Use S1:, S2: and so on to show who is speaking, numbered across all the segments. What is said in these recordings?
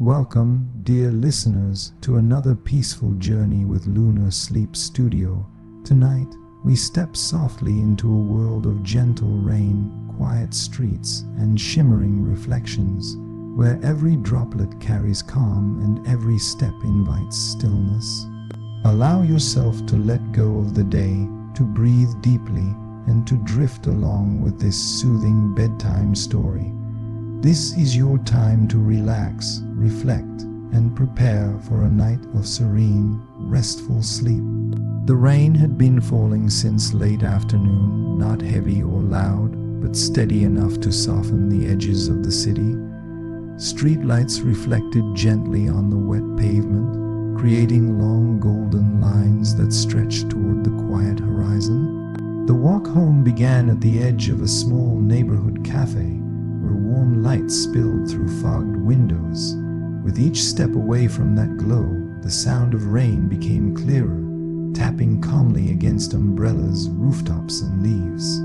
S1: Welcome, dear listeners, to another peaceful journey with Lunar Sleep Studio. Tonight, we step softly into a world of gentle rain, quiet streets, and shimmering reflections, where every droplet carries calm and every step invites stillness. Allow yourself to let go of the day, to breathe deeply, and to drift along with this soothing bedtime story. This is your time to relax, reflect, and prepare for a night of serene, restful sleep. The rain had been falling since late afternoon, not heavy or loud, but steady enough to soften the edges of the city. Streetlights reflected gently on the wet pavement, creating long golden lines that stretched toward the quiet horizon. The walk home began at the edge of a small neighborhood cafe, where warm light spilled through fogged windows. With each step away from that glow, the sound of rain became clearer, tapping calmly against umbrellas, rooftops, and leaves.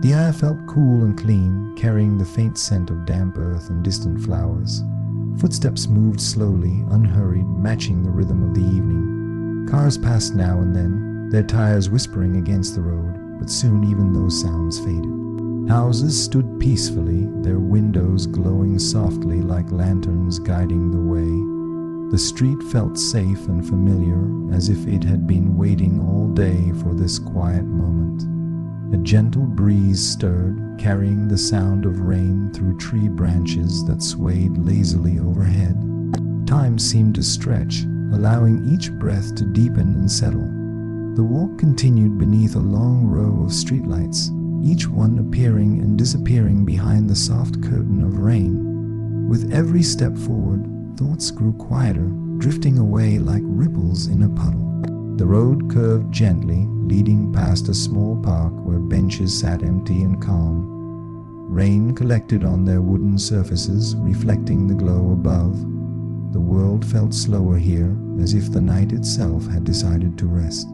S1: The air felt cool and clean, carrying the faint scent of damp earth and distant flowers. Footsteps moved slowly, unhurried, matching the rhythm of the evening. Cars passed now and then, their tires whispering against the road, but soon even those sounds faded. Houses stood peacefully, their windows glowing softly like lanterns guiding the way. The street felt safe and familiar, as if it had been waiting all day for this quiet moment. A gentle breeze stirred, carrying the sound of rain through tree branches that swayed lazily overhead. Time seemed to stretch, allowing each breath to deepen and settle. The walk continued beneath a long row of streetlights, each one appearing and disappearing behind the soft curtain of rain. With every step forward, thoughts grew quieter, drifting away like ripples in a puddle. The road curved gently, leading past a small park where benches sat empty and calm. Rain collected on their wooden surfaces, reflecting the glow above. The world felt slower here, as if the night itself had decided to rest.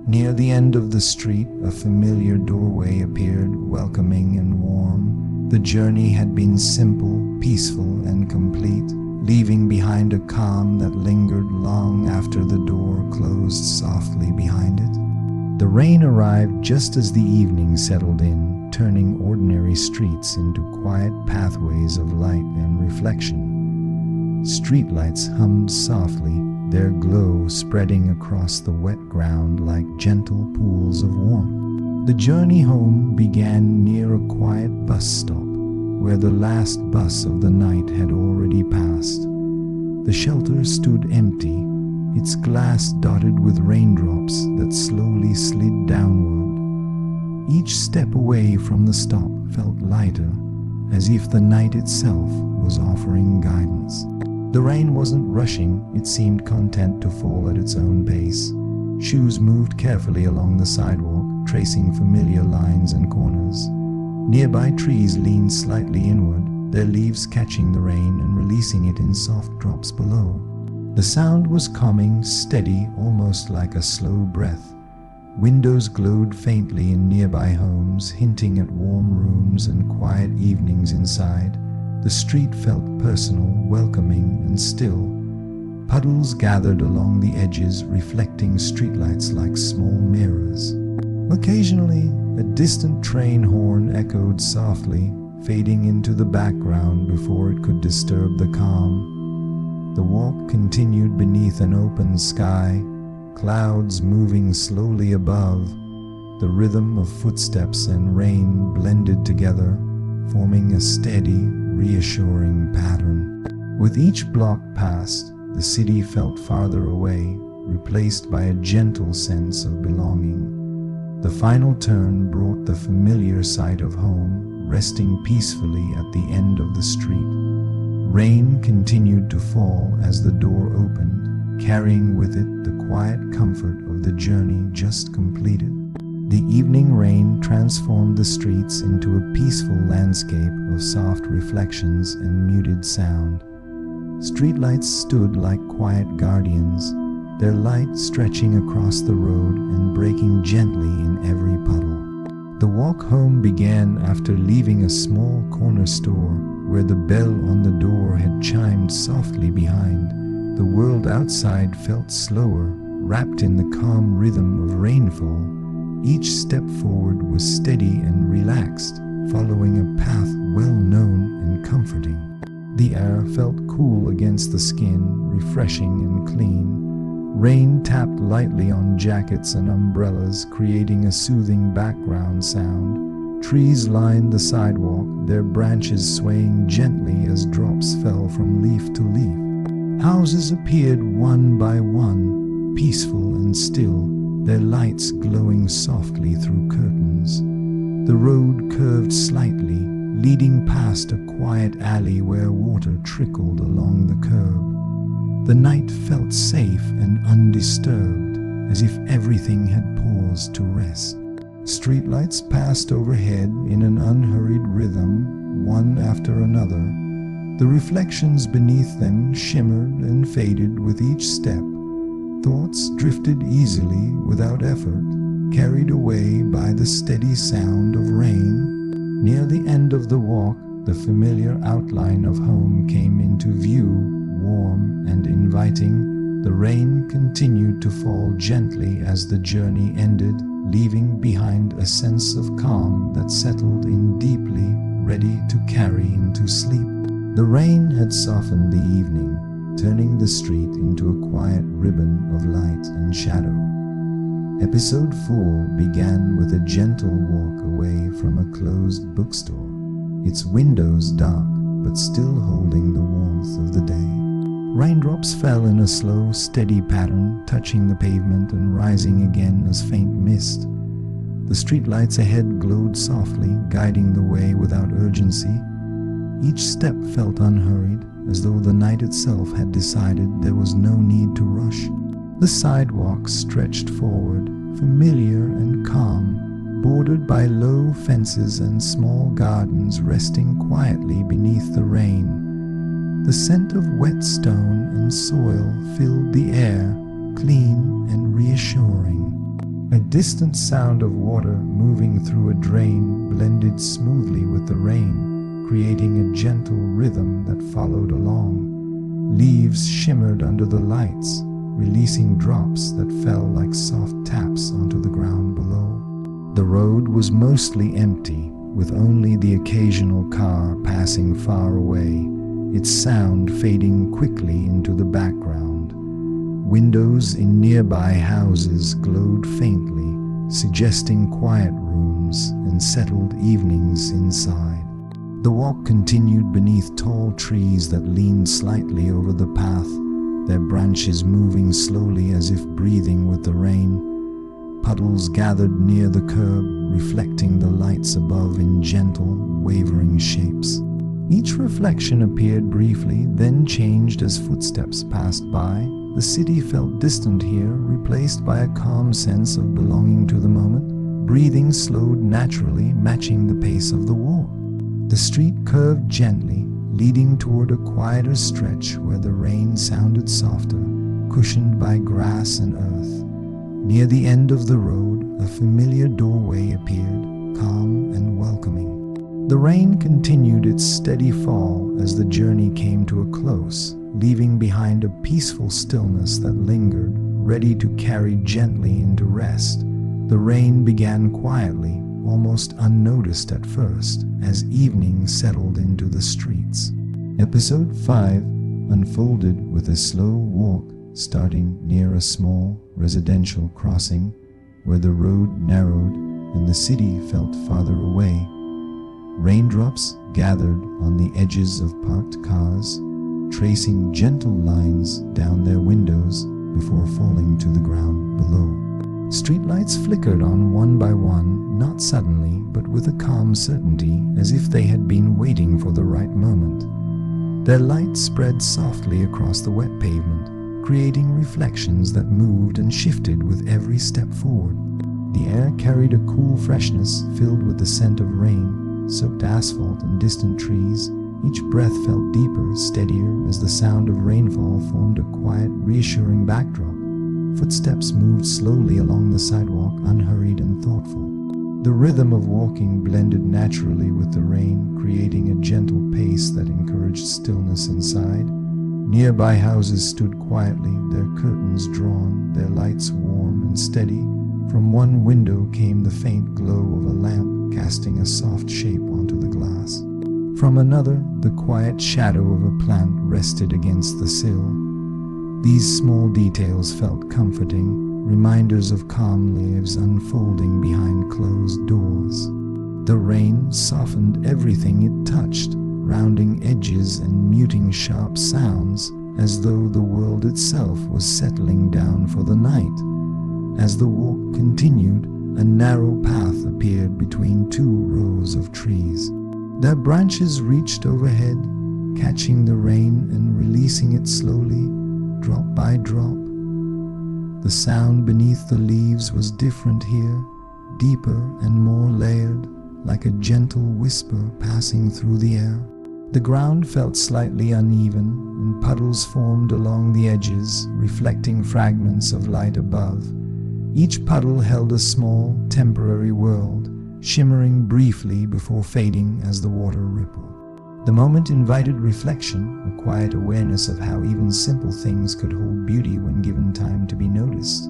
S1: Near the end of the street, a familiar doorway appeared, welcoming and warm. The journey had been simple, peaceful, and complete, leaving behind a calm that lingered long after the door closed softly behind it. The rain arrived just as the evening settled in, turning ordinary streets into quiet pathways of light and reflection. Streetlights hummed softly, their glow spreading across the wet ground like gentle pools of warmth. The journey home began near a quiet bus stop, where the last bus of the night had already passed. The shelter stood empty, its glass dotted with raindrops that slowly slid downward. Each step away from the stop felt lighter, as if the night itself was offering guidance. The rain wasn't rushing, it seemed content to fall at its own pace. Shoes moved carefully along the sidewalk, tracing familiar lines and corners. Nearby trees leaned slightly inward, their leaves catching the rain and releasing it in soft drops below. The sound was calming, steady, almost like a slow breath. Windows glowed faintly in nearby homes, hinting at warm rooms and quiet evenings inside. The street felt personal, welcoming, and still. Puddles gathered along the edges, reflecting streetlights like small mirrors. Occasionally, a distant train horn echoed softly, fading into the background before it could disturb the calm. The walk continued beneath an open sky, clouds moving slowly above. The rhythm of footsteps and rain blended together, forming a steady, reassuring pattern. With each block passed, the city felt farther away, replaced by a gentle sense of belonging. The final turn brought the familiar sight of home, resting peacefully at the end of the street. Rain continued to fall as the door opened, carrying with it the quiet comfort of the journey just completed. The evening rain transformed the streets into a peaceful landscape of soft reflections and muted sound. Streetlights stood like quiet guardians, their light stretching across the road and breaking gently in every puddle. The walk home began after leaving a small corner store where the bell on the door had chimed softly behind, the world outside felt slower, wrapped in the calm rhythm of rainfall. Each step forward was steady and relaxed, following a path well known and comforting. The air felt cool against the skin, refreshing and clean. Rain tapped lightly on jackets and umbrellas, creating a soothing background sound. Trees lined the sidewalk, their branches swaying gently as drops fell from leaf to leaf. Houses appeared one by one, peaceful and still, their lights glowing softly through curtains. The road curved slightly, leading past a quiet alley where water trickled along the curb. The night felt safe and undisturbed, as if everything had paused to rest. Streetlights passed overhead in an unhurried rhythm, one after another. The reflections beneath them shimmered and faded with each step. Thoughts drifted easily without effort, carried away by the steady sound of rain. Near the end of the walk, the familiar outline of home came into view, warm and inviting. The rain continued to fall gently as the journey ended, leaving behind a sense of calm that settled in deeply, ready to carry into sleep. The rain had softened the evening, turning the street into a quiet ribbon of light and shadow. Episode 4 began with a gentle walk away from a closed bookstore, its windows dark but still holding the warmth of the day. Raindrops fell in a slow, steady pattern, touching the pavement and rising again as faint mist. The streetlights ahead glowed softly, guiding the way without urgency. Each step felt unhurried, as though the night itself had decided there was no need to rush. The sidewalk stretched forward, familiar and calm, bordered by low fences and small gardens resting quietly beneath the rain. The scent of wet stone and soil filled the air, clean and reassuring. A distant sound of water moving through a drain blended smoothly with the rain, creating a gentle rhythm that followed along. Leaves shimmered under the lights, releasing drops that fell like soft taps onto the ground below. The road was mostly empty, with only the occasional car passing far away, its sound fading quickly into the background. Windows in nearby houses glowed faintly, suggesting quiet rooms and settled evenings inside. The walk continued beneath tall trees that leaned slightly over the path, their branches moving slowly as if breathing with the rain. Puddles gathered near the curb, reflecting the lights above in gentle, wavering shapes. Each reflection appeared briefly, then changed as footsteps passed by. The city felt distant here, replaced by a calm sense of belonging to the moment. Breathing slowed naturally, matching the pace of the walk. The street curved gently, leading toward a quieter stretch where the rain sounded softer, cushioned by grass and earth. Near the end of the road, a familiar doorway appeared, calm and welcoming. The rain continued its steady fall as the journey came to a close, leaving behind a peaceful stillness that lingered, ready to carry gently into rest. The rain began quietly, almost unnoticed at first, as evening settled into the streets. Episode 5 unfolded with a slow walk, starting near a small residential crossing where the road narrowed and the city felt farther away. Raindrops gathered on the edges of parked cars, tracing gentle lines down their windows before falling to the ground below. Streetlights flickered on one by one, not suddenly, but with a calm certainty, as if they had been waiting for the right moment. Their light spread softly across the wet pavement, creating reflections that moved and shifted with every step forward. The air carried a cool freshness filled with the scent of rain, soaked asphalt and distant trees. Each breath felt deeper, steadier, as the sound of rainfall formed a quiet, reassuring backdrop. Footsteps moved slowly along the sidewalk, unhurried and thoughtful. The rhythm of walking blended naturally with the rain, creating a gentle pace that encouraged stillness inside. Nearby houses stood quietly, their curtains drawn, their lights warm and steady. From one window came the faint glow of a lamp, casting a soft shape onto the glass. From another, the quiet shadow of a plant rested against the sill. These small details felt comforting, reminders of calm lives unfolding behind closed doors. The rain softened everything it touched, rounding edges and muting sharp sounds, as though the world itself was settling down for the night. As the walk continued, a narrow path appeared between two rows of trees. Their branches reached overhead, catching the rain and releasing it slowly, drop by drop. The sound beneath the leaves was different here, deeper and more layered, like a gentle whisper passing through the air. The ground felt slightly uneven, and puddles formed along the edges, reflecting fragments of light above. Each puddle held a small, temporary world, shimmering briefly before fading as the water rippled. The moment invited reflection, a quiet awareness of how even simple things could hold beauty when given time to be noticed.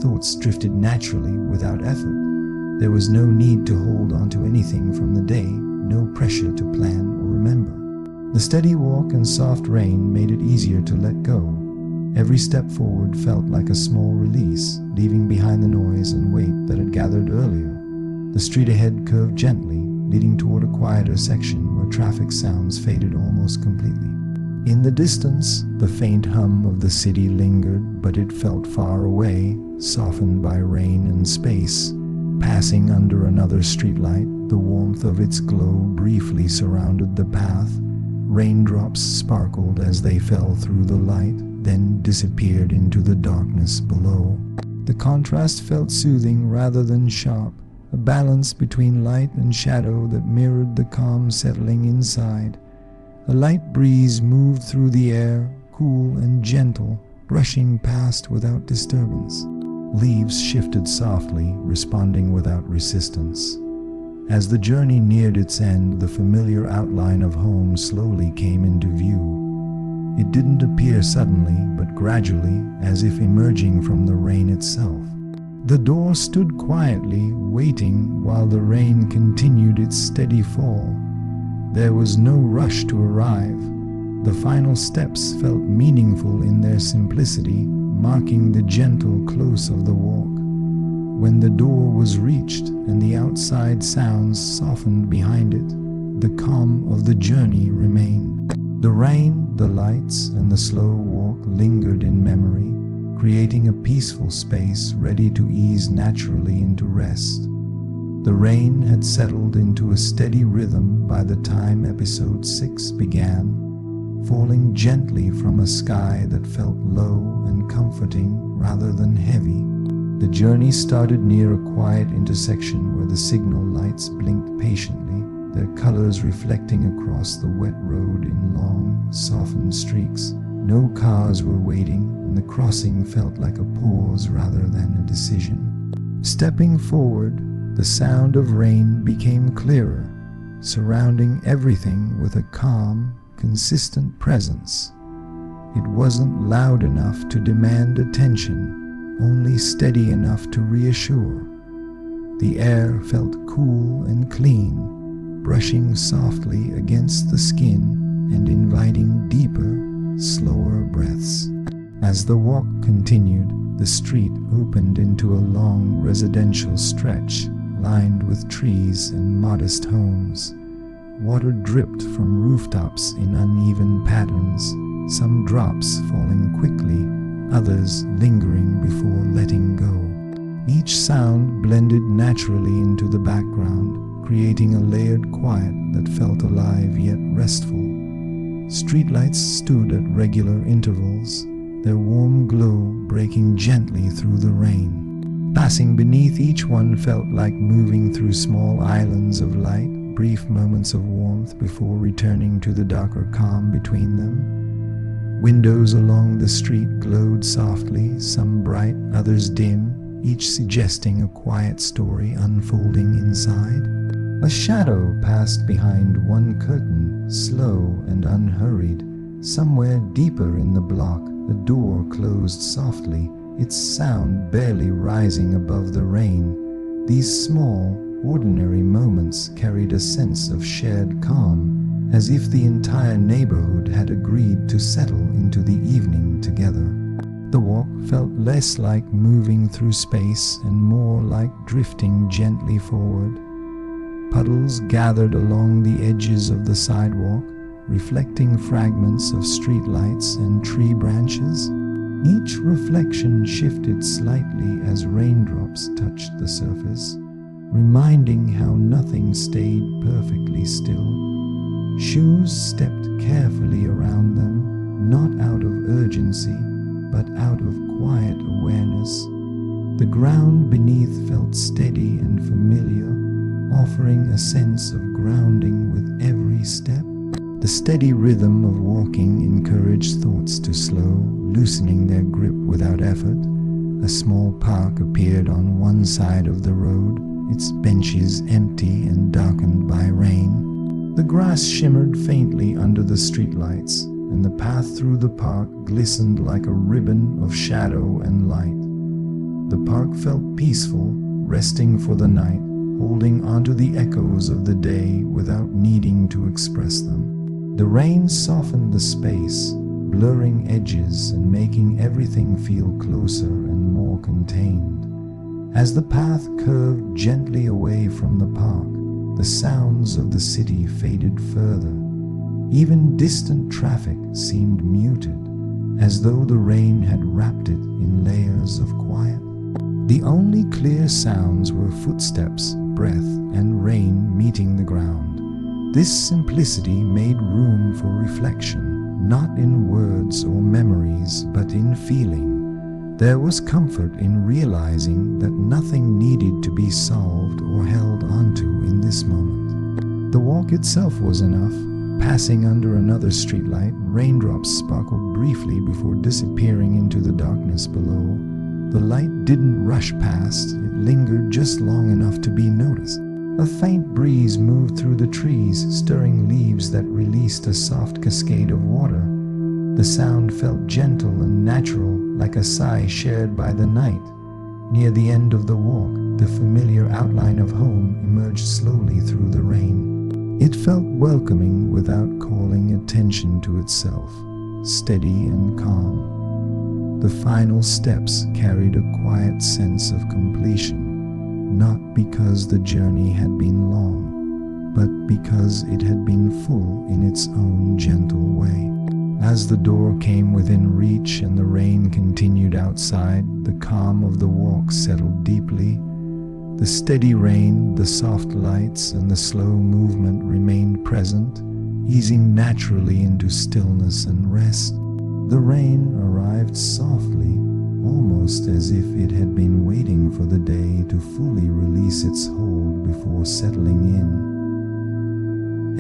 S1: Thoughts drifted naturally, without effort. There was no need to hold on to anything from the day, no pressure to plan or remember. The steady walk and soft rain made it easier to let go. Every step forward felt like a small release, leaving behind the noise and weight that had gathered earlier. The street ahead curved gently, leading toward a quieter section where traffic sounds faded almost completely. In the distance, the faint hum of the city lingered, but it felt far away, softened by rain and space. Passing under another streetlight, the warmth of its glow briefly surrounded the path. Raindrops sparkled as they fell through the light, then disappeared into the darkness below. The contrast felt soothing rather than sharp, a balance between light and shadow that mirrored the calm settling inside. A light breeze moved through the air, cool and gentle, brushing past without disturbance. Leaves shifted softly, responding without resistance. As the journey neared its end, the familiar outline of home slowly came into view. It didn't appear suddenly, but gradually, as if emerging from the rain itself. The door stood quietly, waiting while the rain continued its steady fall. There was no rush to arrive. The final steps felt meaningful in their simplicity, marking the gentle close of the walk. When the door was reached and the outside sounds softened behind it, the calm of the journey remained. The rain, the lights, and the slow walk lingered in memory, creating a peaceful space ready to ease naturally into rest. The rain had settled into a steady rhythm by the time episode 6 began, falling gently from a sky that felt low and comforting rather than heavy. The journey started near a quiet intersection where the signal lights blinked patiently, their colors reflecting across the wet road in long, softened streaks. No cars were waiting, and the crossing felt like a pause rather than a decision. Stepping forward, the sound of rain became clearer, surrounding everything with a calm, consistent presence. It wasn't loud enough to demand attention, only steady enough to reassure. The air felt cool and clean, brushing softly against the skin and inviting deeper, slower breaths. As the walk continued, the street opened into a long residential stretch, lined with trees and modest homes. Water dripped from rooftops in uneven patterns, some drops falling quickly, others lingering before letting go. Each sound blended naturally into the background, creating a layered quiet that felt alive yet restful. Streetlights stood at regular intervals, their warm glow breaking gently through the rain. Passing beneath each one felt like moving through small islands of light, brief moments of warmth before returning to the darker calm between them. Windows along the street glowed softly, some bright, others dim, each suggesting a quiet story unfolding inside. A shadow passed behind one curtain, slow and unhurried. Somewhere deeper in the block, a door closed softly, its sound barely rising above the rain. These small, ordinary moments carried a sense of shared calm, as if the entire neighborhood had agreed to settle into the evening together. The walk felt less like moving through space and more like drifting gently forward. Puddles gathered along the edges of the sidewalk, reflecting fragments of streetlights and tree branches. Each reflection shifted slightly as raindrops touched the surface, reminding how nothing stayed perfectly still. Shoes stepped carefully around them, not out of urgency, but out of quiet awareness. The ground beneath felt steady and familiar, offering a sense of grounding with every step. The steady rhythm of walking encouraged thoughts to slow, loosening their grip without effort. A small park appeared on one side of the road, its benches empty and darkened by rain. The grass shimmered faintly under the streetlights, and the path through the park glistened like a ribbon of shadow and light. The park felt peaceful, resting for the night, holding onto the echoes of the day without needing to express them. The rain softened the space, blurring edges and making everything feel closer and more contained. As the path curved gently away from the park, the sounds of the city faded further. Even distant traffic seemed muted, as though the rain had wrapped it in layers of quiet. The only clear sounds were footsteps, breath, and rain meeting the ground. This simplicity made room for reflection, not in words or memories, but in feeling. There was comfort in realizing that nothing needed to be solved or held onto in this moment. The walk itself was enough. Passing under another streetlight, raindrops sparkled briefly before disappearing into the darkness below. The light didn't rush past, it lingered just long enough to be noticed. A faint breeze moved through the trees, stirring leaves that released a soft cascade of water. The sound felt gentle and natural, like a sigh shared by the night. Near the end of the walk, the familiar outline of home emerged slowly through the rain. It felt welcoming without calling attention to itself, steady and calm. The final steps carried a quiet sense of completion, not because the journey had been long, but because it had been full in its own gentle way. As the door came within reach and the rain continued outside, the calm of the walk settled deeply. The steady rain, the soft lights, and the slow movement remained present, easing naturally into stillness and rest. The rain arrived softly, almost as if it had been waiting for the day to fully release its hold before settling in.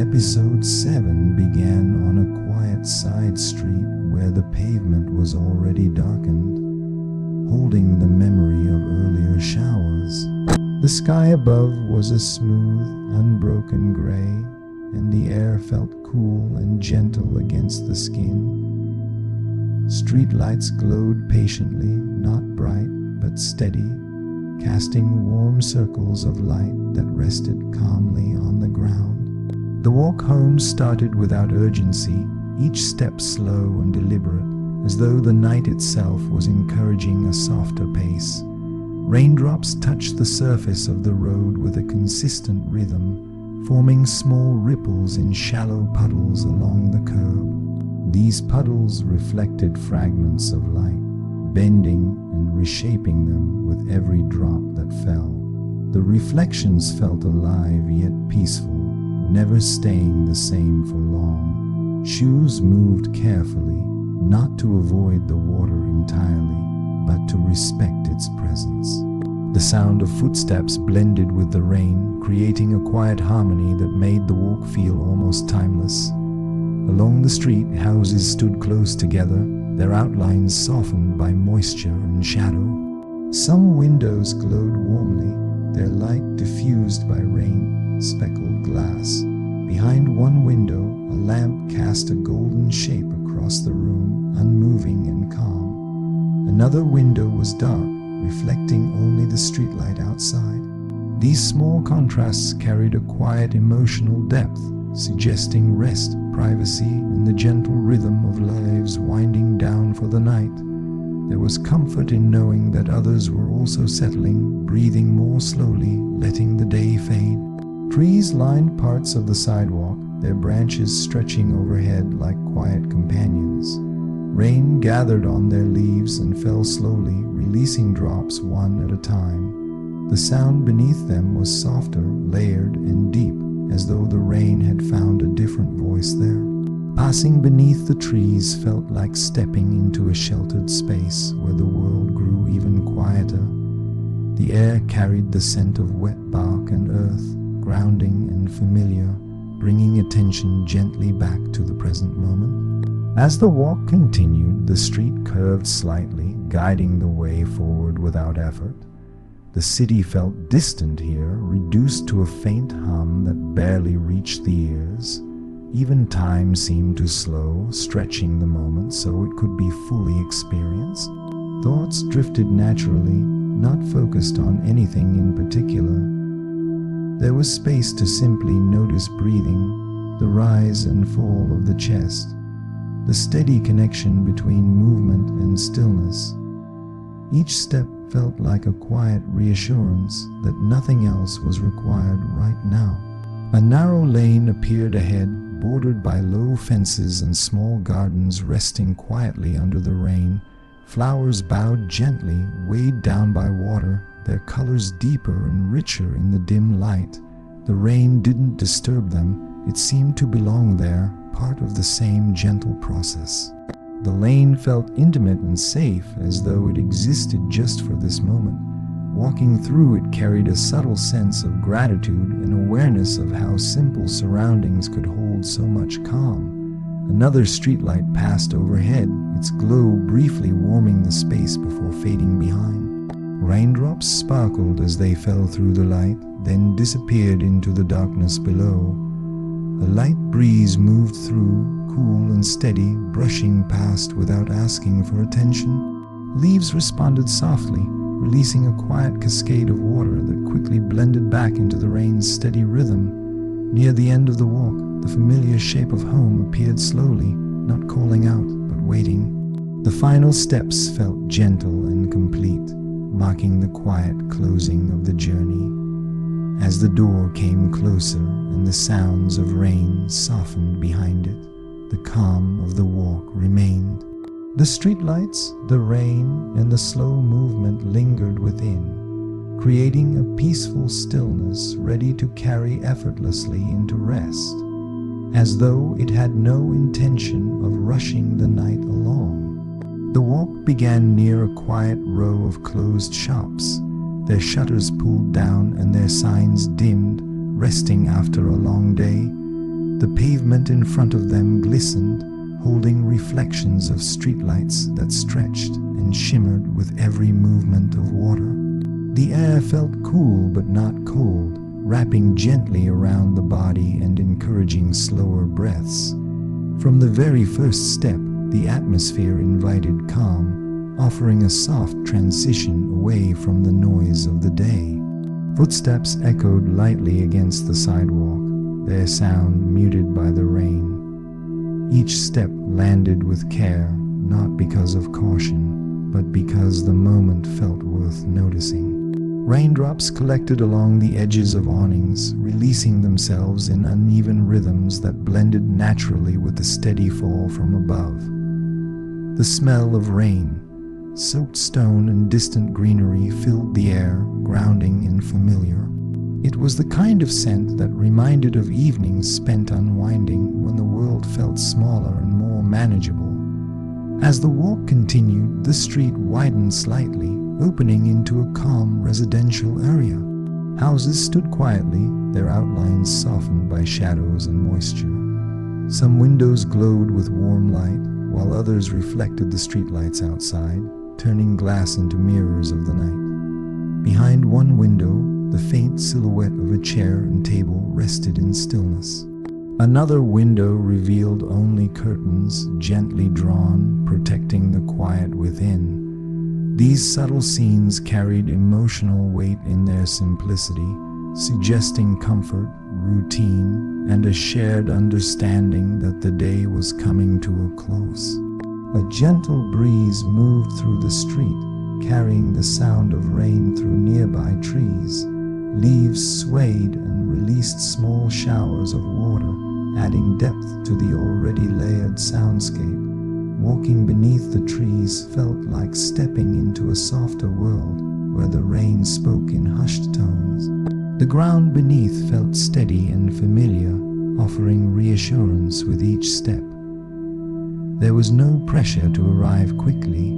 S1: Episode 7 began on a quiet side street where the pavement was already darkened, holding the memory of earlier showers. The sky above was a smooth, unbroken gray, and the air felt cool and gentle against the skin. Streetlights glowed patiently, not bright, but steady, casting warm circles of light that rested calmly on the ground. The walk home started without urgency, each step slow and deliberate, as though the night itself was encouraging a softer pace. Raindrops touched the surface of the road with a consistent rhythm, forming small ripples in shallow puddles along the curb. These puddles reflected fragments of light, bending and reshaping them with every drop that fell. The reflections felt alive yet peaceful, never staying the same for long. Shoes moved carefully, not to avoid the water entirely, but to respect its presence. The sound of footsteps blended with the rain, creating a quiet harmony that made the walk feel almost timeless. Along the street, houses stood close together, their outlines softened by moisture and shadow. Some windows glowed warmly, their light diffused by rain-speckled glass. Behind one window, a lamp cast a golden shape across the room, unmoving and calm. Another window was dark, reflecting only the streetlight outside. These small contrasts carried a quiet emotional depth, suggesting rest, privacy, and the gentle rhythm of lives winding down for the night. There was comfort in knowing that others were also settling, breathing more slowly, letting the day fade. Trees lined parts of the sidewalk, their branches stretching overhead like quiet companions. Rain gathered on their leaves and fell slowly, releasing drops one at a time. The sound beneath them was softer, layered, and deep, as though the rain had found a different voice there. Passing beneath the trees felt like stepping into a sheltered space where the world grew even quieter. The air carried the scent of wet bark and earth, grounding and familiar, bringing attention gently back to the present moment. As the walk continued, the street curved slightly, guiding the way forward without effort. The city felt distant here, reduced to a faint hum that barely reached the ears. Even time seemed to slow, stretching the moment so it could be fully experienced. Thoughts drifted naturally, not focused on anything in particular. There was space to simply notice breathing, the rise and fall of the chest, the steady connection between movement and stillness. Each step felt like a quiet reassurance that nothing else was required right now. A narrow lane appeared ahead, bordered by low fences and small gardens resting quietly under the rain. Flowers bowed gently, weighed down by water, their colors deeper and richer in the dim light. The rain didn't disturb them, it seemed to belong there, part of the same gentle process. The lane felt intimate and safe, as though it existed just for this moment. Walking through it carried a subtle sense of gratitude and awareness of how simple surroundings could hold so much calm. Another streetlight passed overhead, its glow briefly warming the space before fading behind. Raindrops sparkled as they fell through the light, then disappeared into the darkness below. A light breeze moved through, cool and steady, brushing past without asking for attention. Leaves responded softly, releasing a quiet cascade of water that quickly blended back into the rain's steady rhythm. Near the end of the walk, the familiar shape of home appeared slowly, not calling out, but waiting. The final steps felt gentle and complete, marking the quiet closing of the journey. As the door came closer and the sounds of rain softened behind it, the calm of the walk remained. The streetlights, the rain, and the slow movement lingered within, creating a peaceful stillness ready to carry effortlessly into rest, as though it had no intention of rushing the night along. The walk began near a quiet row of closed shops, their shutters pulled down and their signs dimmed, resting after a long day. The pavement in front of them glistened, holding reflections of streetlights that stretched and shimmered with every movement of water. The air felt cool but not cold, wrapping gently around the body and encouraging slower breaths. From the very first step, the atmosphere invited calm, offering a soft transition away from the noise of the day. Footsteps echoed lightly against the sidewalk, their sound muted by the rain. Each step landed with care, not because of caution, but because the moment felt worth noticing. Raindrops collected along the edges of awnings, releasing themselves in uneven rhythms that blended naturally with the steady fall from above. The smell of rain, soaked stone and distant greenery filled the air, grounding and familiar. It was the kind of scent that reminded of evenings spent unwinding when the world felt smaller and more manageable. As the walk continued, the street widened slightly, opening into a calm residential area. Houses stood quietly, their outlines softened by shadows and moisture. Some windows glowed with warm light, while others reflected the streetlights outside, turning glass into mirrors of the night. Behind one window, the faint silhouette of a chair and table rested in stillness. Another window revealed only curtains, gently drawn, protecting the quiet within. These subtle scenes carried emotional weight in their simplicity, suggesting comfort, routine, and a shared understanding that the day was coming to a close. A gentle breeze moved through the street, carrying the sound of rain through nearby trees. Leaves swayed and released small showers of water, adding depth to the already layered soundscape. Walking beneath the trees felt like stepping into a softer world where the rain spoke in hushed tones. The ground beneath felt steady and familiar, offering reassurance with each step. There was no pressure to arrive quickly.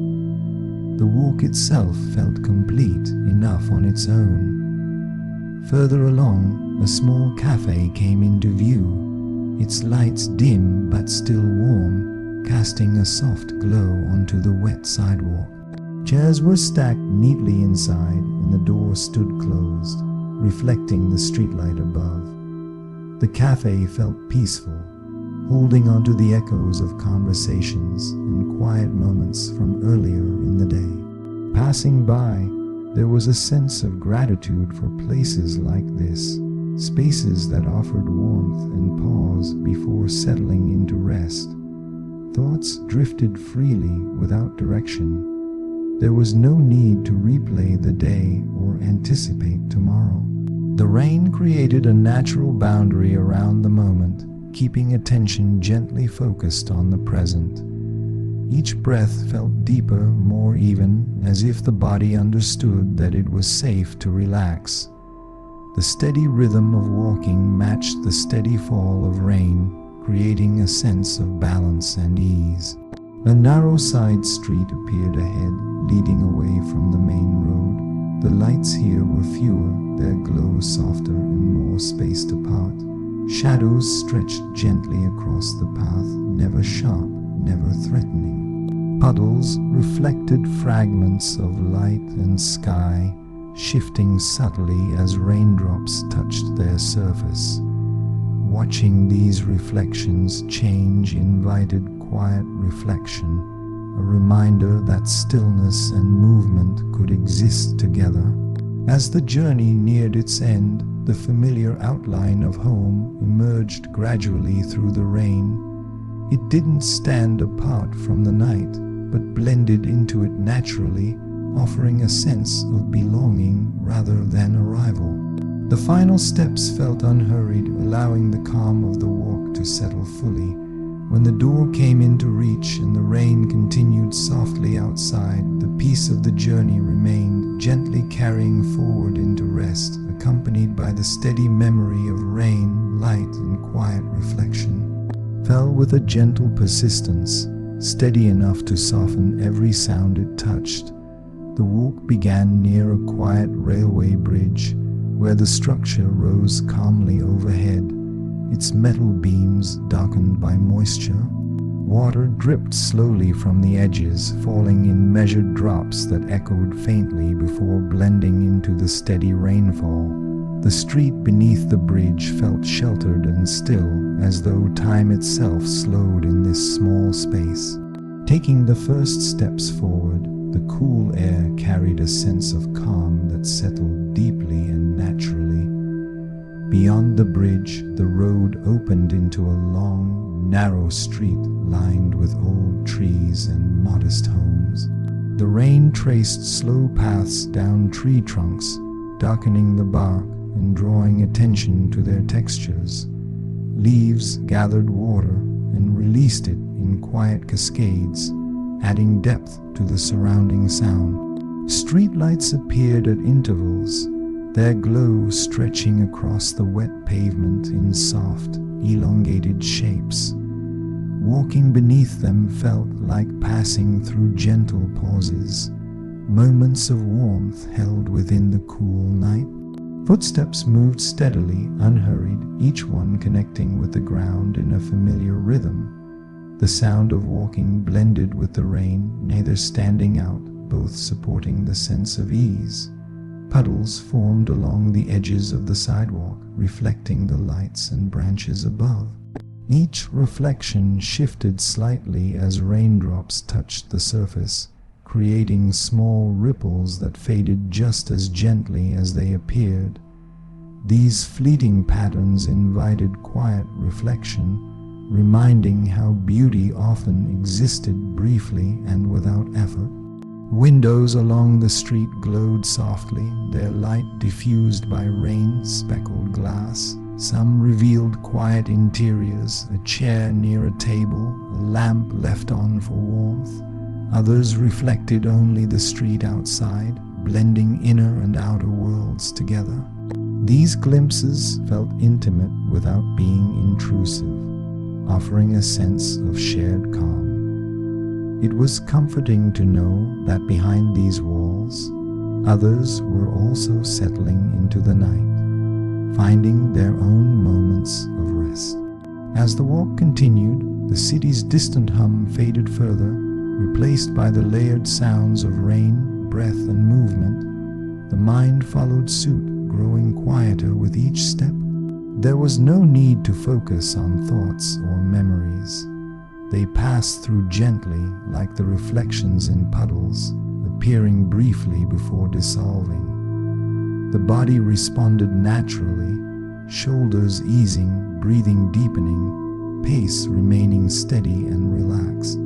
S1: The walk itself felt complete enough on its own. Further along, a small cafe came into view, its lights dim but still warm, casting a soft glow onto the wet sidewalk. Chairs were stacked neatly inside, and the door stood closed, reflecting the streetlight above. The cafe felt peaceful, holding onto the echoes of conversations and quiet moments from earlier in the day. Passing by, there was a sense of gratitude for places like this, spaces that offered warmth and pause before settling into rest. Thoughts drifted freely without direction. There was no need to replay the day or anticipate tomorrow. The rain created a natural boundary around the moment, keeping attention gently focused on the present. Each breath felt deeper, more even, as if the body understood that it was safe to relax. The steady rhythm of walking matched the steady fall of rain, creating a sense of balance and ease. A narrow side street appeared ahead, leading away from the main road. The lights here were fewer, their glow softer and more spaced apart. Shadows stretched gently across the path, never sharp, never threatening. Puddles reflected fragments of light and sky, shifting subtly as raindrops touched their surface. Watching these reflections change invited quiet reflection, a reminder that stillness and movement could exist together. As the journey neared its end, the familiar outline of home emerged gradually through the rain. It didn't stand apart from the night, but blended into it naturally, offering a sense of belonging rather than arrival. The final steps felt unhurried, allowing the calm of the walk to settle fully. When the door came into reach and the rain continued softly outside, the peace of the journey remained, gently carrying forward into rest, accompanied by the steady memory of rain, light, and quiet reflection. Fell with a gentle persistence, steady enough to soften every sound it touched. The walk began near a quiet railway bridge, where the structure rose calmly overhead, its metal beams darkened by moisture. Water dripped slowly from the edges, falling in measured drops that echoed faintly before blending into the steady rainfall. The street beneath the bridge felt sheltered and still, as though time itself slowed in this small space. Taking the first steps forward, the cool air carried a sense of calm that settled deeply and naturally. Beyond the bridge, the road opened into a long, narrow street lined with old trees and modest homes. The rain traced slow paths down tree trunks, darkening the bark and drawing attention to their textures. Leaves gathered water and released it in quiet cascades, adding depth to the surrounding sound. Streetlights appeared at intervals, their glow stretching across the wet pavement in soft, elongated shapes. Walking beneath them felt like passing through gentle pauses, moments of warmth held within the cool night. Footsteps moved steadily, unhurried, each one connecting with the ground in a familiar rhythm. The sound of walking blended with the rain, neither standing out both supporting the sense of ease. Puddles formed along the edges of the sidewalk, reflecting the lights and branches above. Each reflection shifted slightly as raindrops touched the surface, creating small ripples that faded just as gently as they appeared. These fleeting patterns invited quiet reflection, reminding how beauty often existed briefly and without effort. Windows along the street glowed softly, their light diffused by rain-speckled glass. Some revealed quiet interiors, a chair near a table, a lamp left on for warmth. Others reflected only the street outside, blending inner and outer worlds together. These glimpses felt intimate without being intrusive, offering a sense of shared calm. It was comforting to know that behind these walls, others were also settling into the night, finding their own moments of rest. As the walk continued, the city's distant hum faded further, replaced by the layered sounds of rain, breath, and movement. The mind followed suit, growing quieter with each step. There was no need to focus on thoughts or memories. They passed through gently, like the reflections in puddles, appearing briefly before dissolving. The body responded naturally, shoulders easing, breathing deepening, pace remaining steady and relaxed.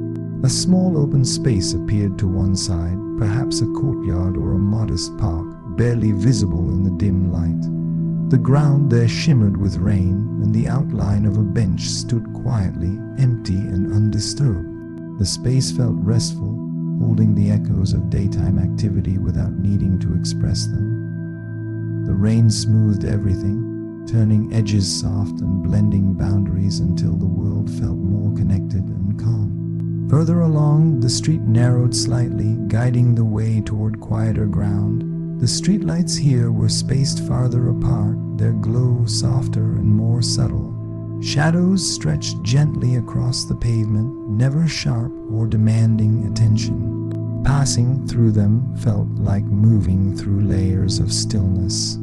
S1: A small open space appeared to one side, perhaps a courtyard or a modest park, barely visible in the dim light. The ground there shimmered with rain, and the outline of a bench stood quietly, empty and undisturbed. The space felt restful, holding the echoes of daytime activity without needing to express them. The rain smoothed everything, turning edges soft and blending boundaries until the world felt more connected and calm. Further along, the street narrowed slightly, guiding the way toward quieter ground. The streetlights here were spaced farther apart, their glow softer and more subtle. Shadows stretched gently across the pavement, never sharp or demanding attention. Passing through them felt like moving through layers of stillness.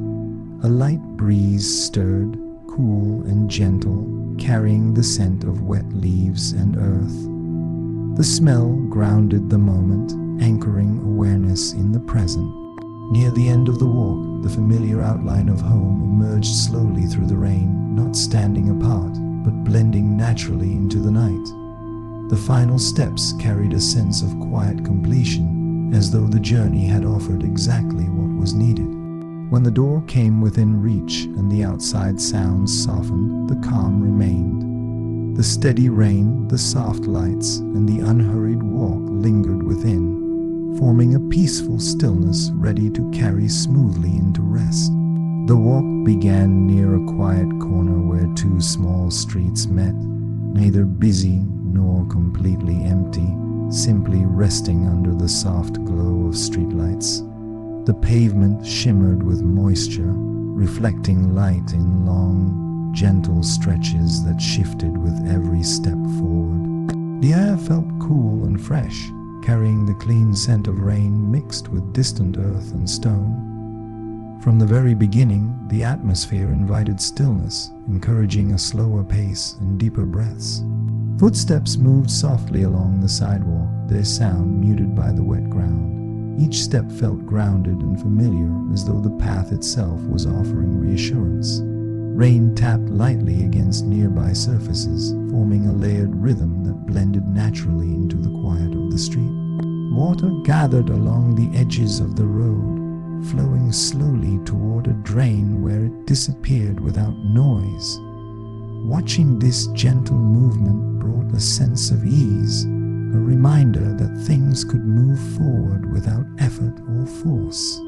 S1: A light breeze stirred, cool and gentle, carrying the scent of wet leaves and earth. The smell grounded the moment, anchoring awareness in the present. Near the end of the walk, the familiar outline of home emerged slowly through the rain, not standing apart, but blending naturally into the night. The final steps carried a sense of quiet completion, as though the journey had offered exactly what was needed. When the door came within reach and the outside sounds softened, the calm remained. The steady rain, the soft lights, and the unhurried walk lingered within, forming a peaceful stillness ready to carry smoothly into rest. The walk began near a quiet corner where two small streets met, neither busy nor completely empty, simply resting under the soft glow of streetlights. The pavement shimmered with moisture, reflecting light in long, gentle stretches that shifted with every step forward. The air felt cool and fresh, carrying the clean scent of rain mixed with distant earth and stone. From the very beginning, the atmosphere invited stillness, encouraging a slower pace and deeper breaths. Footsteps moved softly along the sidewalk, their sound muted by the wet ground. Each step felt grounded and familiar, as though the path itself was offering reassurance. Rain tapped lightly against nearby surfaces, forming a layered rhythm that blended naturally into the quiet of the street. Water gathered along the edges of the road, flowing slowly toward a drain where it disappeared without noise. Watching this gentle movement brought a sense of ease, a reminder that things could move forward without effort or force.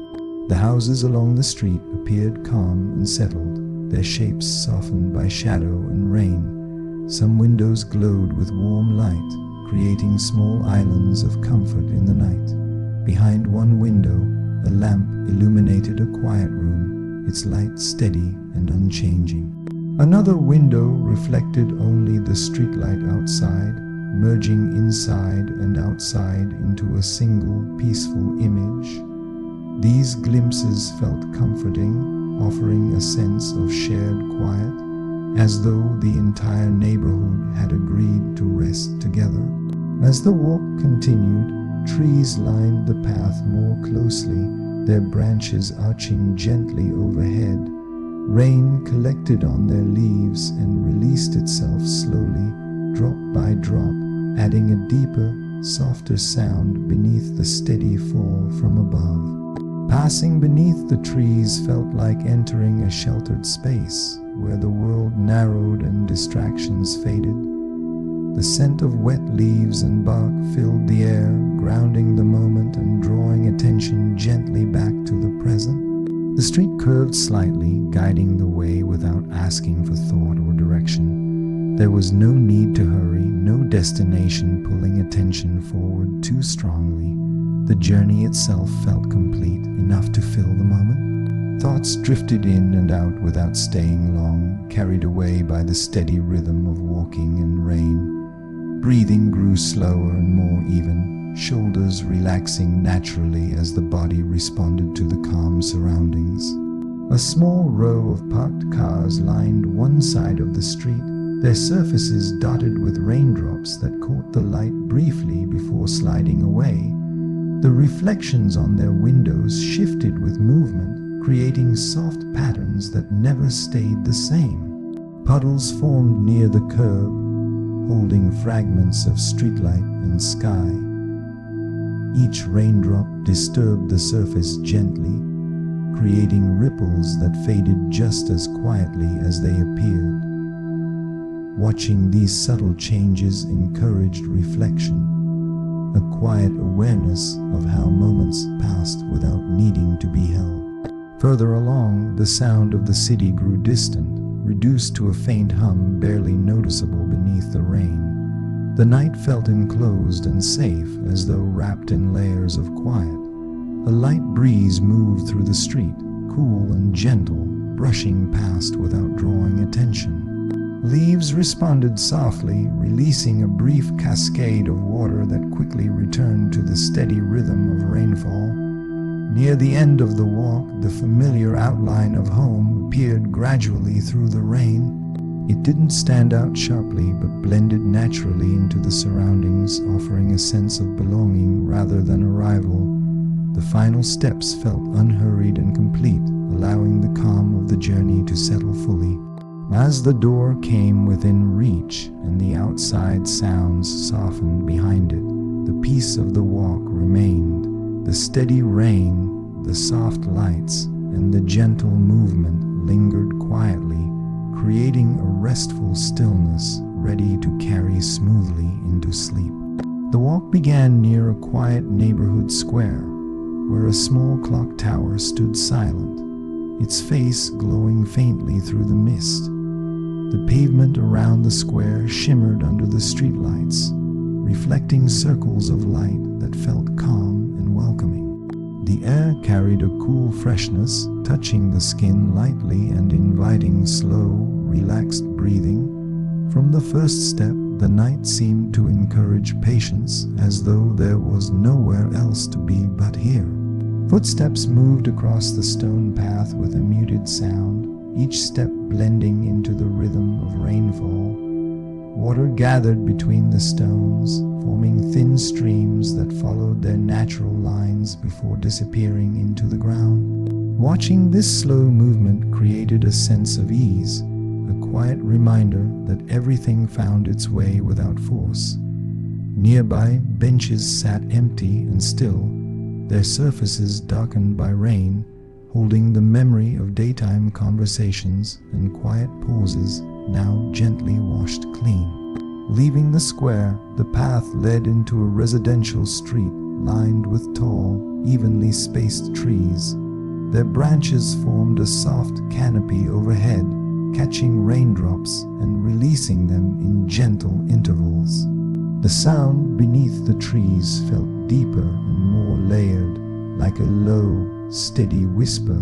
S1: The houses along the street appeared calm and settled, their shapes softened by shadow and rain. Some windows glowed with warm light, creating small islands of comfort in the night. Behind one window, a lamp illuminated a quiet room, its light steady and unchanging. Another window reflected only the streetlight outside, merging inside and outside into a single peaceful image. These glimpses felt comforting, offering a sense of shared quiet, as though the entire neighborhood had agreed to rest together. As the walk continued, trees lined the path more closely, their branches arching gently overhead. Rain collected on their leaves and released itself slowly, drop by drop, adding a deeper, softer sound beneath the steady fall from above. Passing beneath the trees felt like entering a sheltered space, where the world narrowed and distractions faded. The scent of wet leaves and bark filled the air, grounding the moment and drawing attention gently back to the present. The street curved slightly, guiding the way without asking for thought or direction. There was no need to hurry, no destination pulling attention forward too strongly. The journey itself felt complete, enough to fill the moment. Thoughts drifted in and out without staying long, carried away by the steady rhythm of walking and rain. Breathing grew slower and more even, shoulders relaxing naturally as the body responded to the calm surroundings. A small row of parked cars lined one side of the street, their surfaces dotted with raindrops that caught the light briefly before sliding away. The reflections on their windows shifted with movement, creating soft patterns that never stayed the same. Puddles formed near the curb, holding fragments of streetlight and sky. Each raindrop disturbed the surface gently, creating ripples that faded just as quietly as they appeared. Watching these subtle changes encouraged reflection, a quiet awareness of how moments passed without needing to be held. Further along, the sound of the city grew distant, reduced to a faint hum barely noticeable beneath the rain. The night felt enclosed and safe, as though wrapped in layers of quiet. A light breeze moved through the street, cool and gentle, brushing past without drawing attention. Leaves responded softly, releasing a brief cascade of water that quickly returned to the steady rhythm of rainfall. Near the end of the walk, the familiar outline of home appeared gradually through the rain. It didn't stand out sharply, but blended naturally into the surroundings, offering a sense of belonging rather than arrival. The final steps felt unhurried and complete, allowing the calm of the journey to settle fully. As the door came within reach and the outside sounds softened behind it, the peace of the walk remained. The steady rain, the soft lights, and the gentle movement lingered quietly, creating a restful stillness ready to carry smoothly into sleep. The walk began near a quiet neighborhood square, where a small clock tower stood silent, its face glowing faintly through the mist. The pavement around the square shimmered under the streetlights, reflecting circles of light that felt calm and welcoming. The air carried a cool freshness, touching the skin lightly and inviting slow, relaxed breathing. From the first step, the night seemed to encourage patience, as though there was nowhere else to be but here. Footsteps moved across the stone path with a muted sound, each step blending into the rhythm of rainfall. Water gathered between the stones, forming thin streams that followed their natural lines before disappearing into the ground. Watching this slow movement created a sense of ease, a quiet reminder that everything found its way without force. Nearby, benches sat empty and still, their surfaces darkened by rain, holding the memory of daytime conversations and quiet pauses now gently washed clean. Leaving the square, the path led into a residential street lined with tall, evenly spaced trees. Their branches formed a soft canopy overhead, catching raindrops and releasing them in gentle intervals. The sound beneath the trees felt deeper and more layered, like a low, steady whisper.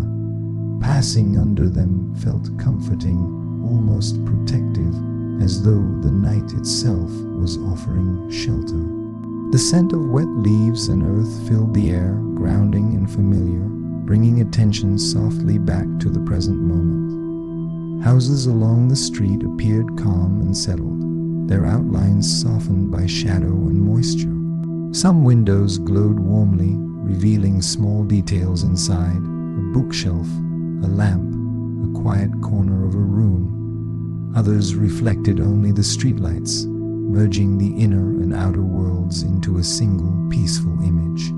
S1: Passing under them felt comforting, almost protective, as though the night itself was offering shelter. The scent of wet leaves and earth filled the air, grounding and familiar, bringing attention softly back to the present moment. Houses along the street appeared calm and settled, their outlines softened by shadow and moisture. Some windows glowed warmly, revealing small details inside: a bookshelf, a lamp, a quiet corner of a room. Others reflected only the streetlights, merging the inner and outer worlds into a single peaceful image.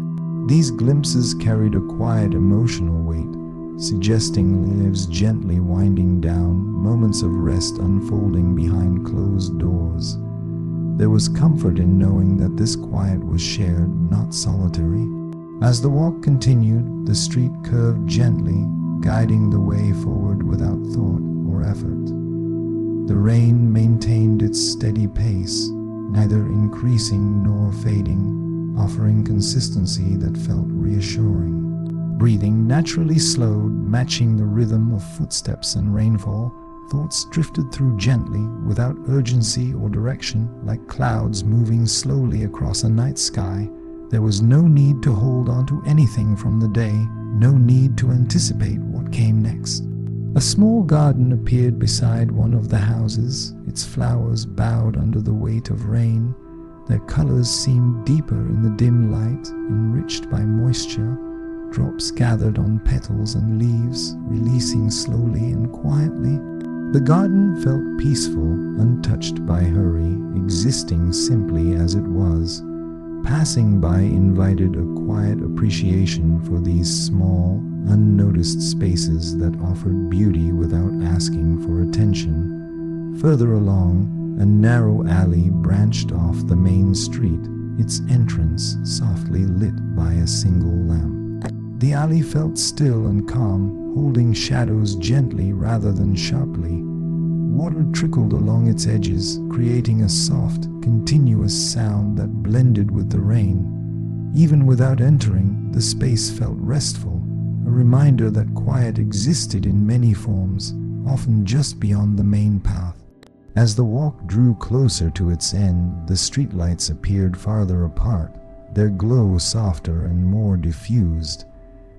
S1: These glimpses carried a quiet emotional weight, suggesting lives gently winding down, moments of rest unfolding behind closed doors. There was comfort in knowing that this quiet was shared, not solitary. As the walk continued, the street curved gently, guiding the way forward without thought or effort. The rain maintained its steady pace, neither increasing nor fading, offering consistency that felt reassuring. Breathing naturally slowed, matching the rhythm of footsteps and rainfall. Thoughts drifted through gently, without urgency or direction, like clouds moving slowly across a night sky. There was no need to hold on to anything from the day, no need to anticipate what came next. A small garden appeared beside one of the houses, its flowers bowed under the weight of rain. Their colors seemed deeper in the dim light, enriched by moisture. Drops gathered on petals and leaves, releasing slowly and quietly. The garden felt peaceful, untouched by hurry, existing simply as it was. Passing by invited a quiet appreciation for these small, unnoticed spaces that offered beauty without asking for attention. Further along, a narrow alley branched off the main street, its entrance softly lit by a single lamp. The alley felt still and calm, holding shadows gently rather than sharply. Water trickled along its edges, creating a soft, continuous sound that blended with the rain. Even without entering, the space felt restful, a reminder that quiet existed in many forms, often just beyond the main path. As the walk drew closer to its end, the streetlights appeared farther apart, their glow softer and more diffused.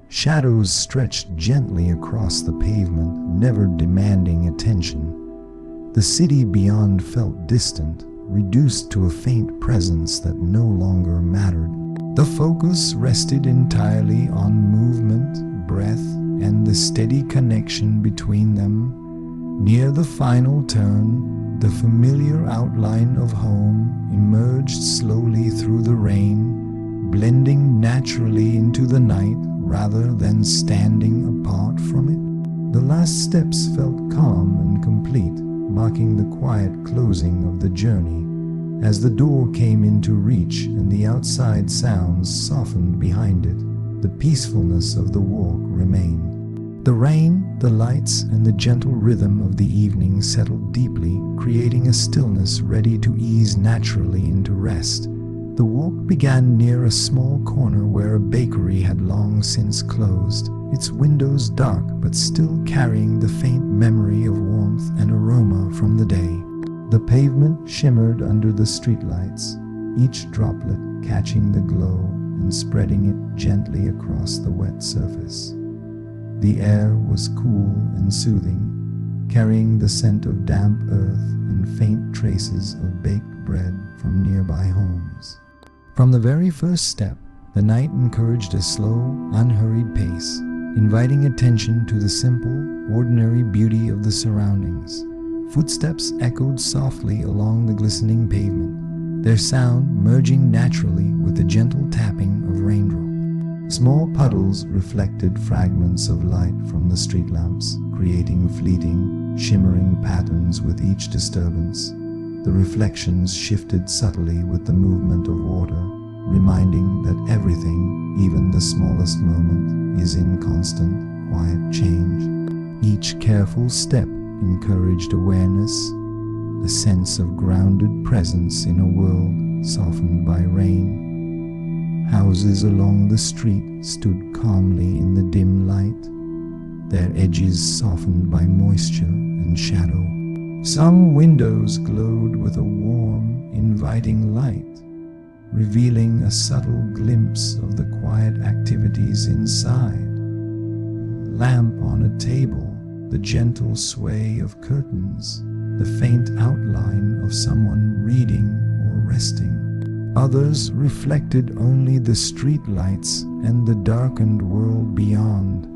S1: Shadows stretched gently across the pavement, never demanding attention. The city beyond felt distant, reduced to a faint presence that no longer mattered. The focus rested entirely on movement, breath, and the steady connection between them. Near the final turn, the familiar outline of home emerged slowly through the rain, blending naturally into the night rather than standing apart from it. The last steps felt calm and complete, marking the quiet closing of the journey. As the door came into reach and the outside sounds softened behind it, the peacefulness of the walk remained. The rain, the lights, and the gentle rhythm of the evening settled deeply, creating a stillness ready to ease naturally into rest. The walk began near a small corner where a bakery had long since closed, its windows dark but still carrying the faint memory of warmth and aroma from the day. The pavement shimmered under the streetlights, each droplet catching the glow and spreading it gently across the wet surface. The air was cool and soothing, carrying the scent of damp earth and faint traces of baked bread from nearby homes. From the very first step, the night encouraged a slow, unhurried pace, inviting attention to the simple, ordinary beauty of the surroundings. Footsteps echoed softly along the glistening pavement, their sound merging naturally with the gentle tapping of raindrops. Small puddles reflected fragments of light from the street lamps, creating fleeting, shimmering patterns with each disturbance. The reflections shifted subtly with the movement of water, reminding that everything, even the smallest moment, is in constant, quiet change. Each careful step encouraged awareness, a sense of grounded presence in a world softened by rain. Houses along the street stood calmly in the dim light, their edges softened by moisture and shadow. Some windows glowed with a warm, inviting light, revealing a subtle glimpse of the quiet activities inside. Lamp on a table, the gentle sway of curtains, the faint outline of someone reading or resting. Others reflected only the streetlights and the darkened world beyond.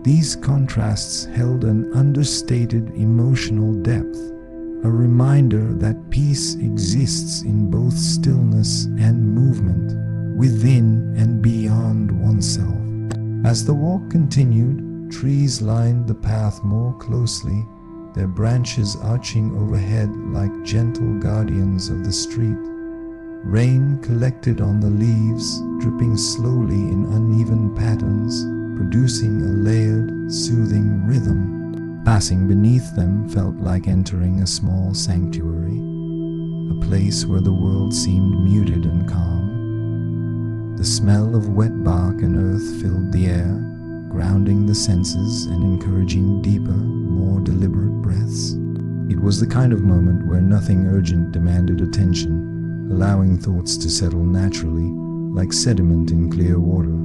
S1: These contrasts held an understated emotional depth, a reminder that peace exists in both stillness and movement, within and beyond oneself. As the walk continued, trees lined the path more closely, their branches arching overhead like gentle guardians of the street. Rain collected on the leaves, dripping slowly in uneven patterns, producing a layered, soothing rhythm. Passing beneath them felt like entering a small sanctuary, a place where the world seemed muted and calm. The smell of wet bark and earth filled the air, grounding the senses and encouraging deeper, more deliberate breaths. It was the kind of moment where nothing urgent demanded attention, allowing thoughts to settle naturally, like sediment in clear water.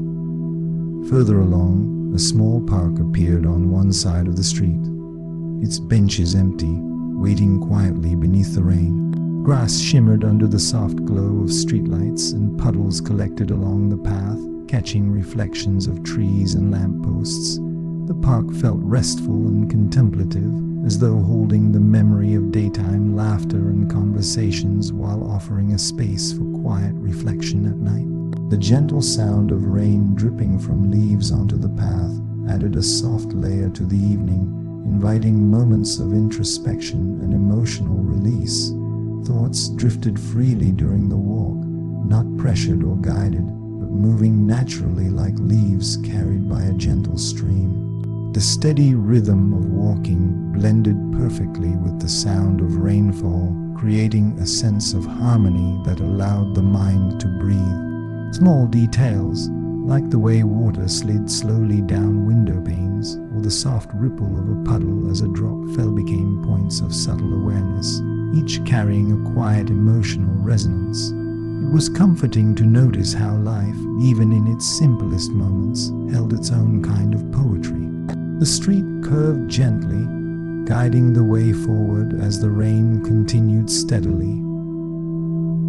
S1: Further along, a small park appeared on one side of the street, its benches empty, waiting quietly beneath the rain. Grass shimmered under the soft glow of streetlights, and puddles collected along the path, catching reflections of trees and lampposts. The park felt restful and contemplative, as though holding the memory of daytime laughter and conversations while offering a space for quiet reflection at night. The gentle sound of rain dripping from leaves onto the path added a soft layer to the evening, inviting moments of introspection and emotional release. Thoughts drifted freely during the walk, not pressured or guided, but moving naturally like leaves carried by a gentle stream. The steady rhythm of walking blended perfectly with the sound of rainfall, creating a sense of harmony that allowed the mind to breathe. Small details, like the way water slid slowly down window panes, or the soft ripple of a puddle as a drop fell, became points of subtle awareness, each carrying a quiet emotional resonance. It was comforting to notice how life, even in its simplest moments, held its own kind of poetry. The street curved gently, guiding the way forward as the rain continued steadily.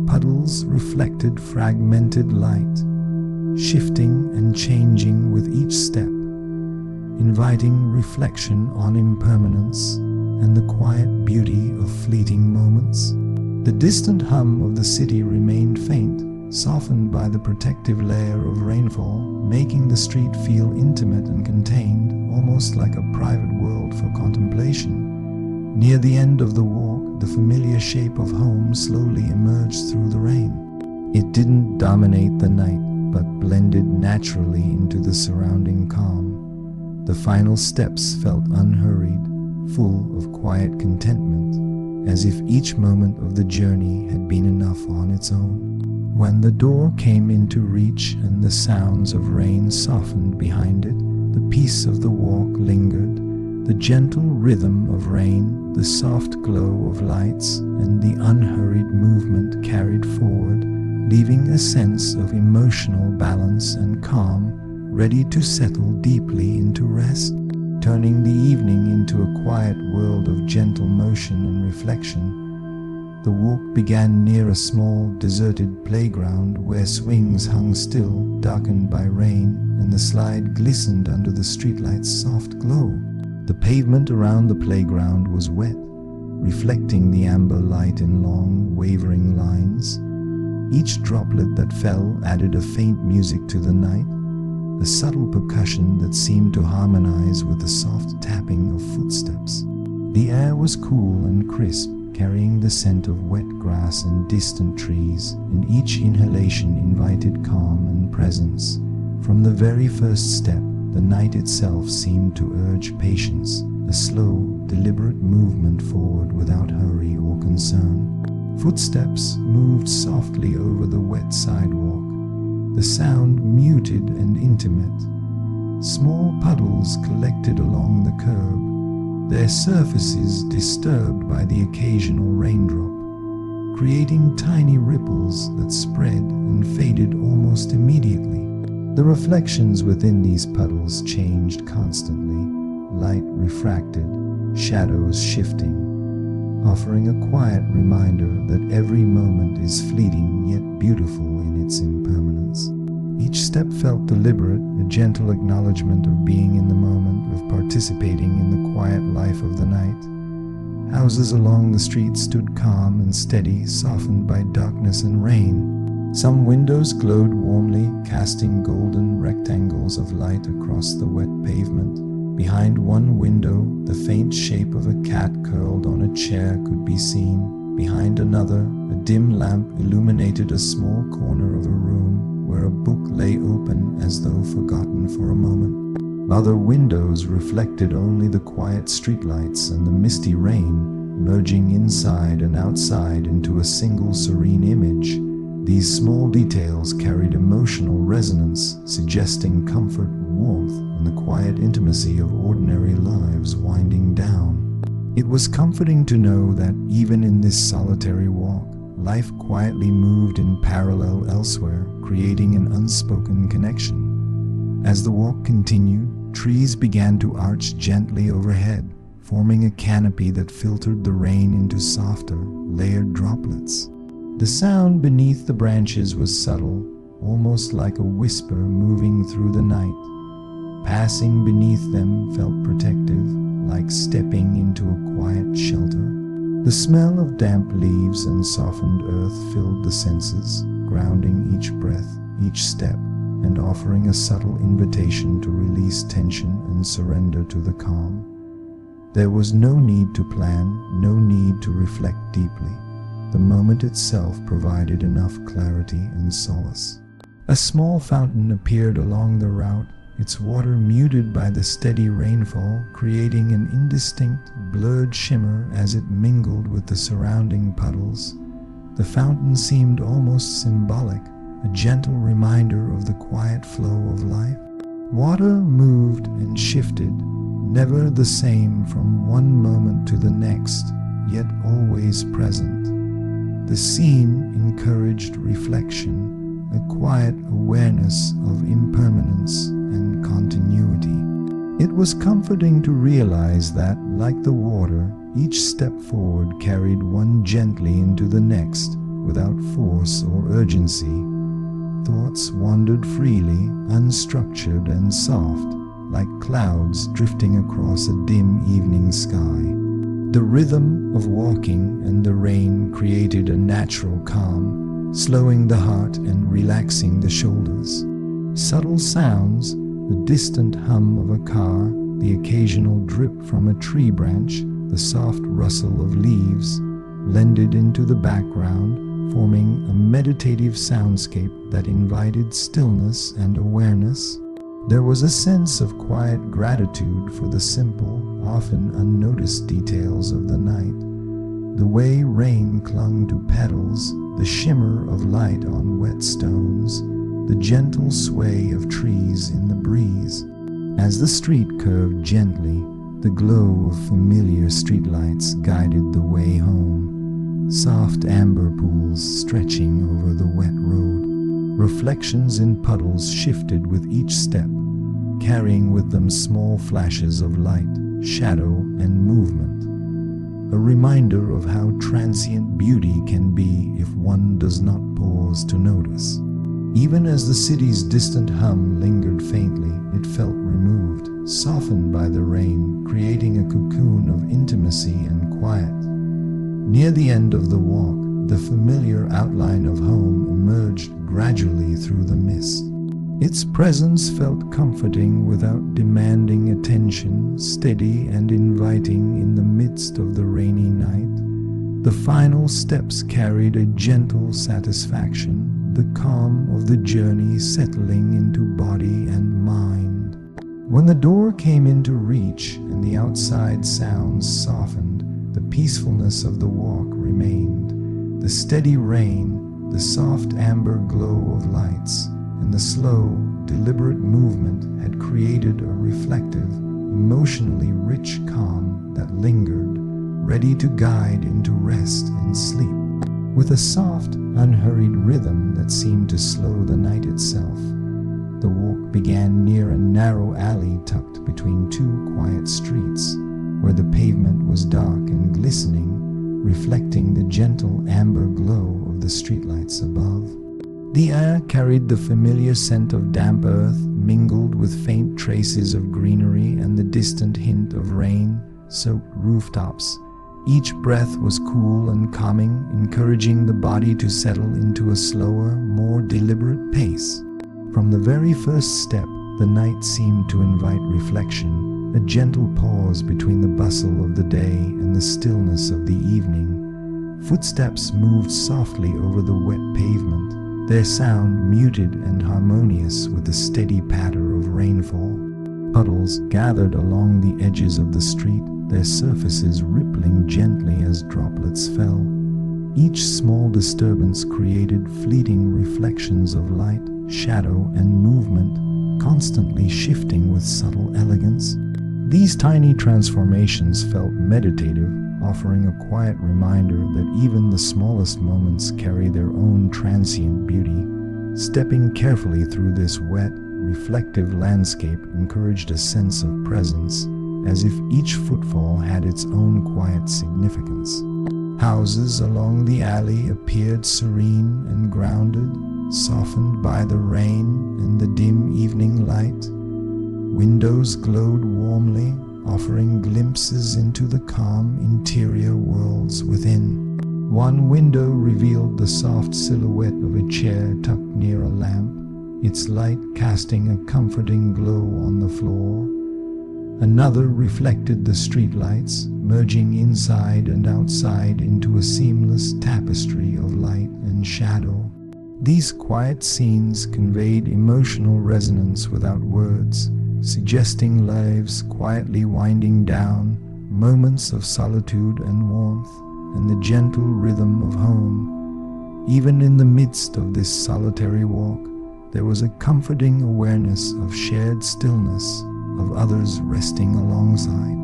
S1: Puddles reflected fragmented light, shifting and changing with each step, inviting reflection on impermanence and the quiet beauty of fleeting moments. The distant hum of the city remained faint, softened by the protective layer of rainfall, making the street feel intimate and contained, almost like a private world for contemplation. Near the end of the walk, the familiar shape of home slowly emerged through the rain. It didn't dominate the night, but blended naturally into the surrounding calm. The final steps felt unhurried, full of quiet contentment, as if each moment of the journey had been enough on its own. When the door came into reach and the sounds of rain softened behind it, the peace of the walk lingered. The gentle rhythm of rain, the soft glow of lights, and the unhurried movement carried forward, leaving a sense of emotional balance and calm, ready to settle deeply into rest, turning the evening into a quiet world of gentle motion and reflection. The walk began near a small, deserted playground where swings hung still, darkened by rain, and the slide glistened under the streetlight's soft glow. The pavement around the playground was wet, reflecting the amber light in long, wavering lines. Each droplet that fell added a faint music to the night, a subtle percussion that seemed to harmonize with the soft tapping of footsteps. The air was cool and crisp, carrying the scent of wet grass and distant trees, and each inhalation invited calm and presence. From the very first step, the night itself seemed to urge patience, a slow, deliberate movement forward without hurry or concern. Footsteps moved softly over the wet sidewalk, the sound muted and intimate. Small puddles collected along the curb, their surfaces disturbed by the occasional raindrop, creating tiny ripples that spread and faded almost immediately. The reflections within these puddles changed constantly, light refracted, shadows shifting, offering a quiet reminder that every moment is fleeting yet beautiful in its impermanence. Each step felt deliberate, a gentle acknowledgement of being in the moment, of participating in the quiet life of the night. Houses along the street stood calm and steady, softened by darkness and rain. Some windows glowed warmly, casting golden rectangles of light across the wet pavement. Behind one window, the faint shape of a cat curled on a chair could be seen. Behind another, a dim lamp illuminated a small corner of a room where a book lay open as though forgotten for a moment. Other windows reflected only the quiet streetlights and the misty rain, merging inside and outside into a single serene image. These small details carried emotional resonance, suggesting comfort, warmth, and the quiet intimacy of ordinary lives winding down. It was comforting to know that even in this solitary walk, life quietly moved in parallel elsewhere, creating an unspoken connection. As the walk continued, trees began to arch gently overhead, forming a canopy that filtered the rain into softer, layered droplets. The sound beneath the branches was subtle, almost like a whisper moving through the night. Passing beneath them felt protective, like stepping into a quiet shelter. The smell of damp leaves and softened earth filled the senses, grounding each breath, each step, and offering a subtle invitation to release tension and surrender to the calm. There was no need to plan, no need to reflect deeply. The moment itself provided enough clarity and solace. A small fountain appeared along the route, its water muted by the steady rainfall, creating an indistinct, blurred shimmer as it mingled with the surrounding puddles. The fountain seemed almost symbolic, a gentle reminder of the quiet flow of life. Water moved and shifted, never the same from one moment to the next, yet always present. The scene encouraged reflection, a quiet awareness of impermanence and continuity. It was comforting to realize that, like the water, each step forward carried one gently into the next, without force or urgency. Thoughts wandered freely, unstructured and soft, like clouds drifting across a dim evening sky. The rhythm of walking and the rain created a natural calm, slowing the heart and relaxing the shoulders. Subtle sounds, the distant hum of a car, the occasional drip from a tree branch, the soft rustle of leaves, blended into the background, forming a meditative soundscape that invited stillness and awareness. There was a sense of quiet gratitude for the simple, often unnoticed details of the night. The way rain clung to petals, the shimmer of light on wet stones, the gentle sway of trees in the breeze. As the street curved gently, the glow of familiar streetlights guided the way home, soft amber pools stretching over the wet road. Reflections in puddles shifted with each step, carrying with them small flashes of light, shadow, and movement. A reminder of how transient beauty can be if one does not pause to notice. Even as the city's distant hum lingered faintly, it felt removed, softened by the rain, creating a cocoon of intimacy and quiet. Near the end of the walk, the familiar outline of home emerged gradually through the mist. Its presence felt comforting without demanding attention, steady and inviting in the midst of the rainy night. The final steps carried a gentle satisfaction, the calm of the journey settling into body and mind. When the door came into reach and the outside sounds softened, the peacefulness of the walk remained. The steady rain, the soft amber glow of lights, and the slow, deliberate movement had created a reflective, emotionally rich calm that lingered, ready to guide into rest and sleep. With a soft, unhurried rhythm that seemed to slow the night itself, the walk began near a narrow alley tucked between two quiet streets, where the pavement was dark and glistening, reflecting the gentle amber glow of the streetlights above. The air carried the familiar scent of damp earth, mingled with faint traces of greenery and the distant hint of rain-soaked rooftops. Each breath was cool and calming, encouraging the body to settle into a slower, more deliberate pace. From the very first step, the night seemed to invite reflection, a gentle pause between the bustle of the day and the stillness of the evening. Footsteps moved softly over the wet pavement, their sound muted and harmonious with the steady patter of rainfall. Puddles gathered along the edges of the street, their surfaces rippling gently as droplets fell. Each small disturbance created fleeting reflections of light, shadow, and movement, constantly shifting with subtle elegance. These tiny transformations felt meditative, offering a quiet reminder that even the smallest moments carry their own transient beauty. Stepping carefully through this wet, reflective landscape encouraged a sense of presence, as if each footfall had its own quiet significance. Houses along the alley appeared serene and grounded, softened by the rain and the dim evening light. Windows glowed warmly, offering glimpses into the calm interior worlds within. One window revealed the soft silhouette of a chair tucked near a lamp, its light casting a comforting glow on the floor. Another reflected the streetlights, merging inside and outside into a seamless tapestry of light and shadow. These quiet scenes conveyed emotional resonance without words, suggesting lives quietly winding down, moments of solitude and warmth, and the gentle rhythm of home. Even in the midst of this solitary walk, there was a comforting awareness of shared stillness, of others resting alongside.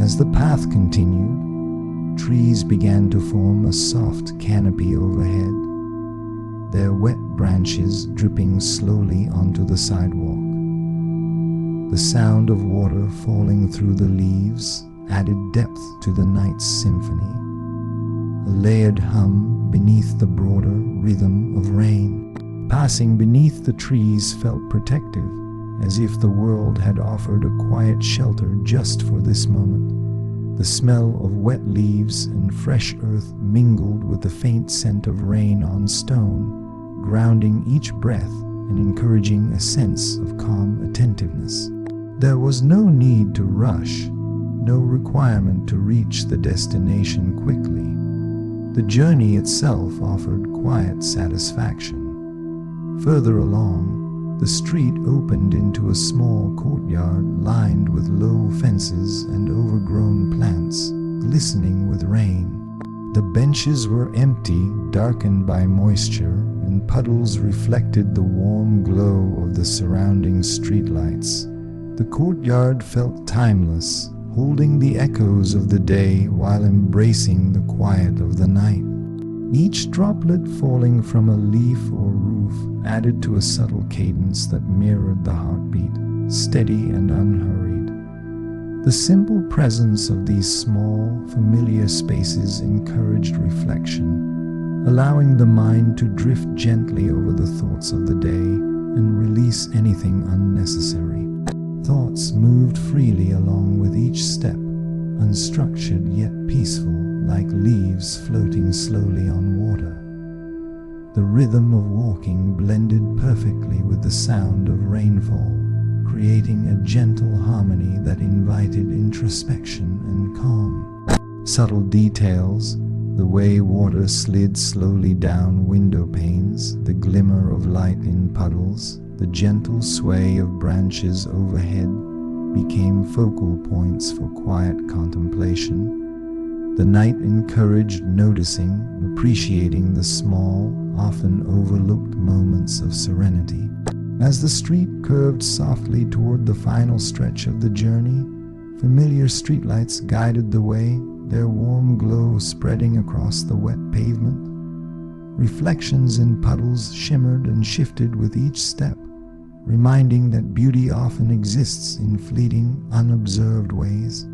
S1: As the path continued, trees began to form a soft canopy overhead, their wet branches dripping slowly onto the sidewalk. The sound of water falling through the leaves added depth to the night's symphony, a layered hum beneath the broader rhythm of rain. Passing beneath the trees felt protective, as if the world had offered a quiet shelter just for this moment. The smell of wet leaves and fresh earth mingled with the faint scent of rain on stone, grounding each breath and encouraging a sense of calm attentiveness. There was no need to rush, no requirement to reach the destination quickly. The journey itself offered quiet satisfaction. Further along, the street opened into a small courtyard lined with low fences and overgrown plants, glistening with rain. The benches were empty, darkened by moisture, and puddles reflected the warm glow of the surrounding streetlights. The courtyard felt timeless, holding the echoes of the day while embracing the quiet of the night. Each droplet falling from a leaf or roof added to a subtle cadence that mirrored the heartbeat, steady and unhurried. The simple presence of these small, familiar spaces encouraged reflection, allowing the mind to drift gently over the thoughts of the day and release anything unnecessary. Thoughts moved freely along with each step, unstructured yet peaceful, like leaves floating slowly on water. The rhythm of walking blended perfectly with the sound of rainfall, creating a gentle harmony that invited introspection and calm. Subtle details, the way water slid slowly down window panes, the glimmer of light in puddles, the gentle sway of branches overhead, became focal points for quiet contemplation. The night encouraged noticing, appreciating the small, often overlooked moments of serenity. As the street curved softly toward the final stretch of the journey, Familiar streetlights guided the way, their warm glow spreading across the wet pavement. Reflections in puddles shimmered and shifted with each step, reminding that beauty often exists in fleeting, unobserved ways.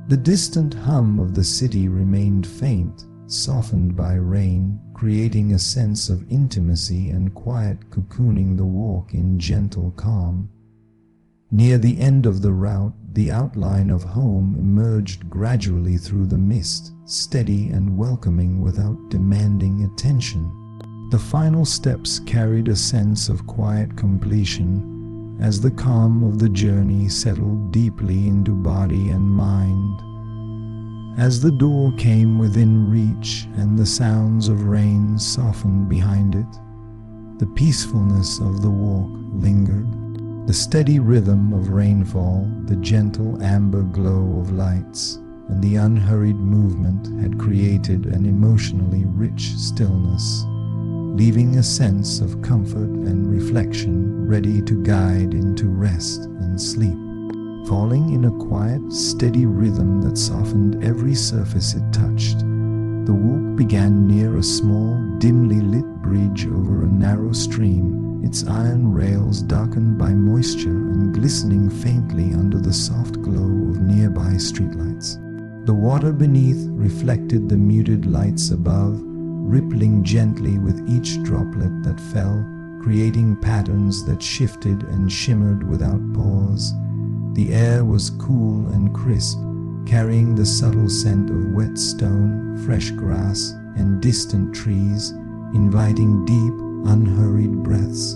S1: The distant hum of the city remained faint, softened by rain, creating a sense of intimacy and quiet cocooning the walk in gentle calm. Near the end of the route, the outline of home emerged gradually through the mist, steady and welcoming without demanding attention. The final steps carried a sense of quiet completion as the calm of the journey settled deeply into body and mind. As the door came within reach and the sounds of rain softened behind it, the peacefulness of the walk lingered. The steady rhythm of rainfall, the gentle amber glow of lights, and the unhurried movement had created an emotionally rich stillness, leaving a sense of comfort and reflection ready to guide into rest and sleep. Falling in a quiet, steady rhythm that softened every surface it touched, the walk began near a small, dimly lit bridge over a narrow stream, its iron rails darkened by moisture and glistening faintly under the soft glow of nearby streetlights. The water beneath reflected the muted lights above, rippling gently with each droplet that fell, creating patterns that shifted and shimmered without pause. The air was cool and crisp, carrying the subtle scent of wet stone, fresh grass, and distant trees, inviting deep, unhurried breaths.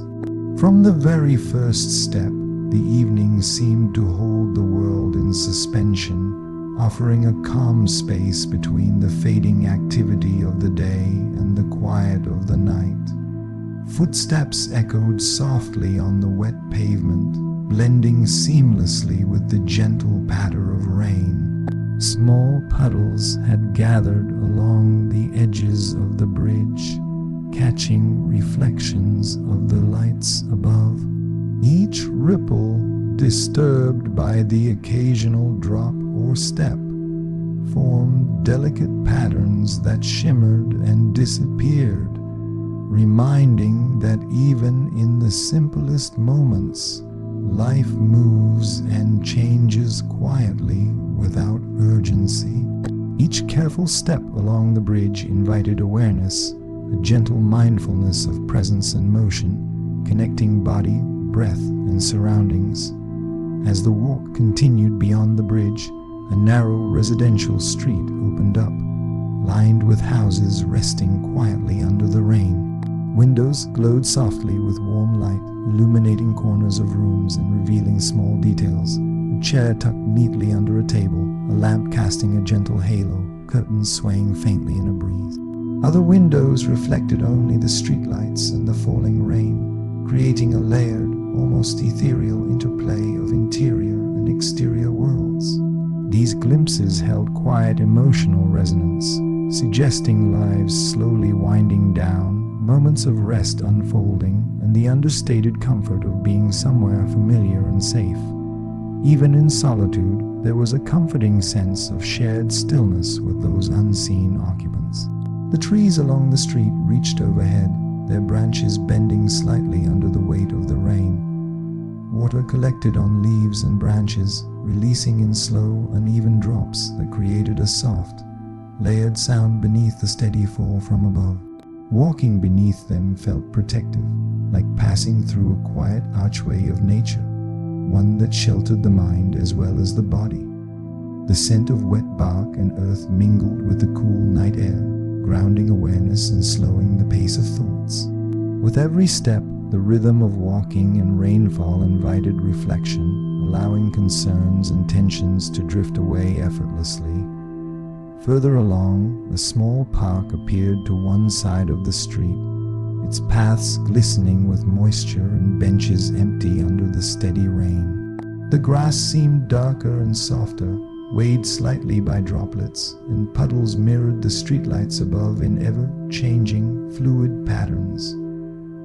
S1: From the very first step, the evening seemed to hold the world in suspension, offering a calm space between the fading activity of the day and the quiet of the night. Footsteps echoed softly on the wet pavement, blending seamlessly with the gentle patter of rain. Small puddles had gathered along the edges of the bridge, catching reflections of the lights above. Each ripple, disturbed by the occasional drop or step, formed delicate patterns that shimmered and disappeared, reminding that even in the simplest moments, life moves and changes quietly without urgency. Each careful step along the bridge invited awareness, a gentle mindfulness of presence and motion, connecting body, breath, and surroundings. As the walk continued beyond the bridge, a narrow residential street opened up, lined with houses resting quietly under the rain. Windows glowed softly with warm light, illuminating corners of rooms and revealing small details. A chair tucked neatly under a table, a lamp casting a gentle halo, curtains swaying faintly in a breeze. Other windows reflected only the streetlights and the falling rain, creating a layered, almost ethereal interplay of interior and exterior worlds. These glimpses held quiet emotional resonance, suggesting lives slowly winding down, moments of rest unfolding, and the understated comfort of being somewhere familiar and safe. Even in solitude, there was a comforting sense of shared stillness with those unseen occupants. The trees along the street reached overhead, their branches bending slightly under the weight of the rain. Water collected on leaves and branches, releasing in slow, uneven drops that created a soft, layered sound beneath the steady fall from above. Walking beneath them felt protective, like passing through a quiet archway of nature, one that sheltered the mind as well as the body. The scent of wet bark and earth mingled with the cool night air, grounding awareness and slowing the pace of thoughts. With every step, the rhythm of walking and rainfall invited reflection, allowing concerns and tensions to drift away effortlessly. Further along, a small park appeared to one side of the street, its paths glistening with moisture and benches empty under the steady rain. The grass seemed darker and softer, weighed slightly by droplets, and puddles mirrored the streetlights above in ever-changing, fluid patterns.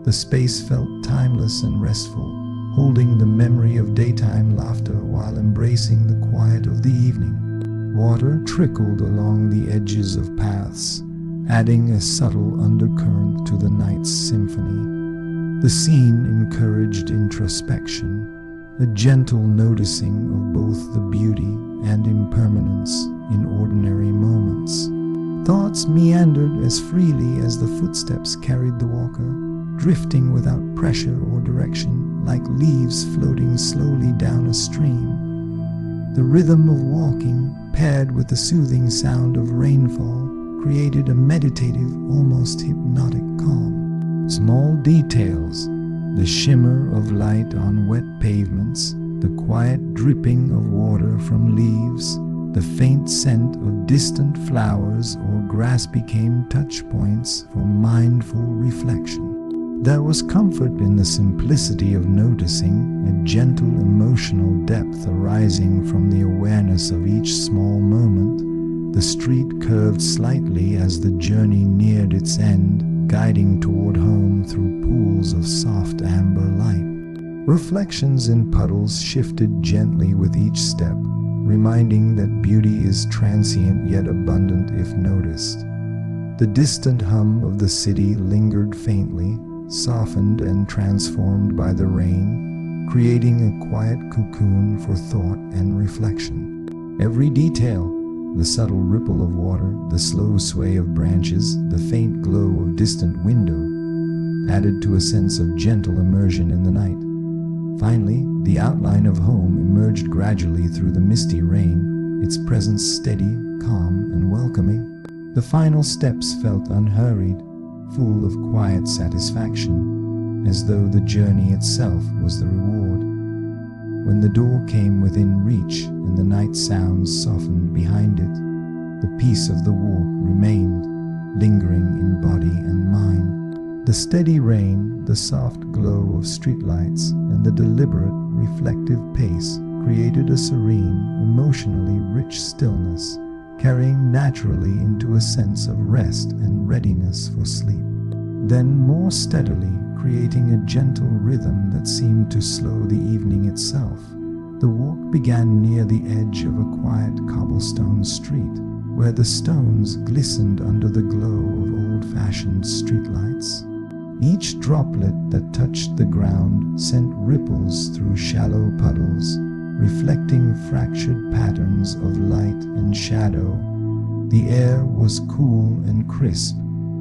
S1: The space felt timeless and restful, holding the memory of daytime laughter while embracing the quiet of the evening. Water trickled along the edges of paths, adding a subtle undercurrent to the night's symphony. The scene encouraged introspection, a gentle noticing of both the beauty and impermanence in ordinary moments. Thoughts meandered as freely as the footsteps carried the walker, drifting without pressure or direction, like leaves floating slowly down a stream. The rhythm of walking, paired with the soothing sound of rainfall, created a meditative, almost hypnotic calm. Small details, the shimmer of light on wet pavements, the quiet dripping of water from leaves, the faint scent of distant flowers or grass became touch points for mindful reflection. There was comfort in the simplicity of noticing, a gentle emotional depth arising from the awareness of each small moment. The street curved slightly as the journey neared its end, guiding toward home through pools of soft amber light. Reflections in puddles shifted gently with each step, reminding that beauty is transient yet abundant if noticed. The distant hum of the city lingered faintly, softened and transformed by the rain, creating a quiet cocoon for thought and reflection. Every detail, the subtle ripple of water, the slow sway of branches, the faint glow of distant window, added to a sense of gentle immersion in the night. Finally, the outline of home emerged gradually through the misty rain, its presence steady, calm, and welcoming. The final steps felt unhurried, full of quiet satisfaction, as though the journey itself was the reward. When the door came within reach and the night sounds softened behind it, the peace of the walk remained, lingering in body and mind. The steady rain, the soft glow of streetlights, and the deliberate, reflective pace created a serene, emotionally rich stillness, carrying naturally into a sense of rest and readiness for sleep. Then more steadily, creating a gentle rhythm that seemed to slow the evening itself, the walk began near the edge of a quiet cobblestone street, where the stones glistened under the glow of old-fashioned streetlights. Each droplet that touched the ground sent ripples through shallow puddles, reflecting fractured patterns of light and shadow. The air was cool and crisp,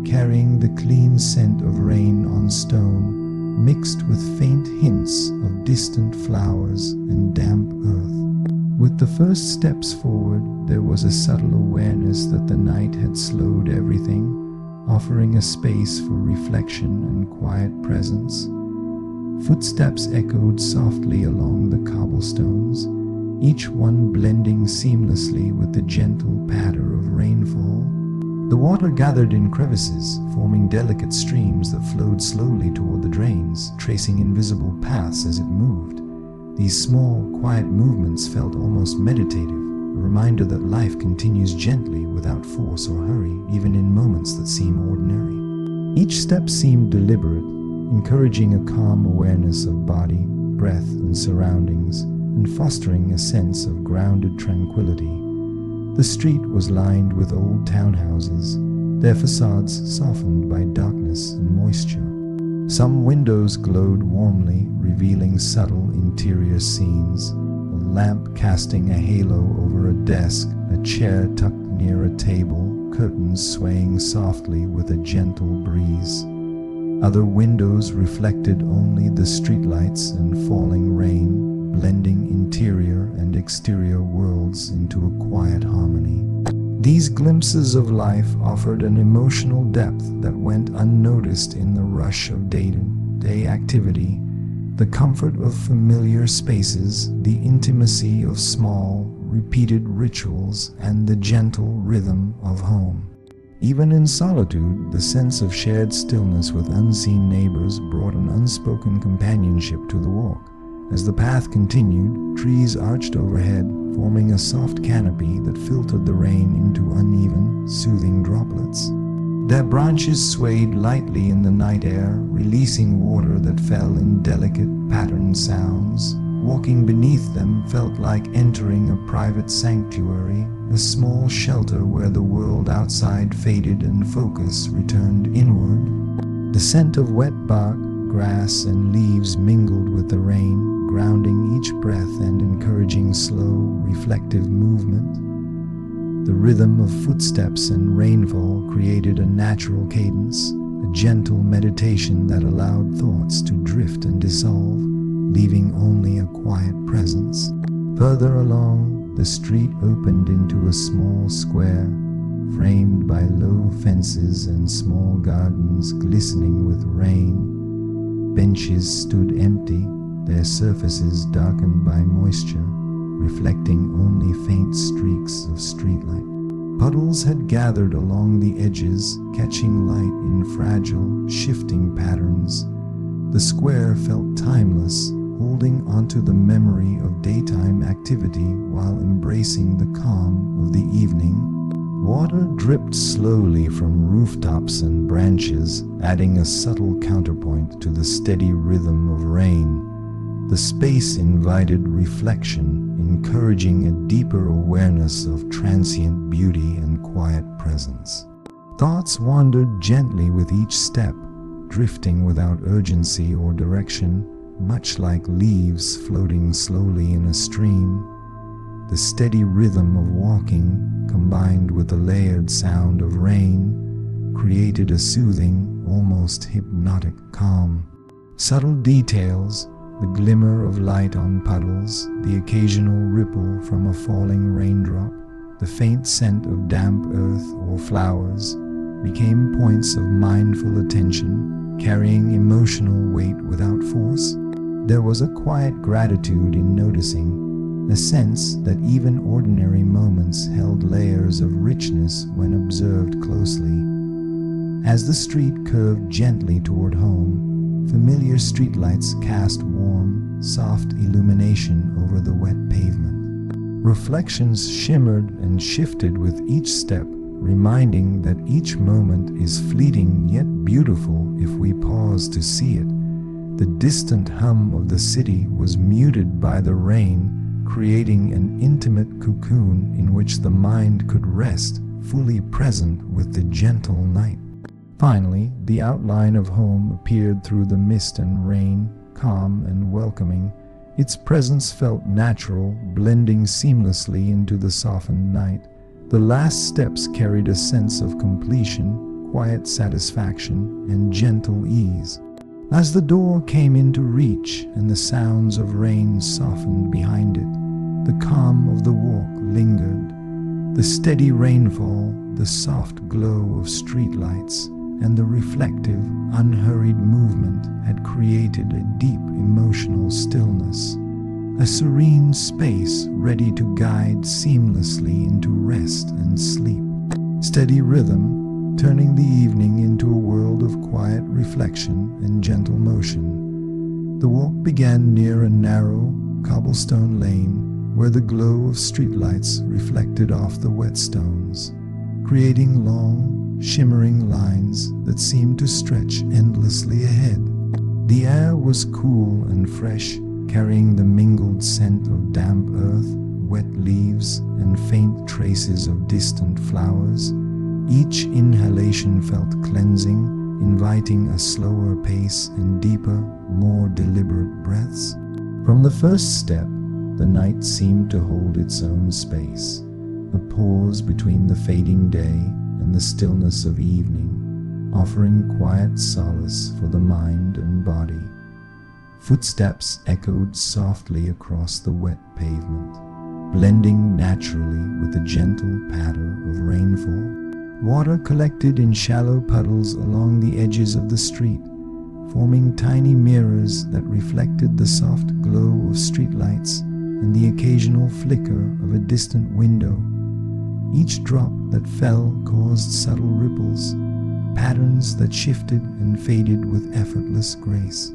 S1: carrying the clean scent of rain on stone, mixed with faint hints of distant flowers and damp earth. With the first steps forward, there was a subtle awareness that the night had slowed everything, offering a space for reflection and quiet presence. Footsteps echoed softly along the cobblestones, each one blending seamlessly with the gentle patter of rainfall. The water gathered in crevices, forming delicate streams that flowed slowly toward the drains, tracing invisible paths as it moved. These small, quiet movements felt almost meditative, a reminder that life continues gently without force or hurry, even in moments that seem ordinary. Each step seemed deliberate, encouraging a calm awareness of body, breath, and surroundings, and fostering a sense of grounded tranquility. The street was lined with old townhouses, their facades softened by darkness and moisture. Some windows glowed warmly, revealing subtle interior scenes, a lamp casting a halo over a desk, a chair tucked near a table, curtains swaying softly with a gentle breeze. Other windows reflected only the streetlights and falling rain, blending interior and exterior worlds into a quiet harmony. These glimpses of life offered an emotional depth that went unnoticed in the rush of day-to-day activity, the comfort of familiar spaces, the intimacy of small, repeated rituals, and the gentle rhythm of home. Even in solitude, the sense of shared stillness with unseen neighbors brought an unspoken companionship to the walk. As the path continued, trees arched overhead, forming a soft canopy that filtered the rain into uneven, soothing droplets. Their branches swayed lightly in the night air, releasing water that fell in delicate patterned sounds. Walking beneath them felt like entering a private sanctuary, a small shelter where the world outside faded and focus returned inward. The scent of wet bark, grass, and leaves mingled with the rain, grounding each breath and encouraging slow, reflective movement. The rhythm of footsteps and rainfall created a natural cadence, a gentle meditation that allowed thoughts to drift and dissolve, leaving only a quiet presence. Further along, the street opened into a small square, framed by low fences and small gardens glistening with rain. Benches stood empty, their surfaces darkened by moisture, reflecting only faint streaks of streetlight. Puddles had gathered along the edges, catching light in fragile, shifting patterns. The square felt timeless, holding onto the memory of daytime activity while embracing the calm of the evening. Water dripped slowly from rooftops and branches, adding a subtle counterpoint to the steady rhythm of rain. The space invited reflection, encouraging a deeper awareness of transient beauty and quiet presence. Thoughts wandered gently with each step, drifting without urgency or direction, much like leaves floating slowly in a stream. The steady rhythm of walking, combined with the layered sound of rain, created a soothing, almost hypnotic calm. Subtle details, the glimmer of light on puddles, the occasional ripple from a falling raindrop, the faint scent of damp earth or flowers, became points of mindful attention, carrying emotional weight without force. There was a quiet gratitude in noticing, a sense that even ordinary moments held layers of richness when observed closely. As the street curved gently toward home, familiar streetlights cast warm, soft illumination over the wet pavement. Reflections shimmered and shifted with each step, reminding that each moment is fleeting yet beautiful if we pause to see it. The distant hum of the city was muted by the rain, creating an intimate cocoon in which the mind could rest, fully present with the gentle night. Finally, the outline of home appeared through the mist and rain, calm and welcoming. Its presence felt natural, blending seamlessly into the softened night. The last steps carried a sense of completion, quiet satisfaction, and gentle ease. As the door came into reach and the sounds of rain softened behind it, the calm of the walk lingered. The steady rainfall, the soft glow of streetlights, and the reflective, unhurried movement had created a deep emotional stillness, a serene space ready to guide seamlessly into rest and sleep. Steady rhythm, turning the evening into a world of quiet reflection and gentle motion. The walk began near a narrow, cobblestone lane where the glow of streetlights reflected off the wet stones, creating long, shimmering lines that seemed to stretch endlessly ahead. The air was cool and fresh, carrying the mingled scent of damp earth, wet leaves, and faint traces of distant flowers. Each inhalation felt cleansing, inviting a slower pace and deeper, more deliberate breaths. From the first step, the night seemed to hold its own space, a pause between the fading day and the stillness of evening, offering quiet solace for the mind and body. Footsteps echoed softly across the wet pavement, blending naturally with the gentle patter of rainfall. Water collected in shallow puddles along the edges of the street, forming tiny mirrors that reflected the soft glow of streetlights and the occasional flicker of a distant window. Each drop that fell caused subtle ripples, patterns that shifted and faded with effortless grace.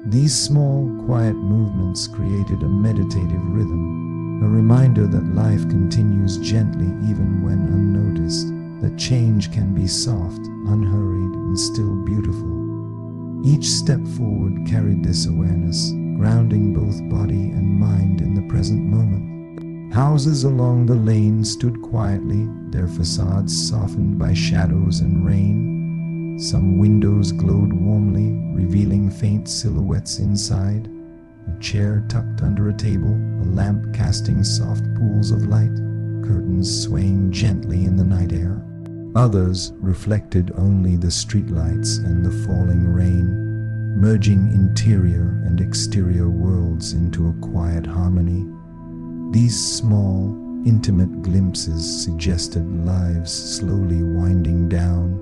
S1: These small, quiet movements created a meditative rhythm, a reminder that life continues gently even when unnoticed. that change can be soft, unhurried, and still beautiful. Each step forward carried this awareness, grounding both body and mind in the present moment. Houses along the lane stood quietly, their facades softened by shadows and rain. Some windows glowed warmly, revealing faint silhouettes inside. A chair tucked under a table, a lamp casting soft pools of light, curtains swaying gently in the night air. Others reflected only the streetlights and the falling rain, merging interior and exterior worlds into a quiet harmony. These small, intimate glimpses suggested lives slowly winding down,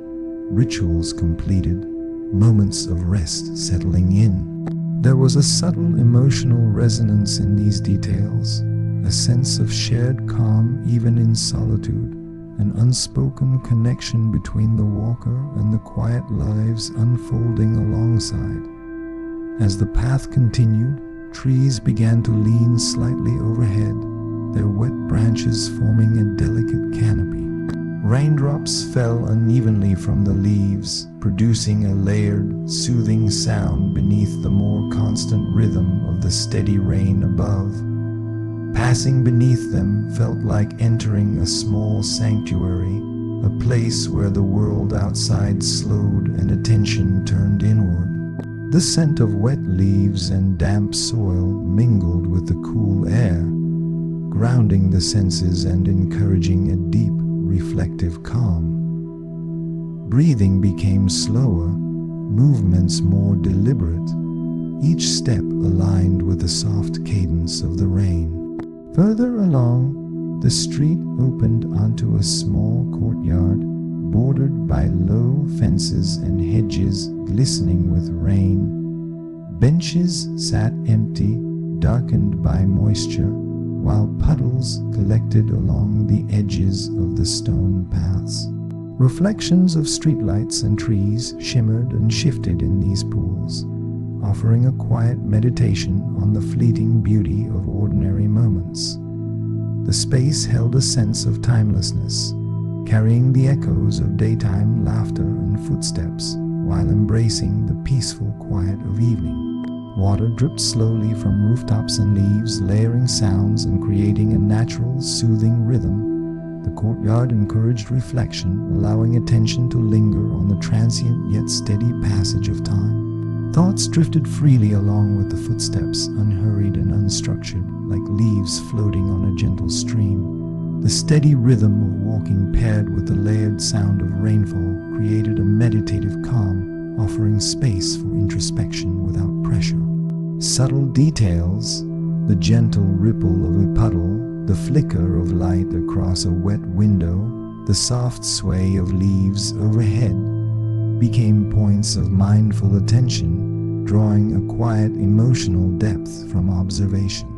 S1: rituals completed, moments of rest settling in. There was a subtle emotional resonance in these details, a sense of shared calm even in solitude, an unspoken connection between the walker and the quiet lives unfolding alongside. As the path continued, trees began to lean slightly overhead, their wet branches forming a delicate canopy. Raindrops fell unevenly from the leaves, producing a layered, soothing sound beneath the more constant rhythm of the steady rain above. Passing beneath them felt like entering a small sanctuary, a place where the world outside slowed and attention turned inward. The scent of wet leaves and damp soil mingled with the cool air, grounding the senses and encouraging a deep, reflective calm. Breathing became slower, movements more deliberate, each step aligned with the soft cadence of the rain. Further along, the street opened onto a small courtyard, bordered by low fences and hedges glistening with rain. Benches sat empty, darkened by moisture, while puddles collected along the edges of the stone paths. Reflections of streetlights and trees shimmered and shifted in these pools, offering a quiet meditation on the fleeting beauty of ordinary moments. The space held a sense of timelessness, carrying the echoes of daytime laughter and footsteps, while embracing the peaceful quiet of evening. Water dripped slowly from rooftops and leaves, layering sounds and creating a natural, soothing rhythm. The courtyard encouraged reflection, allowing attention to linger on the transient yet steady passage of time. Thoughts drifted freely along with the footsteps, unhurried and unstructured, like leaves floating on a gentle stream. The steady rhythm of walking paired with the layered sound of rainfall created a meditative calm, offering space for introspection without pressure. Subtle details, the gentle ripple of a puddle, the flicker of light across a wet window, the soft sway of leaves overhead, became points of mindful attention, drawing a quiet emotional depth from observation.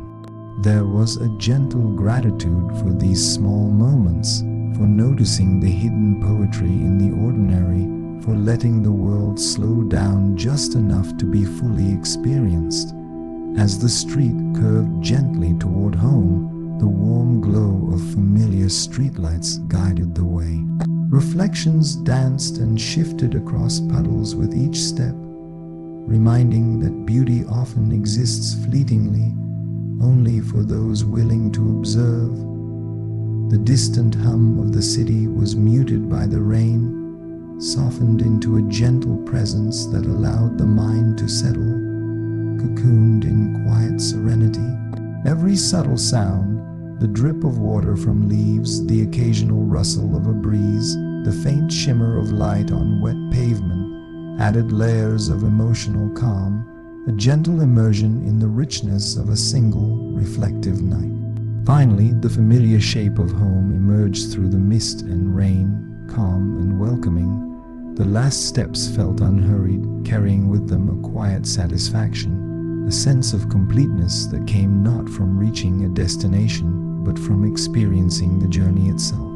S1: There was a gentle gratitude for these small moments, for noticing the hidden poetry in the ordinary, for letting the world slow down just enough to be fully experienced. As the street curved gently toward home, the warm glow of familiar streetlights guided the way. Reflections danced and shifted across puddles with each step, reminding that beauty often exists fleetingly, only for those willing to observe. The distant hum of the city was muted by the rain, softened into a gentle presence that allowed the mind to settle, cocooned in quiet serenity. Every subtle sound, the drip of water from leaves, the occasional rustle of a breeze, the faint shimmer of light on wet pavement, added layers of emotional calm, a gentle immersion in the richness of a single, reflective night. Finally, the familiar shape of home emerged through the mist and rain, calm and welcoming. The last steps felt unhurried, carrying with them a quiet satisfaction, a sense of completeness that came not from reaching a destination, but from experiencing the journey itself.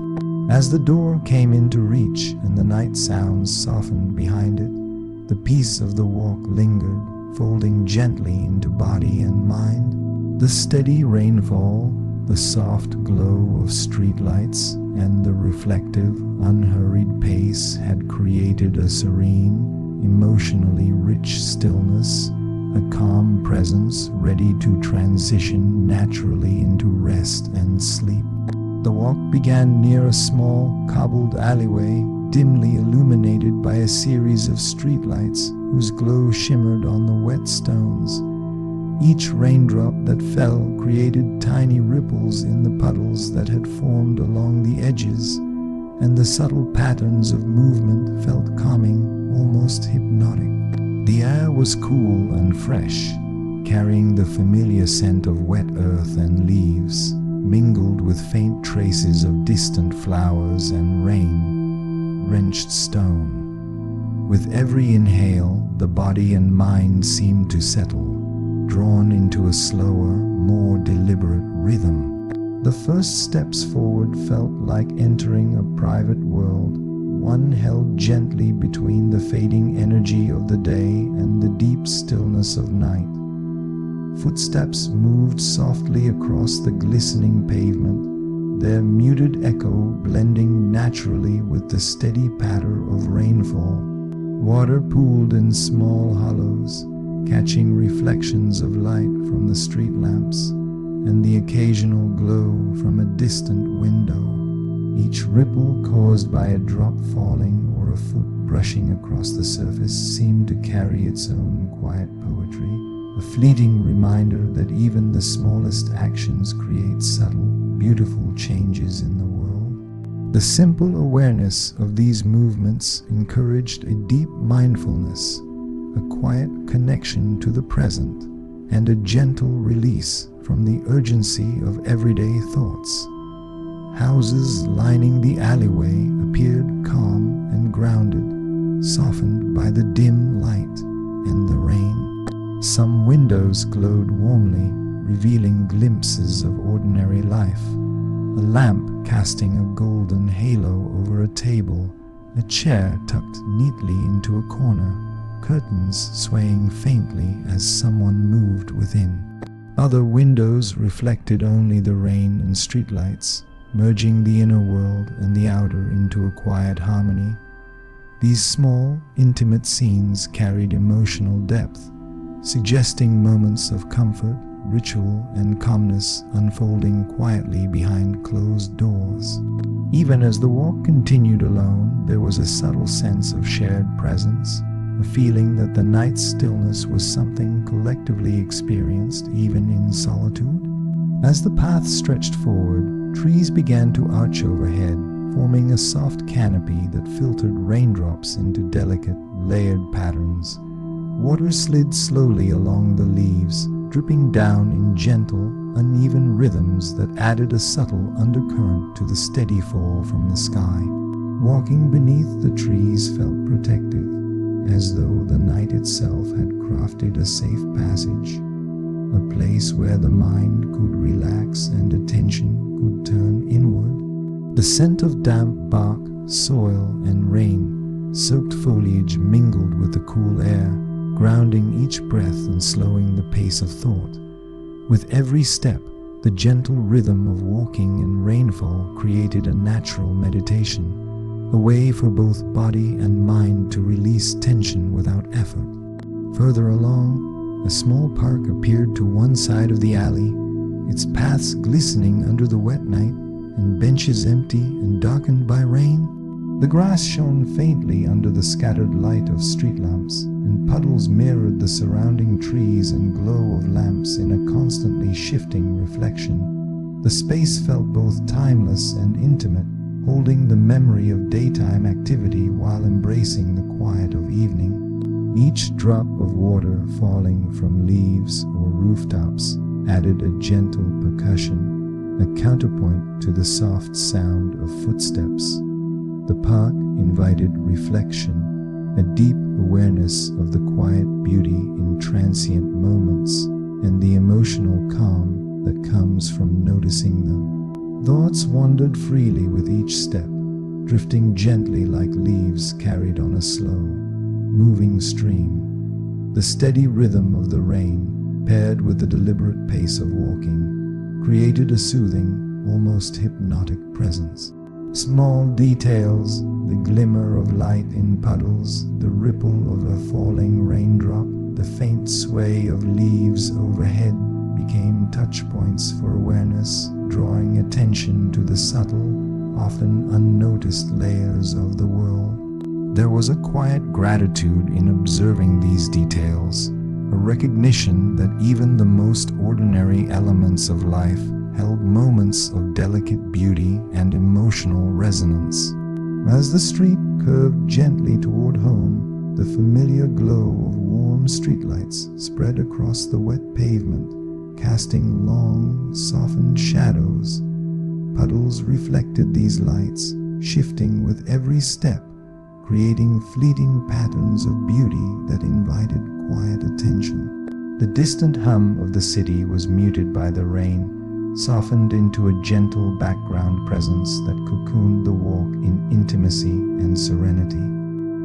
S1: As the door came into reach and the night sounds softened behind it, the peace of the walk lingered, folding gently into body and mind. The steady rainfall, The soft glow of streetlights and the reflective, unhurried pace had created a serene, emotionally rich stillness, a calm presence ready to transition naturally into rest and sleep. The walk began near a small, cobbled alleyway, dimly illuminated by a series of streetlights whose glow shimmered on the wet stones. Each raindrop that fell created tiny ripples in the puddles that had formed along the edges, and the subtle patterns of movement felt calming, almost hypnotic. The air was cool and fresh, carrying the familiar scent of wet earth and leaves, mingled with faint traces of distant flowers and rain-drenched stone. With every inhale, the body and mind seemed to settle, drawn into a slower, more deliberate rhythm. The first steps forward felt like entering a private world, one held gently between the fading energy of the day and the deep stillness of night. Footsteps moved softly across the glistening pavement, their muted echo blending naturally with the steady patter of rainfall. Water pooled in small hollows, catching reflections of light from the street lamps and the occasional glow from a distant window. Each ripple caused by a drop falling or a foot brushing across the surface seemed to carry its own quiet poetry, a fleeting reminder that even the smallest actions create subtle, beautiful changes in the world. The simple awareness of these movements encouraged a deep mindfulness, a quiet connection to the present, and a gentle release from the urgency of everyday thoughts. Houses lining the alleyway appeared calm and grounded, softened by the dim light and the rain. Some windows glowed warmly, revealing glimpses of ordinary life. A lamp casting a golden halo over a table, a chair tucked neatly into a corner, curtains swaying faintly as someone moved within. Other windows reflected only the rain and streetlights, merging the inner world and the outer into a quiet harmony. These small, intimate scenes carried emotional depth, suggesting moments of comfort, ritual, and calmness unfolding quietly behind closed doors. Even as the walk continued alone, there was a subtle sense of shared presence, a feeling that the night's stillness was something collectively experienced even in solitude. As the path stretched forward, trees began to arch overhead, forming a soft canopy that filtered raindrops into delicate, layered patterns. Water slid slowly along the leaves, dripping down in gentle, uneven rhythms that added a subtle undercurrent to the steady fall from the sky. Walking beneath the trees felt protective, as though the night itself had crafted a safe passage, a place where the mind could relax and attention could turn inward. The scent of damp bark, soil, and rain-soaked foliage mingled with the cool air, grounding each breath and slowing the pace of thought. With every step, the gentle rhythm of walking and rainfall created a natural meditation, a way for both body and mind to release tension without effort. Further along, a small park appeared to one side of the alley, its paths glistening under the wet night and benches empty and darkened by rain. The grass shone faintly under the scattered light of street lamps, and puddles mirrored the surrounding trees and glow of lamps in a constantly shifting reflection. The space felt both timeless and intimate, holding the memory of daytime activity while embracing the quiet of evening. Each drop of water falling from leaves or rooftops added a gentle percussion, a counterpoint to the soft sound of footsteps. The park invited reflection, a deep awareness of the quiet beauty in transient moments and the emotional calm that comes from noticing them. Thoughts wandered freely with each step, drifting gently like leaves carried on a slow, moving stream. The steady rhythm of the rain, paired with the deliberate pace of walking, created a soothing, almost hypnotic presence. Small details, the glimmer of light in puddles, the ripple of a falling raindrop, the faint sway of leaves overhead became touch points for awareness, drawing attention to the subtle, often unnoticed layers of the world. There was a quiet gratitude in observing these details, a recognition that even the most ordinary elements of life held moments of delicate beauty and emotional resonance. As the street curved gently toward home, the familiar glow of warm streetlights spread across the wet pavement, casting long, softened shadows. Puddles reflected these lights, shifting with every step, creating fleeting patterns of beauty that invited quiet attention. The distant hum of the city was muted by the rain, softened into a gentle background presence that cocooned the walk in intimacy and serenity.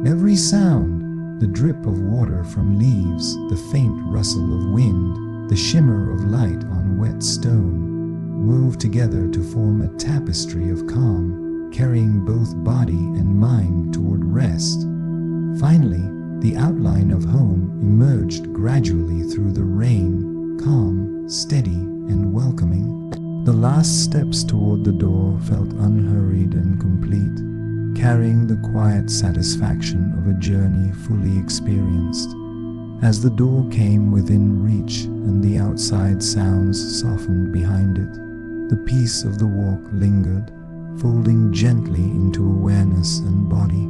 S1: Every sound, the drip of water from leaves, the faint rustle of wind, the shimmer of light on wet stone, wove together to form a tapestry of calm, carrying both body and mind toward rest. Finally, the outline of home emerged gradually through the rain, calm, steady, and welcoming. The last steps toward the door felt unhurried and complete, carrying the quiet satisfaction of a journey fully experienced. As the door came within reach and the outside sounds softened behind it, the peace of the walk lingered, folding gently into awareness and body.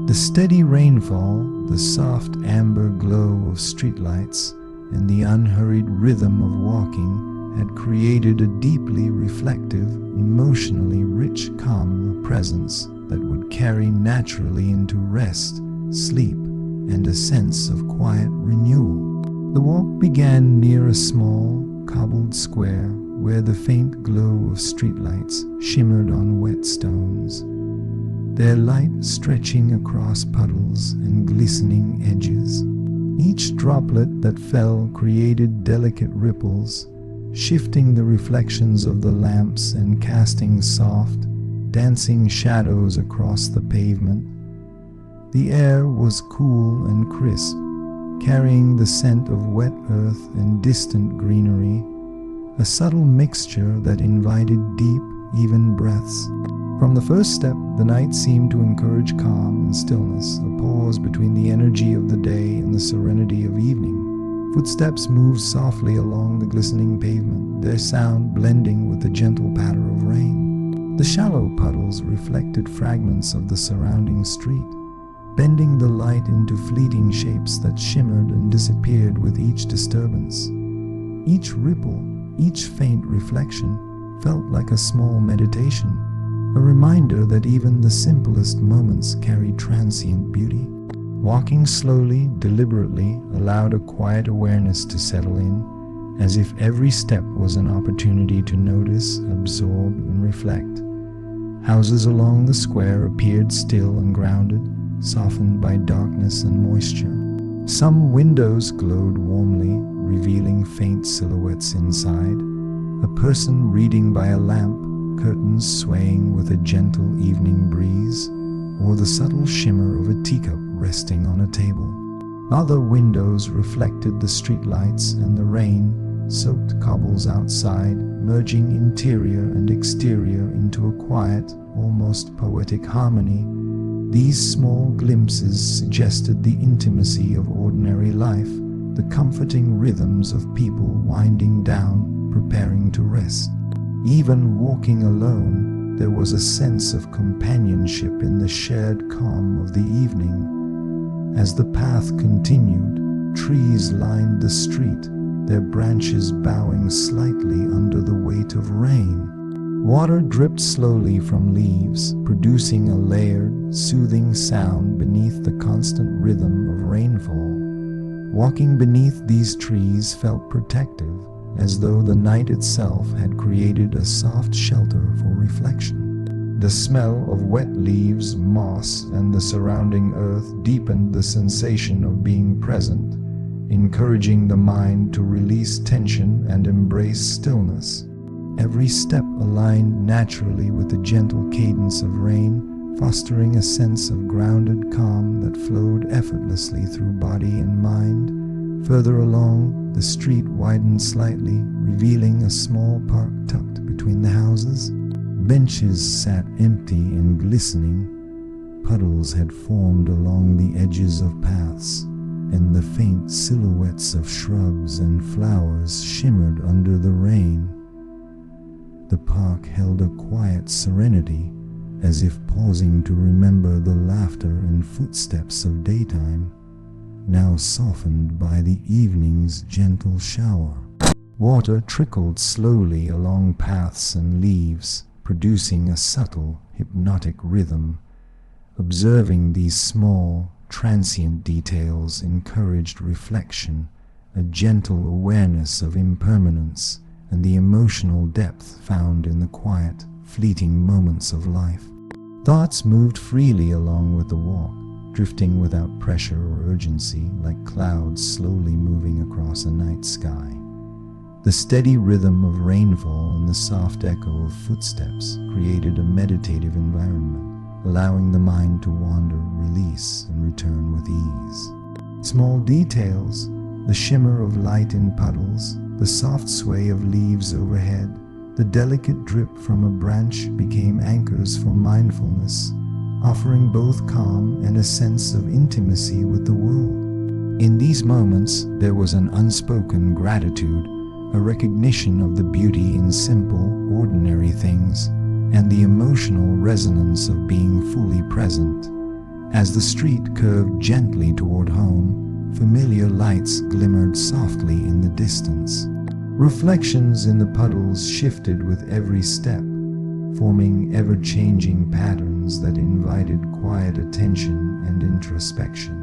S1: The steady rainfall, the soft amber glow of streetlights, and the unhurried rhythm of walking had created a deeply reflective, emotionally rich calm presence that would carry naturally into rest, sleep, and a sense of quiet renewal. The walk began near a small, cobbled square where the faint glow of streetlights shimmered on wet stones, their light stretching across puddles and glistening edges. Each droplet that fell created delicate ripples, shifting the reflections of the lamps and casting soft, dancing shadows across the pavement. The air was cool and crisp, carrying the scent of wet earth and distant greenery, a subtle mixture that invited deep, even breaths. From the first step, the night seemed to encourage calm and stillness, a pause between the energy of the day and the serenity of evening. Footsteps moved softly along the glistening pavement, their sound blending with the gentle patter of rain. The shallow puddles reflected fragments of the surrounding street, bending the light into fleeting shapes that shimmered and disappeared with each disturbance. Each ripple, each faint reflection, felt like a small meditation, a reminder that even the simplest moments carry transient beauty. Walking slowly, deliberately, allowed a quiet awareness to settle in, as if every step was an opportunity to notice, absorb, and reflect. Houses along the square appeared still and grounded, softened by darkness and moisture. Some windows glowed warmly, revealing faint silhouettes inside, a person reading by a lamp, curtains swaying with a gentle evening breeze, or the subtle shimmer of a teacup resting on a table. Other windows reflected the streetlights and the rain-soaked cobbles outside, merging interior and exterior into a quiet, almost poetic harmony. These small glimpses suggested the intimacy of ordinary life, the comforting rhythms of people winding down, preparing to rest. Even walking alone, there was a sense of companionship in the shared calm of the evening. As the path continued, trees lined the street, their branches bowing slightly under the weight of rain. Water dripped slowly from leaves, producing a layered, soothing sound beneath the constant rhythm of rainfall. Walking beneath these trees felt protective, as though the night itself had created a soft shelter for reflection. The smell of wet leaves, moss, and the surrounding earth deepened the sensation of being present, encouraging the mind to release tension and embrace stillness. every step aligned naturally with the gentle cadence of rain, fostering a sense of grounded calm that flowed effortlessly through body and mind. Further along, the street widened slightly, revealing a small park tucked between the houses. Benches sat empty and glistening. Puddles had formed along the edges of paths, and the faint silhouettes of shrubs and flowers shimmered under the rain. The park held a quiet serenity, as if pausing to remember the laughter and footsteps of daytime, now softened by the evening's gentle shower. Water trickled slowly along paths and leaves, producing a subtle, hypnotic rhythm. Observing these small, transient details encouraged reflection, a gentle awareness of impermanence, and the emotional depth found in the quiet, fleeting moments of life. Thoughts moved freely along with the walk, drifting without pressure or urgency, like clouds slowly moving across a night sky. The steady rhythm of rainfall and the soft echo of footsteps created a meditative environment, allowing the mind to wander, release, and return with ease. Small details, the shimmer of light in puddles, the soft sway of leaves overhead, the delicate drip from a branch became anchors for mindfulness, offering both calm and a sense of intimacy with the world. In these moments, there was an unspoken gratitude, a recognition of the beauty in simple, ordinary things, and the emotional resonance of being fully present. As the street curved gently toward home, familiar lights glimmered softly in the distance. Reflections in the puddles shifted with every step, forming ever-changing patterns that invited quiet attention and introspection.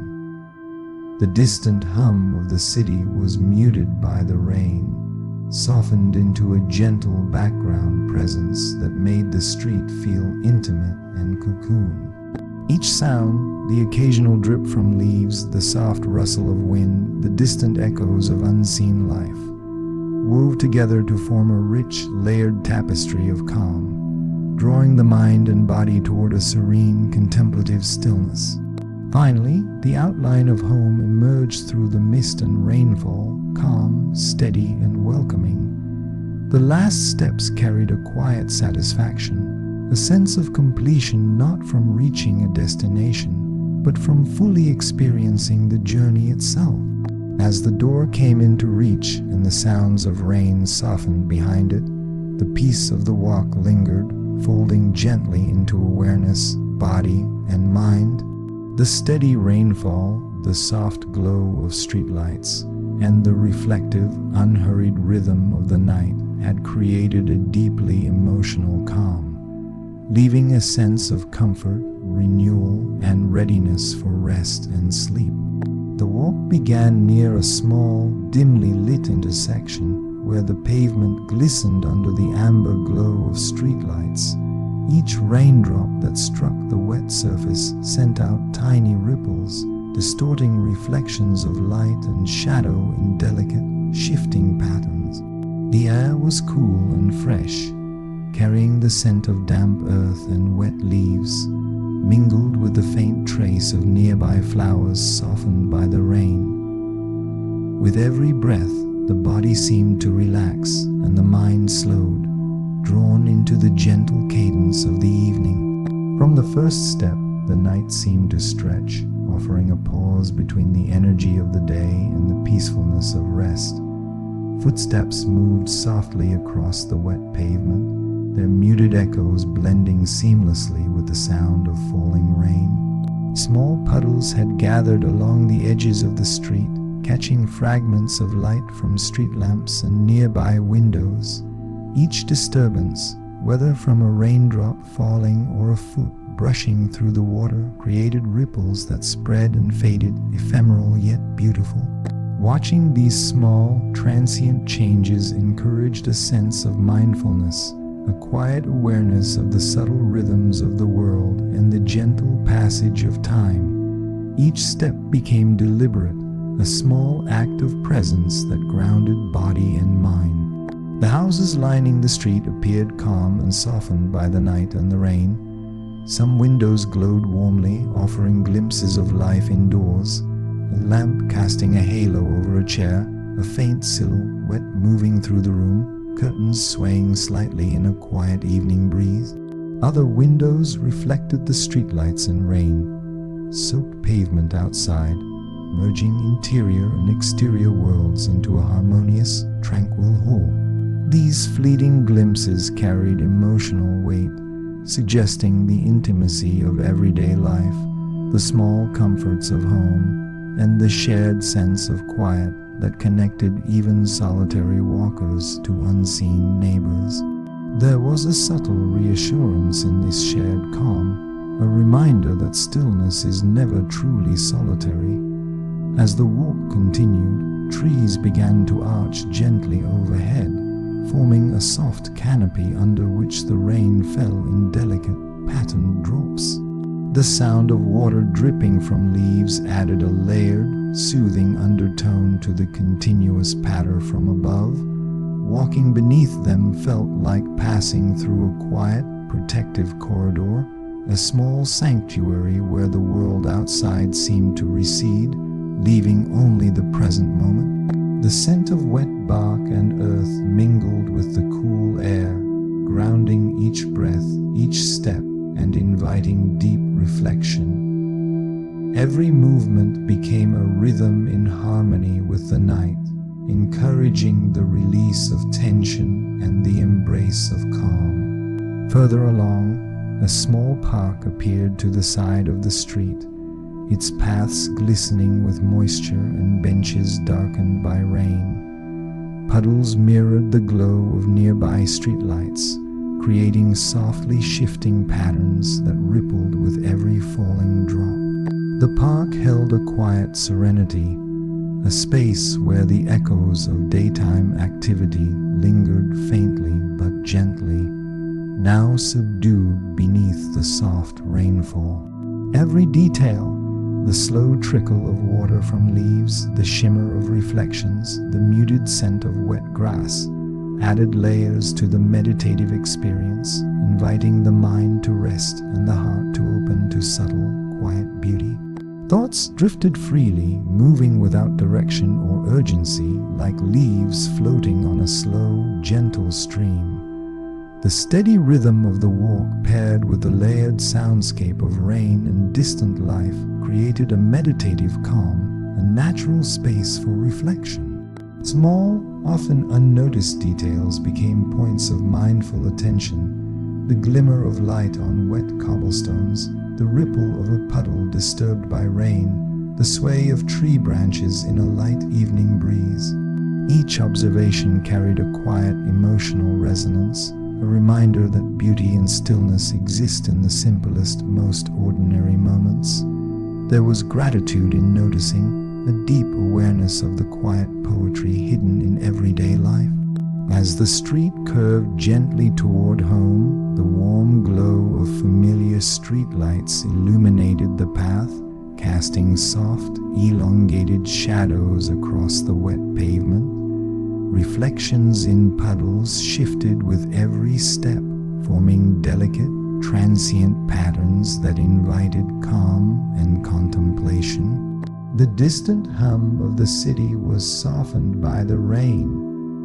S1: The distant hum of the city was muted by the rain, softened into a gentle background presence that made the street feel intimate and cocooned. Each sound, the occasional drip from leaves, the soft rustle of wind, the distant echoes of unseen life, wove together to form a rich, layered tapestry of calm, drawing the mind and body toward a serene, contemplative stillness. Finally, the outline of home emerged through the mist and rainfall, calm, steady, and welcoming. The last steps carried a quiet satisfaction, a sense of completion not from reaching a destination, but from fully experiencing the journey itself. As the door came into reach and the sounds of rain softened behind it, the peace of the walk lingered, folding gently into awareness, body, and mind. The steady rainfall, the soft glow of streetlights, and the reflective, unhurried rhythm of the night had created a deeply emotional calm, leaving a sense of comfort, renewal, and readiness for rest and sleep. The walk began near a small, dimly lit intersection where the pavement glistened under the amber glow of streetlights. Each raindrop that struck the wet surface sent out tiny ripples, distorting reflections of light and shadow in delicate, shifting patterns. The air was cool and fresh, carrying the scent of damp earth and wet leaves, mingled with the faint trace of nearby flowers softened by the rain. With every breath, the body seemed to relax and the mind slowed, drawn into the gentle cadence of the evening. From the first step, the night seemed to stretch, offering a pause between the energy of the day and the peacefulness of rest. Footsteps moved softly across the wet pavement, their muted echoes blending seamlessly with the sound of falling rain. Small puddles had gathered along the edges of the street, catching fragments of light from street lamps and nearby windows. Each disturbance, whether from a raindrop falling or a foot brushing through the water, created ripples that spread and faded, ephemeral yet beautiful. Watching these small, transient changes encouraged a sense of mindfulness, a quiet awareness of the subtle rhythms of the world and the gentle passage of time. Each step became deliberate, a small act of presence that grounded body and mind. The houses lining the street appeared calm and softened by the night and the rain. Some windows glowed warmly, offering glimpses of life indoors, a lamp casting a halo over a chair, a faint silhouette moving through the room, curtains swaying slightly in a quiet evening breeze. Other windows reflected the streetlights and rain, soaked pavement outside, merging interior and exterior worlds into a harmonious, tranquil whole. These fleeting glimpses carried emotional weight, suggesting the intimacy of everyday life, the small comforts of home, and the shared sense of quiet that connected even solitary walkers to unseen neighbors. There was a subtle reassurance in this shared calm, a reminder that stillness is never truly solitary. As the walk continued, trees began to arch gently overhead, forming a soft canopy under which the rain fell in delicate, patterned drops. The sound of water dripping from leaves added a layered, soothing undertone to the continuous patter from above. Walking beneath them felt like passing through a quiet, protective corridor, a small sanctuary where the world outside seemed to recede, leaving only the present moment. The scent of wet bark and earth mingled with the cool air, grounding each breath, each step, and inviting deep reflection. Every movement became a rhythm in harmony with the night, encouraging the release of tension and the embrace of calm. Further along, a small park appeared to the side of the street, its paths glistening with moisture and benches darkened by rain. Puddles mirrored the glow of nearby streetlights, creating softly shifting patterns that rippled with every falling drop. The park held a quiet serenity, a space where the echoes of daytime activity lingered faintly but gently, now subdued beneath the soft rainfall. Every detail, the slow trickle of water from leaves, the shimmer of reflections, the muted scent of wet grass, added layers to the meditative experience, inviting the mind to rest and the heart to open to subtle, quiet beauty. Thoughts drifted freely, moving without direction or urgency, like leaves floating on a slow, gentle stream. The steady rhythm of the walk, paired with the layered soundscape of rain and distant life, created a meditative calm, a natural space for reflection. Small, often unnoticed details became points of mindful attention. The glimmer of light on wet cobblestones, the ripple of a puddle disturbed by rain, the sway of tree branches in a light evening breeze. Each observation carried a quiet emotional resonance, a reminder that beauty and stillness exist in the simplest, most ordinary moments. There was gratitude in noticing, a deep awareness of the quiet poetry hidden in everyday life. As the street curved gently toward home, the warm glow of familiar streetlights illuminated the path, casting soft, elongated shadows across the wet pavement. Reflections in puddles shifted with every step, forming delicate, transient patterns that invited calm and contemplation. The distant hum of the city was softened by the rain,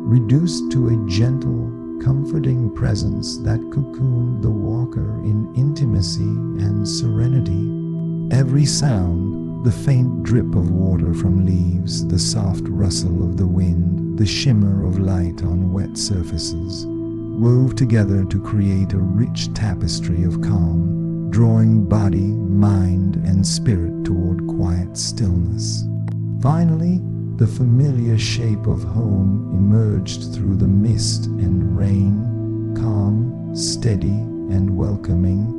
S1: reduced to a gentle, comforting presence that cocooned the walker in intimacy and serenity. Every sound, the faint drip of water from leaves, the soft rustle of the wind, the shimmer of light on wet surfaces, wove together to create a rich tapestry of calm, drawing body, mind, and spirit toward quiet stillness. Finally, the familiar shape of home emerged through the mist and rain, calm, steady, and welcoming.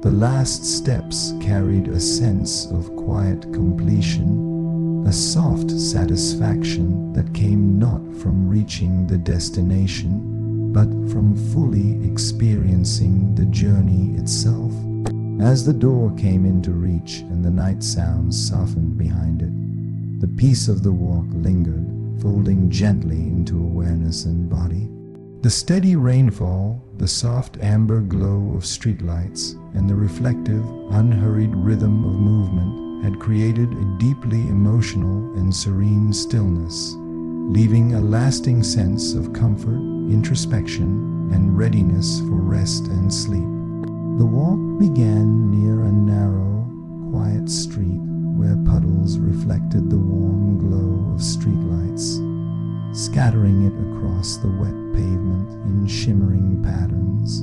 S1: The last steps carried a sense of quiet completion, a soft satisfaction that came not from reaching the destination, but from fully experiencing the journey itself. As the door came into reach and the night sounds softened behind it, the peace of the walk lingered, folding gently into awareness and body. The steady rainfall, the soft amber glow of streetlights, and the reflective, unhurried rhythm of movement had created a deeply emotional and serene stillness, leaving a lasting sense of comfort, introspection, and readiness for rest and sleep. The walk began near a narrow, quiet street where puddles reflected the warm glow of streetlights, scattering it across the wet pavement in shimmering patterns.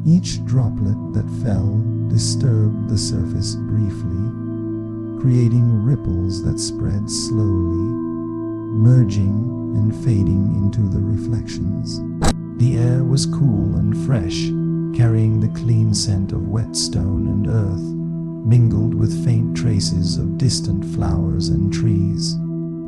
S1: Each droplet that fell disturbed the surface briefly, creating ripples that spread slowly, merging and fading into the reflections. The air was cool and fresh, carrying the clean scent of wet stone and earth, mingled with faint traces of distant flowers and trees.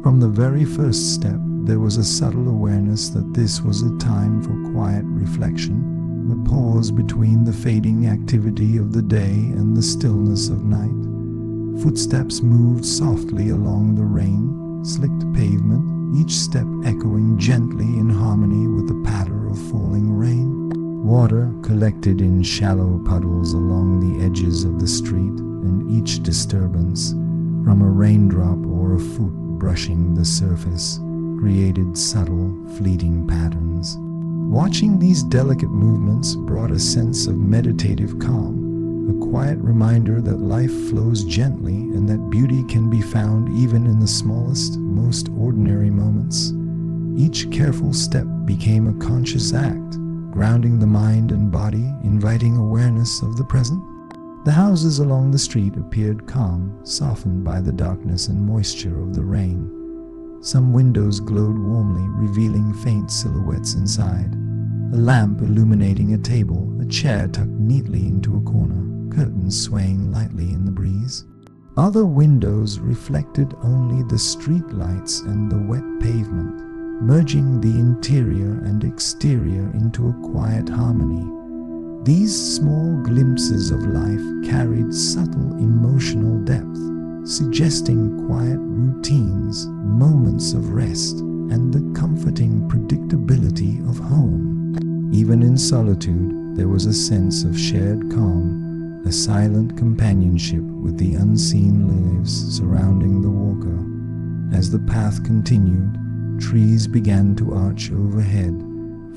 S1: From the very first step, there was a subtle awareness that this was a time for quiet reflection, a pause between the fading activity of the day and the stillness of night. Footsteps moved softly along the rain-slicked pavement, each step echoing gently in harmony with the patter of falling rain. Water collected in shallow puddles along the edges of the street, and each disturbance, from a raindrop or a foot brushing the surface, created subtle, fleeting patterns. Watching these delicate movements brought a sense of meditative calm, a quiet reminder that life flows gently and that beauty can be found even in the smallest, most ordinary moments. Each careful step became a conscious act, grounding the mind and body, inviting awareness of the present. The houses along the street appeared calm, softened by the darkness and moisture of the rain. Some windows glowed warmly, revealing faint silhouettes inside. A lamp illuminating a table, a chair tucked neatly into a corner, curtains swaying lightly in the breeze. Other windows reflected only the streetlights and the wet pavement, merging the interior and exterior into a quiet harmony. These small glimpses of life carried subtle emotional depth, suggesting quiet routines, moments of rest, and the comforting predictability of home. Even in solitude, there was a sense of shared calm, a silent companionship with the unseen lives surrounding the walker. As the path continued, trees began to arch overhead,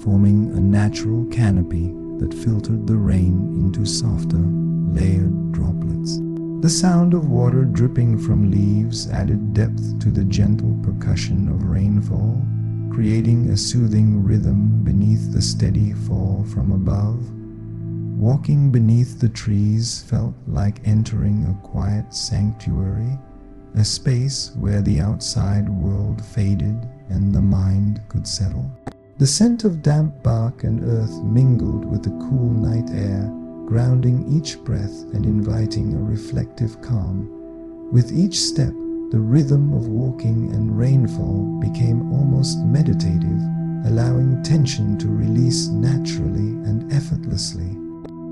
S1: forming a natural canopy that filtered the rain into softer, layered droplets. The sound of water dripping from leaves added depth to the gentle percussion of rainfall, creating a soothing rhythm beneath the steady fall from above. Walking beneath the trees felt like entering a quiet sanctuary, a space where the outside world faded and the mind could settle. The scent of damp bark and earth mingled with the cool night air, grounding each breath and inviting a reflective calm. With each step, the rhythm of walking and rainfall became almost meditative, allowing tension to release naturally and effortlessly.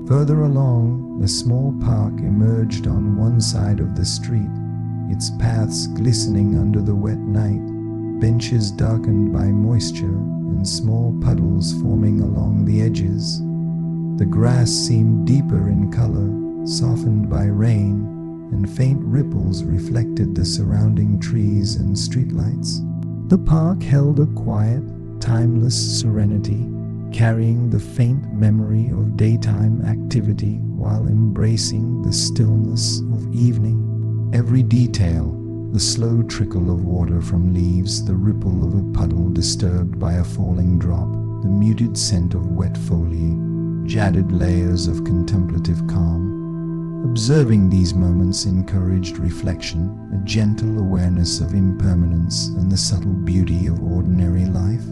S1: Further along, a small park emerged on one side of the street, its paths glistening under the wet night, benches darkened by moisture and small puddles forming along the edges. The grass seemed deeper in color, softened by rain, and faint ripples reflected the surrounding trees and streetlights. The park held a quiet, timeless serenity, carrying the faint memory of daytime activity while embracing the stillness of evening. Every detail, the slow trickle of water from leaves, the ripple of a puddle disturbed by a falling drop, the muted scent of wet foliage, added layers of contemplative calm. Observing these moments encouraged reflection, a gentle awareness of impermanence and the subtle beauty of ordinary life.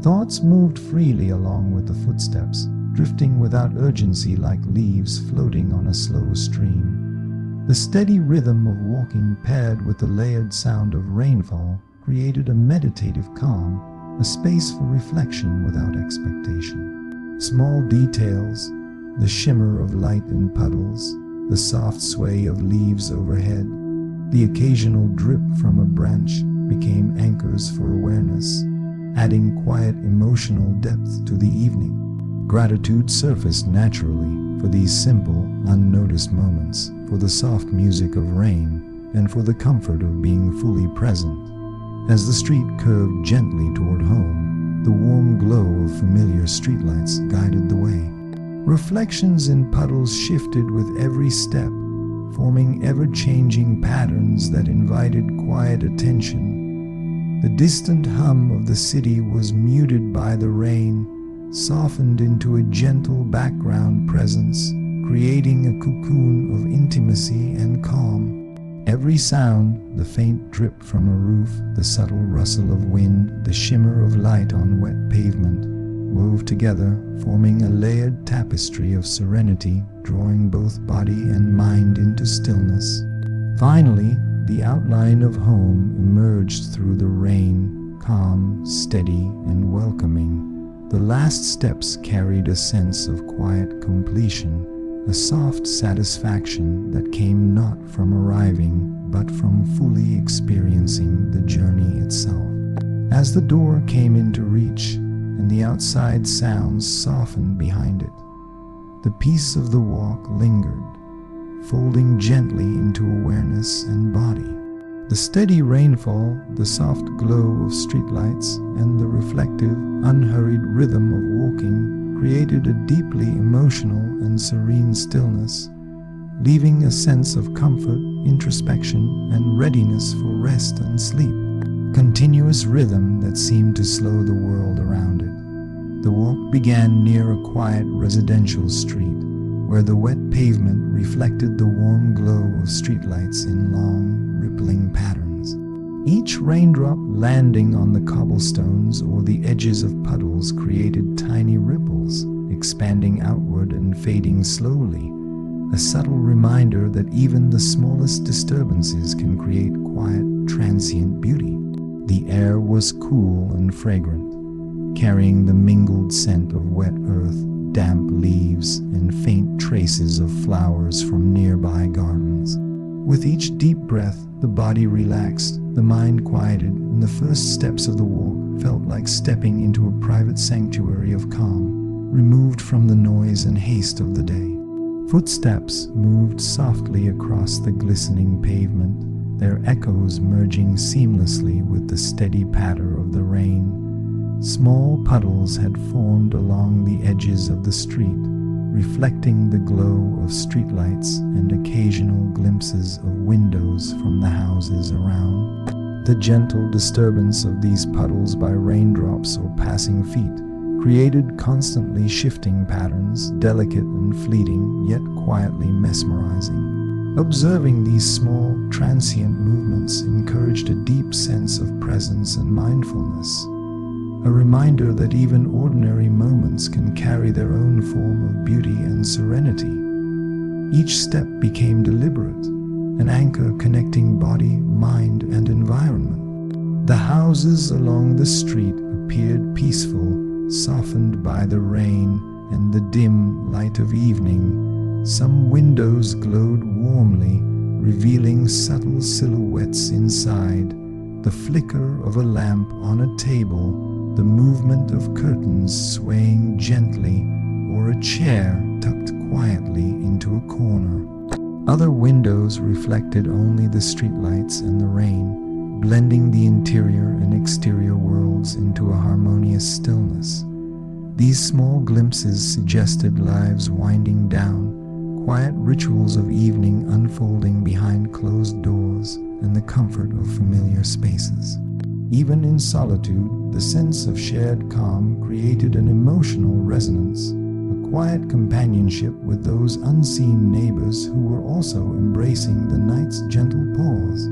S1: Thoughts moved freely along with the footsteps, drifting without urgency like leaves floating on a slow stream. The steady rhythm of walking paired with the layered sound of rainfall created a meditative calm, a space for reflection without expectation. Small details, the shimmer of light in puddles, the soft sway of leaves overhead, the occasional drip from a branch, became anchors for awareness, adding quiet emotional depth to the evening. Gratitude surfaced naturally for these simple, unnoticed moments, for the soft music of rain, and for the comfort of being fully present. As the street curved gently toward home, the warm glow of familiar streetlights guided the way. Reflections in puddles shifted with every step, forming ever-changing patterns that invited quiet attention. The distant hum of the city was muted by the rain, softened into a gentle background presence, creating a cocoon of intimacy and calm. Every sound, the faint drip from a roof, the subtle rustle of wind, the shimmer of light on wet pavement, wove together, forming a layered tapestry of serenity, drawing both body and mind into stillness. Finally, the outline of home emerged through the rain, calm, steady, and welcoming. The last steps carried a sense of quiet completion, a soft satisfaction that came not from arriving, but from fully experiencing the journey itself. As the door came into reach, and the outside sounds softened behind it, the peace of the walk lingered, folding gently into awareness and body. The steady rainfall, the soft glow of streetlights, and the reflective, unhurried rhythm of walking created a deeply emotional and serene stillness, leaving a sense of comfort, introspection, and readiness for rest and sleep. Continuous rhythm that seemed to slow the world around it. The walk began near a quiet residential street, where the wet pavement reflected the warm glow of streetlights in long, rippling patterns. Each raindrop landing on the cobblestones or the edges of puddles created tiny ripples, expanding outward and fading slowly, a subtle reminder that even the smallest disturbances can create quiet, transient beauty. The air was cool and fragrant, carrying the mingled scent of wet earth, damp leaves, and faint traces of flowers from nearby gardens. With each deep breath, the body relaxed, the mind quieted, and the first steps of the walk felt like stepping into a private sanctuary of calm, removed from the noise and haste of the day. Footsteps moved softly across the glistening pavement, their echoes merging seamlessly with the steady patter of the rain. Small puddles had formed along the edges of the street, reflecting the glow of streetlights and occasional glimpses of windows from the houses around. The gentle disturbance of these puddles by raindrops or passing feet created constantly shifting patterns, delicate and fleeting, yet quietly mesmerizing. Observing these small, transient movements encouraged a deep sense of presence and mindfulness, a reminder that even ordinary moments can carry their own form of beauty and serenity. Each step became deliberate, an anchor connecting body, mind, and environment. The houses along the street appeared peaceful, softened by the rain and the dim light of evening. Some windows glowed warmly, revealing subtle silhouettes inside, the flicker of a lamp on a table, the movement of curtains swaying gently, or a chair tucked quietly into a corner. Other windows reflected only the streetlights and the rain, blending the interior and exterior worlds into a harmonious stillness. These small glimpses suggested lives winding down, quiet rituals of evening unfolding behind closed doors, and the comfort of familiar spaces. Even in solitude, the sense of shared calm created an emotional resonance, a quiet companionship with those unseen neighbors who were also embracing the night's gentle pause.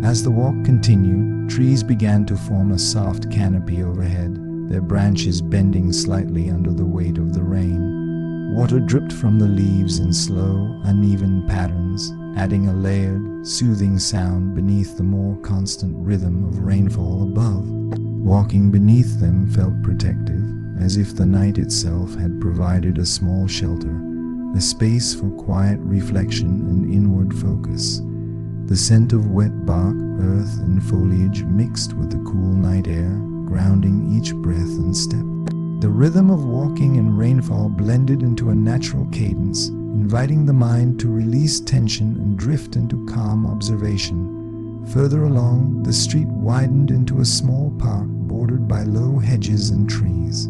S1: As the walk continued, trees began to form a soft canopy overhead, their branches bending slightly under the weight of the rain. Water dripped from the leaves in slow, uneven patterns, adding a layered, soothing sound beneath the more constant rhythm of rainfall above. Walking beneath them felt protective, as if the night itself had provided a small shelter, a space for quiet reflection and inward focus. The scent of wet bark, earth, and foliage mixed with the cool night air, grounding each breath and step. The rhythm of walking and rainfall blended into a natural cadence, inviting the mind to release tension and drift into calm observation. Further along, the street widened into a small park bordered by low hedges and trees.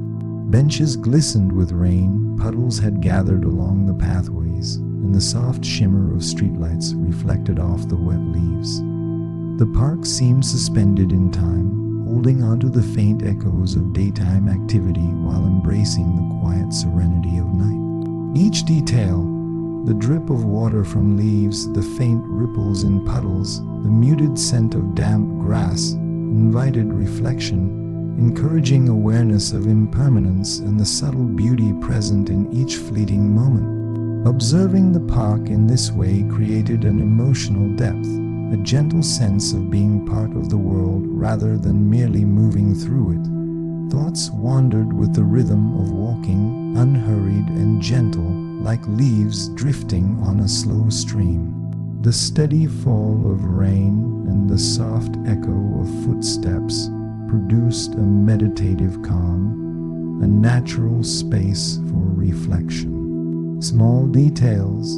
S1: Benches glistened with rain, puddles had gathered along the pathways, and the soft shimmer of streetlights reflected off the wet leaves. The park seemed suspended in time, holding onto the faint echoes of daytime activity while embracing the quiet serenity of night. Each detail, the drip of water from leaves, the faint ripples in puddles, the muted scent of damp grass, invited reflection, encouraging awareness of impermanence and the subtle beauty present in each fleeting moment. Observing the park in this way created an emotional depth, a gentle sense of being part of the world rather than merely moving through it. Thoughts wandered with the rhythm of walking, unhurried and gentle, like leaves drifting on a slow stream. The steady fall of rain and the soft echo of footsteps produced a meditative calm, a natural space for reflection. Small details,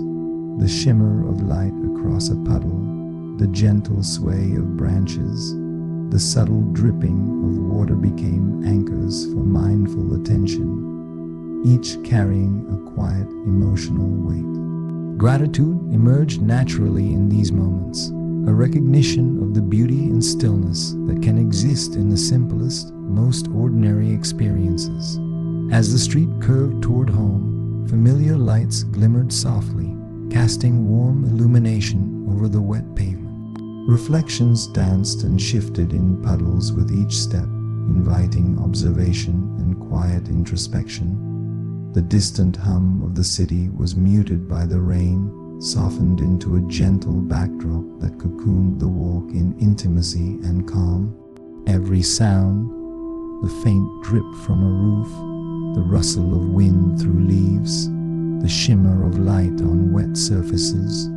S1: the shimmer of light across a puddle, the gentle sway of branches, the subtle dripping of water became anchors for mindful attention, each carrying a quiet emotional weight. Gratitude emerged naturally in these moments, a recognition of the beauty and stillness that can exist in the simplest, most ordinary experiences. As the street curved toward home, familiar lights glimmered softly, casting warm illumination over the wet pavement. Reflections danced and shifted in puddles with each step, inviting observation and quiet introspection. The distant hum of the city was muted by the rain, softened into a gentle backdrop that cocooned the walk in intimacy and calm. Every sound, the faint drip from a roof, the rustle of wind through leaves, the shimmer of light on wet surfaces,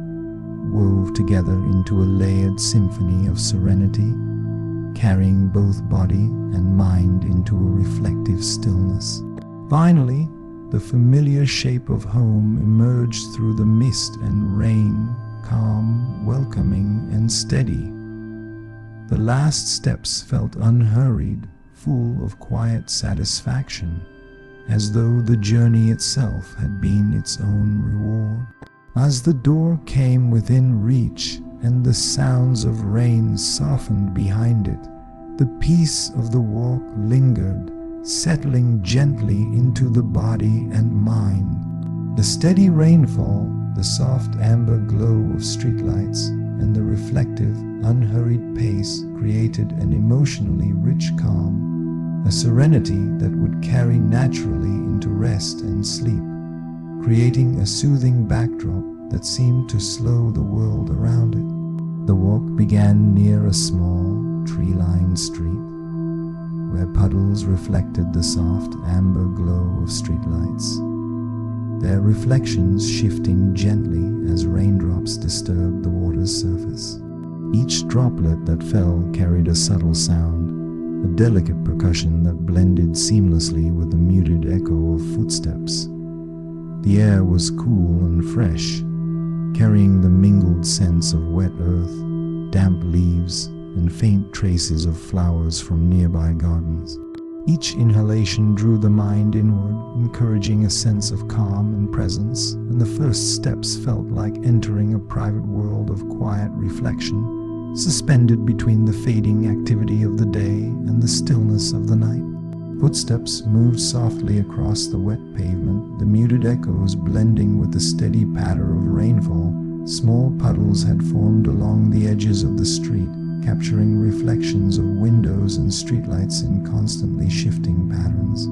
S1: wove together into a layered symphony of serenity, carrying both body and mind into a reflective stillness. Finally, the familiar shape of home emerged through the mist and rain, calm, welcoming, and steady. The last steps felt unhurried, full of quiet satisfaction, as though the journey itself had been its own reward. As the door came within reach and the sounds of rain softened behind it, the peace of the walk lingered, settling gently into the body and mind. The steady rainfall, the soft amber glow of streetlights, and the reflective, unhurried pace created an emotionally rich calm, a serenity that would carry naturally into rest and sleep, creating a soothing backdrop that seemed to slow the world around it. The walk began near a small, tree-lined street, where puddles reflected the soft amber glow of streetlights, their reflections shifting gently as raindrops disturbed the water's surface. Each droplet that fell carried a subtle sound, a delicate percussion that blended seamlessly with the muted echo of footsteps. The air was cool and fresh, carrying the mingled scents of wet earth, damp leaves, and faint traces of flowers from nearby gardens. Each inhalation drew the mind inward, encouraging a sense of calm and presence, and the first steps felt like entering a private world of quiet reflection, suspended between the fading activity of the day and the stillness of the night. Footsteps moved softly across the wet pavement, the muted echoes blending with the steady patter of rainfall. Small puddles had formed along the edges of the street, capturing reflections of windows and streetlights in constantly shifting patterns.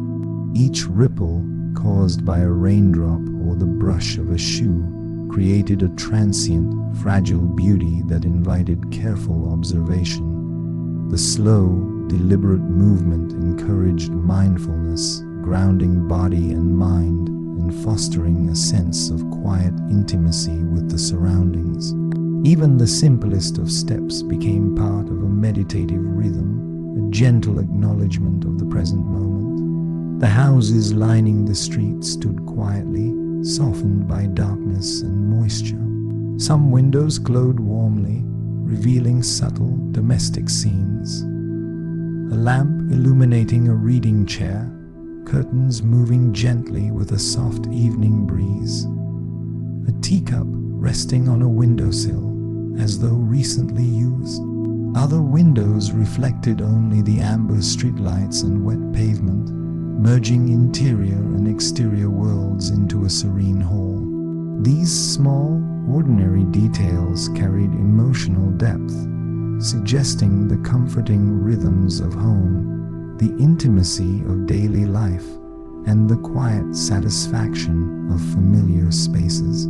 S1: Each ripple, caused by a raindrop or the brush of a shoe, created a transient, fragile beauty that invited careful observation. The slow, deliberate movement encouraged mindfulness, grounding body and mind, and fostering a sense of quiet intimacy with the surroundings. Even the simplest of steps became part of a meditative rhythm, a gentle acknowledgement of the present moment. The houses lining the street stood quietly, softened by darkness and moisture. Some windows glowed warmly, revealing subtle domestic scenes. A lamp illuminating a reading chair, curtains moving gently with a soft evening breeze. A teacup resting on a windowsill, as though recently used. Other windows reflected only the amber streetlights and wet pavement, merging interior and exterior worlds into a serene hall. These small, ordinary details carried emotional depth, suggesting the comforting rhythms of home, the intimacy of daily life, and the quiet satisfaction of familiar spaces.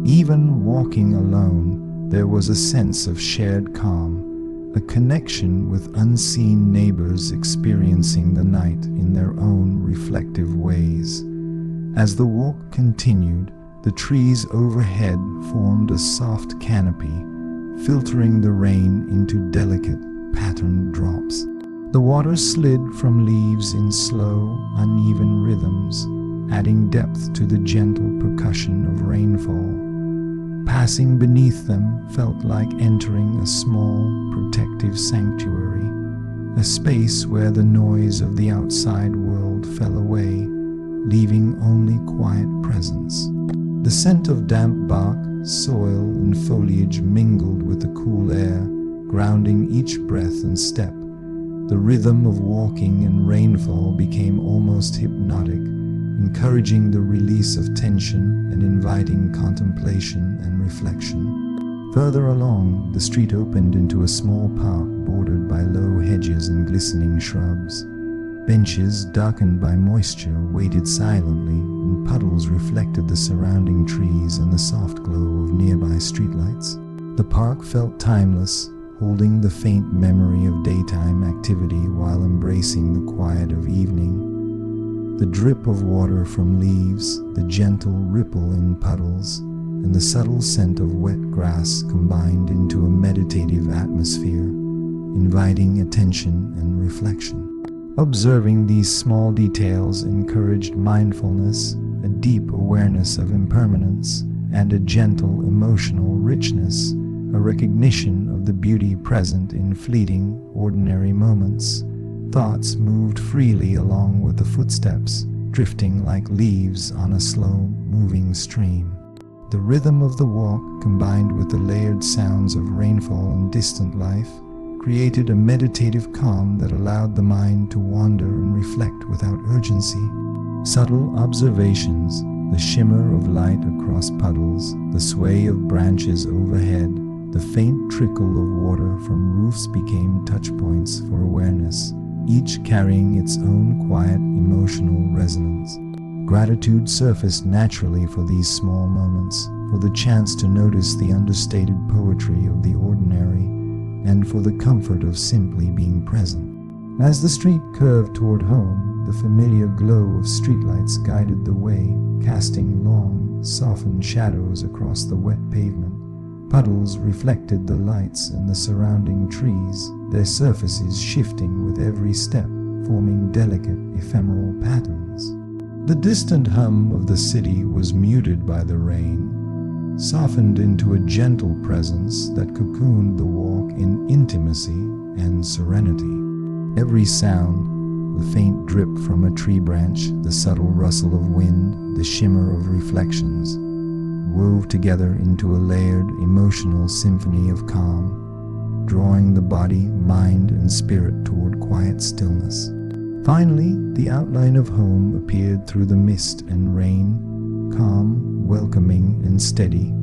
S1: Even walking alone, there was a sense of shared calm, a connection with unseen neighbors experiencing the night in their own reflective ways. As the walk continued, the trees overhead formed a soft canopy, filtering the rain into delicate, patterned drops. The water slid from leaves in slow, uneven rhythms, adding depth to the gentle percussion of rainfall. Passing beneath them felt like entering a small, protective sanctuary, a space where the noise of the outside world fell away, leaving only quiet presence. The scent of damp bark, soil, and foliage mingled with the cool air, grounding each breath and step. The rhythm of walking and rainfall became almost hypnotic, encouraging the release of tension and inviting contemplation and reflection. Further along, the street opened into a small park bordered by low hedges and glistening shrubs. Benches, darkened by moisture, waited silently, and puddles reflected the surrounding trees and the soft glow of nearby streetlights. The park felt timeless, holding the faint memory of daytime activity while embracing the quiet of evening. The drip of water from leaves, the gentle ripple in puddles, and the subtle scent of wet grass combined into a meditative atmosphere, inviting attention and reflection. Observing these small details encouraged mindfulness, a deep awareness of impermanence, and a gentle emotional richness, a recognition of the beauty present in fleeting, ordinary moments. Thoughts moved freely along with the footsteps, drifting like leaves on a slow-moving stream. The rhythm of the walk, combined with the layered sounds of rainfall and distant life, created a meditative calm that allowed the mind to wander and reflect without urgency. Subtle observations, the shimmer of light across puddles, the sway of branches overhead, the faint trickle of water from roofs became touchpoints for awareness, each carrying its own quiet emotional resonance. Gratitude surfaced naturally for these small moments, for the chance to notice the understated poetry of the ordinary, and for the comfort of simply being present. As the street curved toward home, the familiar glow of streetlights guided the way, casting long, softened shadows across the wet pavement. Puddles reflected the lights and the surrounding trees, their surfaces shifting with every step, forming delicate, ephemeral patterns. The distant hum of the city was muted by the rain, softened into a gentle presence that cocooned the walk in intimacy and serenity. Every sound, the faint drip from a tree branch, the subtle rustle of wind, the shimmer of reflections, wove together into a layered, emotional symphony of calm, drawing the body, mind, and spirit toward quiet stillness. Finally, the outline of home appeared through the mist and rain, calm, welcoming, and steady.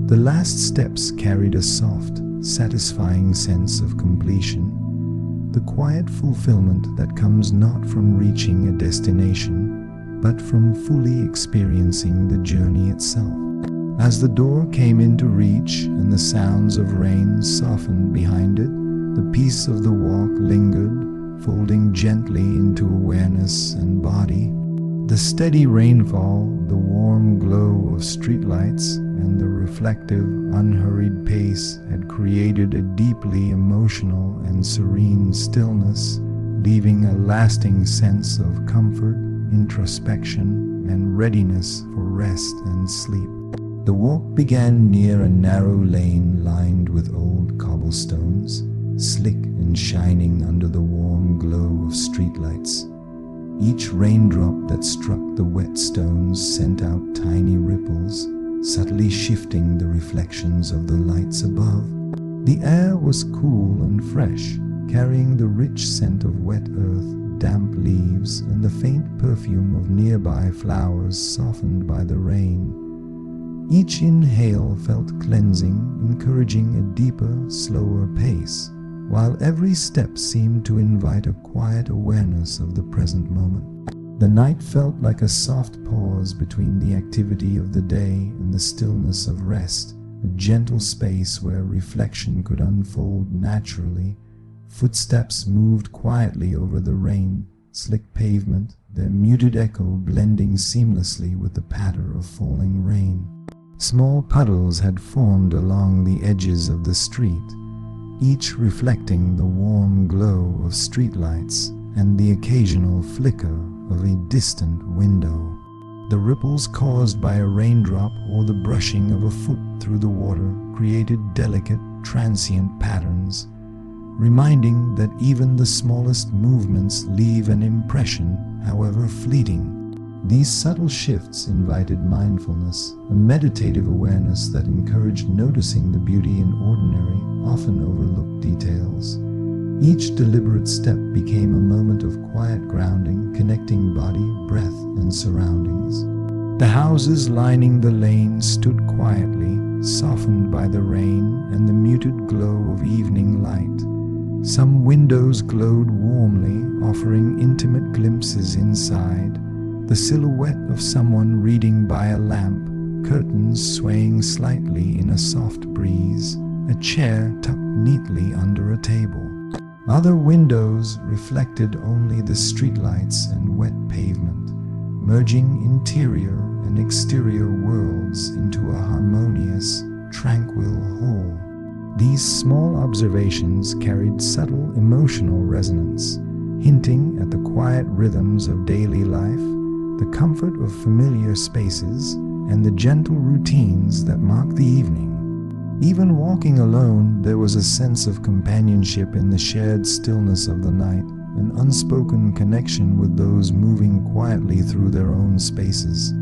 S1: The last steps carried a soft, satisfying sense of completion, the quiet fulfillment that comes not from reaching a destination, but from fully experiencing the journey itself. As the door came into reach and the sounds of rain softened behind it, the peace of the walk lingered, folding gently into awareness and body. The steady rainfall, the warm glow of streetlights, and the reflective, unhurried pace had created a deeply emotional and serene stillness, leaving a lasting sense of comfort, introspection, and readiness for rest and sleep. The walk began near a narrow lane lined with old cobblestones, slick and shining under the warm glow of streetlights. Each raindrop that struck the wet stones sent out tiny ripples, subtly shifting the reflections of the lights above. The air was cool and fresh, carrying the rich scent of wet earth, damp leaves, and the faint perfume of nearby flowers softened by the rain. Each inhale felt cleansing, encouraging a deeper, slower pace, while every step seemed to invite a quiet awareness of the present moment. The night felt like a soft pause between the activity of the day and the stillness of rest, a gentle space where reflection could unfold naturally. Footsteps moved quietly over the rain-slick pavement, their muted echo blending seamlessly with the patter of falling rain. Small puddles had formed along the edges of the street, each reflecting the warm glow of streetlights and the occasional flicker of a distant window. The ripples caused by a raindrop or the brushing of a foot through the water created delicate, transient patterns, reminding that even the smallest movements leave an impression, however fleeting. These subtle shifts invited mindfulness, a meditative awareness that encouraged noticing the beauty in ordinary, often overlooked details. Each deliberate step became a moment of quiet grounding, connecting body, breath, and surroundings. The houses lining the lane stood quietly, softened by the rain and the muted glow of evening light. Some windows glowed warmly, offering intimate glimpses inside. The silhouette of someone reading by a lamp, curtains swaying slightly in a soft breeze, a chair tucked neatly under a table. Other windows reflected only the streetlights and wet pavement, merging interior and exterior worlds into a harmonious, tranquil whole. These small observations carried subtle emotional resonance, hinting at the quiet rhythms of daily life, the comfort of familiar spaces, and the gentle routines that mark the evening. Even walking alone, there was a sense of companionship in the shared stillness of the night, an unspoken connection with those moving quietly through their own spaces.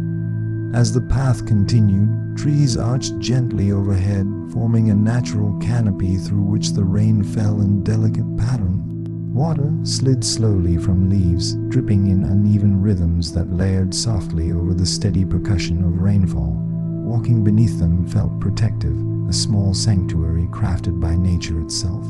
S1: As the path continued, trees arched gently overhead, forming a natural canopy through which the rain fell in delicate pattern. Water slid slowly from leaves, dripping in uneven rhythms that layered softly over the steady percussion of rainfall. Walking beneath them felt protective, a small sanctuary crafted by nature itself.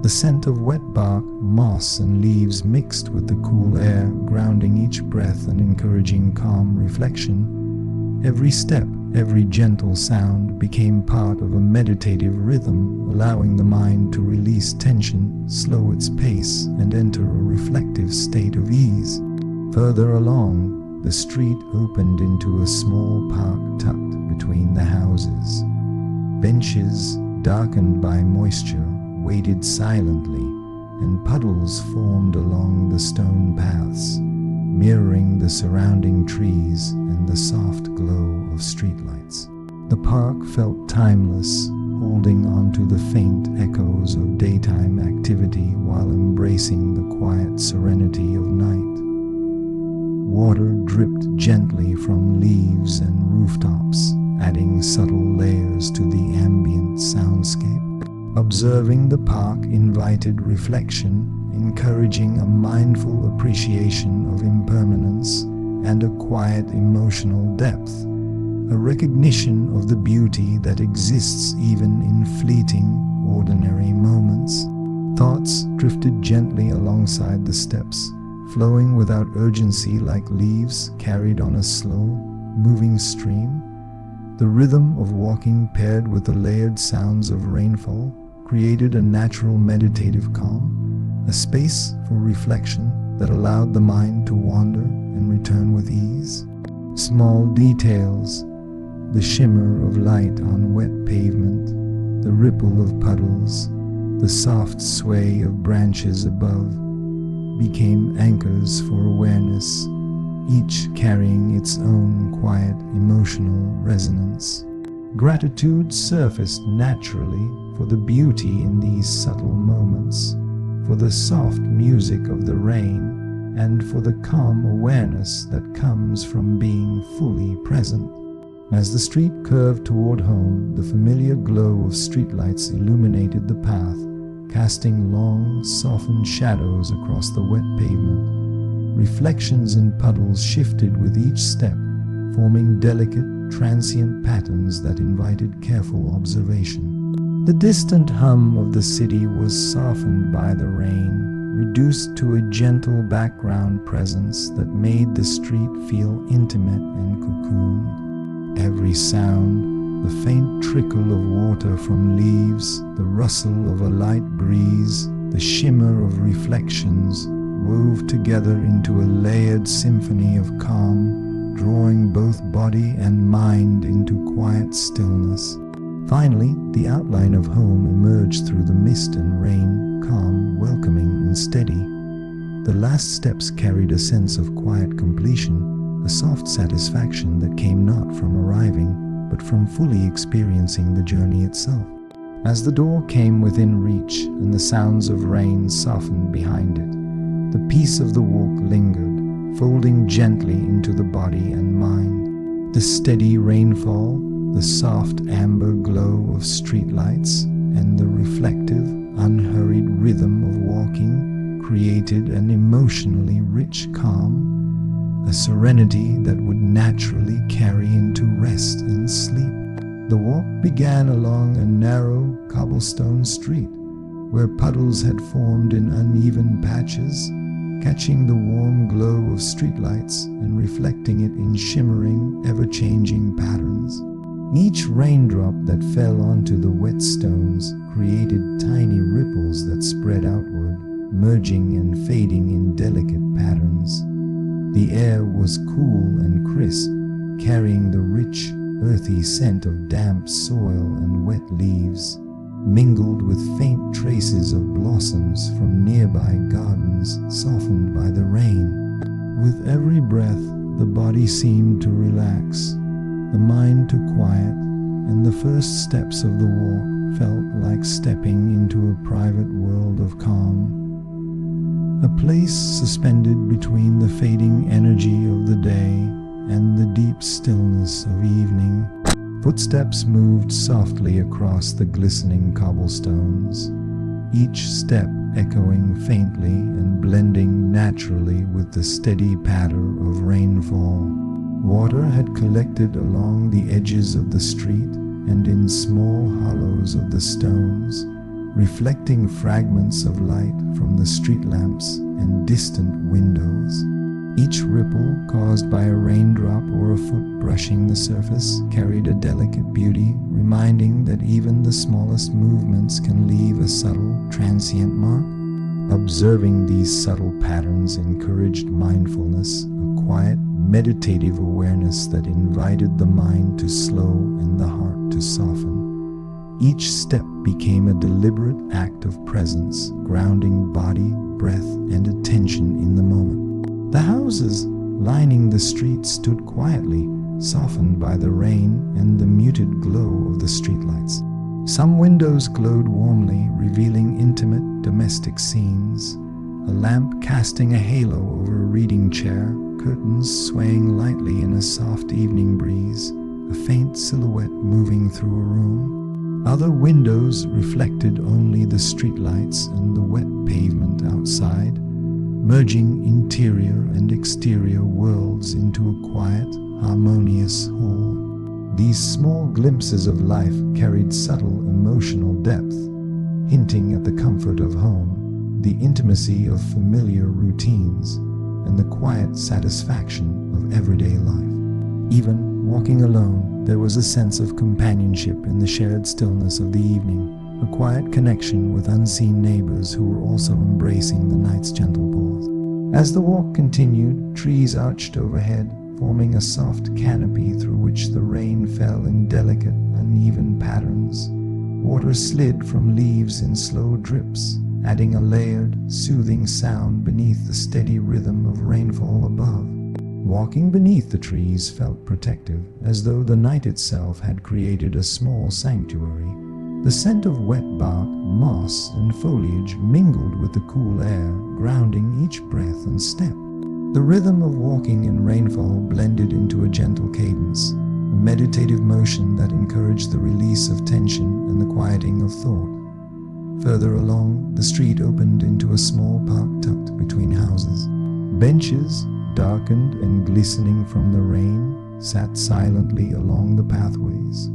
S1: The scent of wet bark, moss, and leaves mixed with the cool air, grounding each breath and encouraging calm reflection. Every step, every gentle sound became part of a meditative rhythm, allowing the mind to release tension, slow its pace, and enter a reflective state of ease. Further along, the street opened into a small park tucked between the houses. Benches, darkened by moisture, waited silently, and puddles formed along the stone paths, mirroring the surrounding trees and the soft glow of streetlights. The park felt timeless, holding onto the faint echoes of daytime activity while embracing the quiet serenity of night. Water dripped gently from leaves and rooftops, adding subtle layers to the ambient soundscape. Observing the park invited reflection, encouraging a mindful appreciation of impermanence and a quiet emotional depth, a recognition of the beauty that exists even in fleeting, ordinary moments. Thoughts drifted gently alongside the steps, flowing without urgency like leaves carried on a slow, moving stream. The rhythm of walking paired with the layered sounds of rainfall created a natural meditative calm, a space for reflection that allowed the mind to wander and return with ease. Small details, the shimmer of light on wet pavement, the ripple of puddles, the soft sway of branches above, became anchors for awareness, each carrying its own quiet emotional resonance. Gratitude surfaced naturally for the beauty in these subtle moments, for the soft music of the rain, and for the calm awareness that comes from being fully present. As the street curved toward home, the familiar glow of streetlights illuminated the path, casting long, softened shadows across the wet pavement. Reflections in puddles shifted with each step, forming delicate, transient patterns that invited careful observation. The distant hum of the city was softened by the rain, reduced to a gentle background presence that made the street feel intimate and cocooned. Every sound, the faint trickle of water from leaves, the rustle of a light breeze, the shimmer of reflections, wove together into a layered symphony of calm, drawing both body and mind into quiet stillness. Finally, the outline of home emerged through the mist and rain, calm, welcoming, and steady. The last steps carried a sense of quiet completion, a soft satisfaction that came not from arriving, but from fully experiencing the journey itself. As the door came within reach and the sounds of rain softened behind it, the peace of the walk lingered, folding gently into the body and mind. The steady rainfall, the soft amber glow of streetlights, and the reflective, unhurried rhythm of walking created an emotionally rich calm, a serenity that would naturally carry into rest and sleep. The walk began along a narrow cobblestone street, where puddles had formed in uneven patches, catching the warm glow of streetlights and reflecting it in shimmering, ever-changing patterns. Each raindrop that fell onto the wet stones created tiny ripples that spread outward, merging and fading in delicate patterns. The air was cool and crisp, carrying the rich, earthy scent of damp soil and wet leaves, mingled with faint traces of blossoms from nearby gardens softened by the rain. With every breath, the body seemed to relax, the mind to quiet, and the first steps of the walk felt like stepping into a private world of calm. A place suspended between the fading energy of the day and the deep stillness of evening. Footsteps moved softly across the glistening cobblestones, each step echoing faintly and blending naturally with the steady patter of rainfall. Water had collected along the edges of the street and in small hollows of the stones, reflecting fragments of light from the street lamps and distant windows. Each ripple, caused by a raindrop or a foot brushing the surface, carried a delicate beauty, reminding that even the smallest movements can leave a subtle, transient mark. Observing these subtle patterns encouraged mindfulness, a quiet, meditative awareness that invited the mind to slow and the heart to soften. Each step became a deliberate act of presence, grounding body, breath, and attention in the moment. The houses lining the street stood quietly, softened by the rain and the muted glow of the streetlights. Some windows glowed warmly, revealing intimate domestic scenes, a lamp casting a halo over a reading chair, curtains swaying lightly in a soft evening breeze, a faint silhouette moving through a room. Other windows reflected only the streetlights and the wet pavement outside, merging interior and exterior worlds into a quiet, harmonious whole. These small glimpses of life carried subtle emotional depth, hinting at the comfort of home, the intimacy of familiar routines, and the quiet satisfaction of everyday life. Even walking alone, there was a sense of companionship in the shared stillness of the evening, a quiet connection with unseen neighbors who were also embracing the night's gentle pause. As the walk continued, trees arched overhead, forming a soft canopy through which the rain fell in delicate, uneven patterns. Water slid from leaves in slow drips, adding a layered, soothing sound beneath the steady rhythm of rainfall above. Walking beneath the trees felt protective, as though the night itself had created a small sanctuary. The scent of wet bark, moss, and foliage mingled with the cool air, grounding each breath and step. The rhythm of walking in rainfall blended into a gentle cadence, a meditative motion that encouraged the release of tension and the quieting of thought. Further along, the street opened into a small park tucked between houses. Benches, darkened and glistening from the rain, sat silently along the pathways.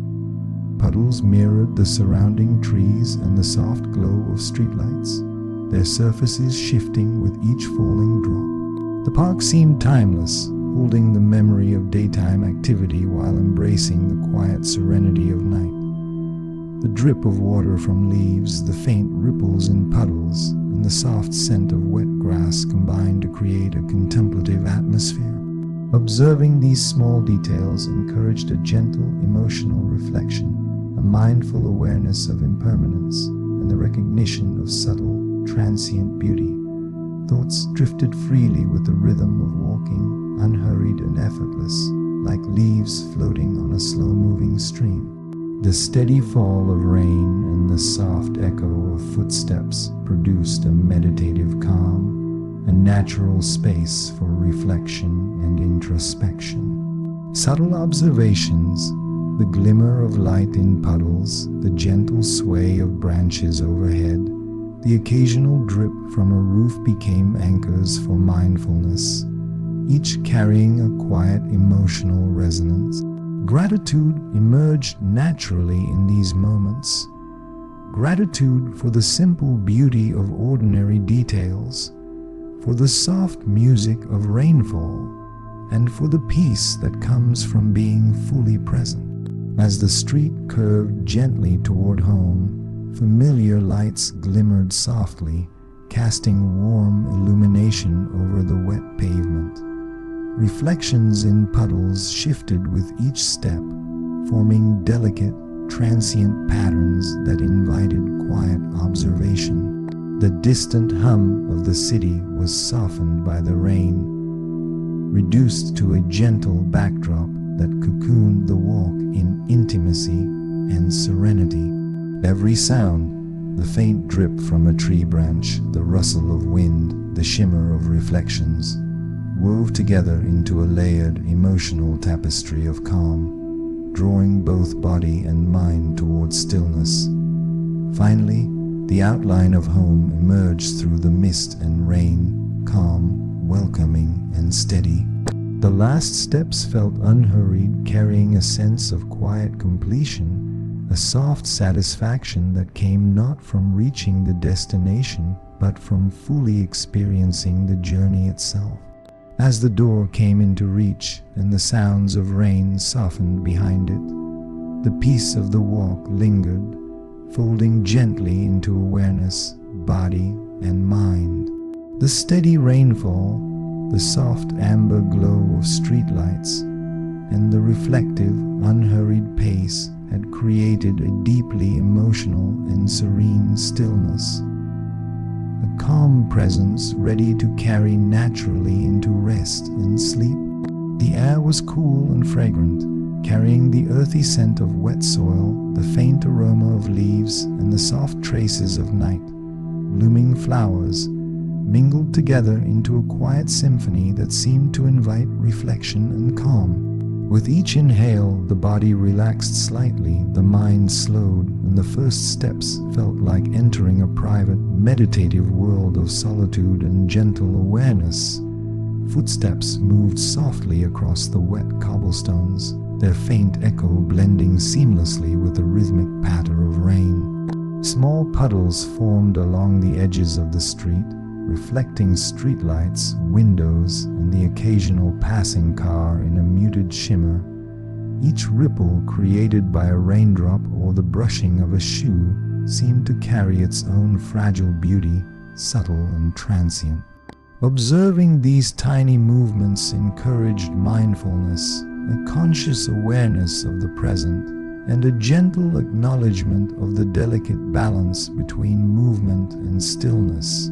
S1: Puddles mirrored the surrounding trees and the soft glow of streetlights, their surfaces shifting with each falling drop. The park seemed timeless, holding the memory of daytime activity while embracing the quiet serenity of night. The drip of water from leaves, the faint ripples in puddles, and the soft scent of wet grass combined to create a contemplative atmosphere. Observing these small details encouraged a gentle, emotional reflection, a mindful awareness of impermanence, and the recognition of subtle, transient beauty. Thoughts drifted freely with the rhythm of walking, unhurried and effortless, like leaves floating on a slow-moving stream. The steady fall of rain and the soft echo of footsteps produced a meditative calm, a natural space for reflection and introspection. Subtle observations, the glimmer of light in puddles, the gentle sway of branches overhead, the occasional drip from a roof became anchors for mindfulness, each carrying a quiet emotional resonance. Gratitude emerged naturally in these moments. Gratitude for the simple beauty of ordinary details, for the soft music of rainfall, and for the peace that comes from being fully present. As the street curved gently toward home, familiar lights glimmered softly, casting warm illumination over the wet pavement. Reflections in puddles shifted with each step, forming delicate, transient patterns that invited quiet observation. The distant hum of the city was softened by the rain, reduced to a gentle backdrop that cocooned the walk in intimacy and serenity. Every sound, the faint drip from a tree branch, the rustle of wind, the shimmer of reflections, wove together into a layered emotional tapestry of calm, drawing both body and mind towards stillness. Finally, the outline of home emerged through the mist and rain, calm, welcoming, and steady. The last steps felt unhurried, carrying a sense of quiet completion, a soft satisfaction that came not from reaching the destination, but from fully experiencing the journey itself. As the door came into reach and the sounds of rain softened behind it, the peace of the walk lingered, folding gently into awareness, body, and mind. The steady rainfall, the soft amber glow of streetlights, and the reflective, unhurried pace had created a deeply emotional and serene stillness. A calm presence ready to carry naturally into rest and sleep. The air was cool and fragrant, carrying the earthy scent of wet soil, the faint aroma of leaves, and the soft traces of night. Blooming flowers mingled together into a quiet symphony that seemed to invite reflection and calm. With each inhale, the body relaxed slightly, the mind slowed, and the first steps felt like entering a private, meditative world of solitude and gentle awareness. Footsteps moved softly across the wet cobblestones, their faint echo blending seamlessly with the rhythmic patter of rain. Small puddles formed along the edges of the street, reflecting streetlights, windows, and the occasional passing car in a muted shimmer. Each ripple created by a raindrop or the brushing of a shoe seemed to carry its own fragile beauty, subtle and transient. Observing these tiny movements encouraged mindfulness, a conscious awareness of the present, and a gentle acknowledgement of the delicate balance between movement and stillness.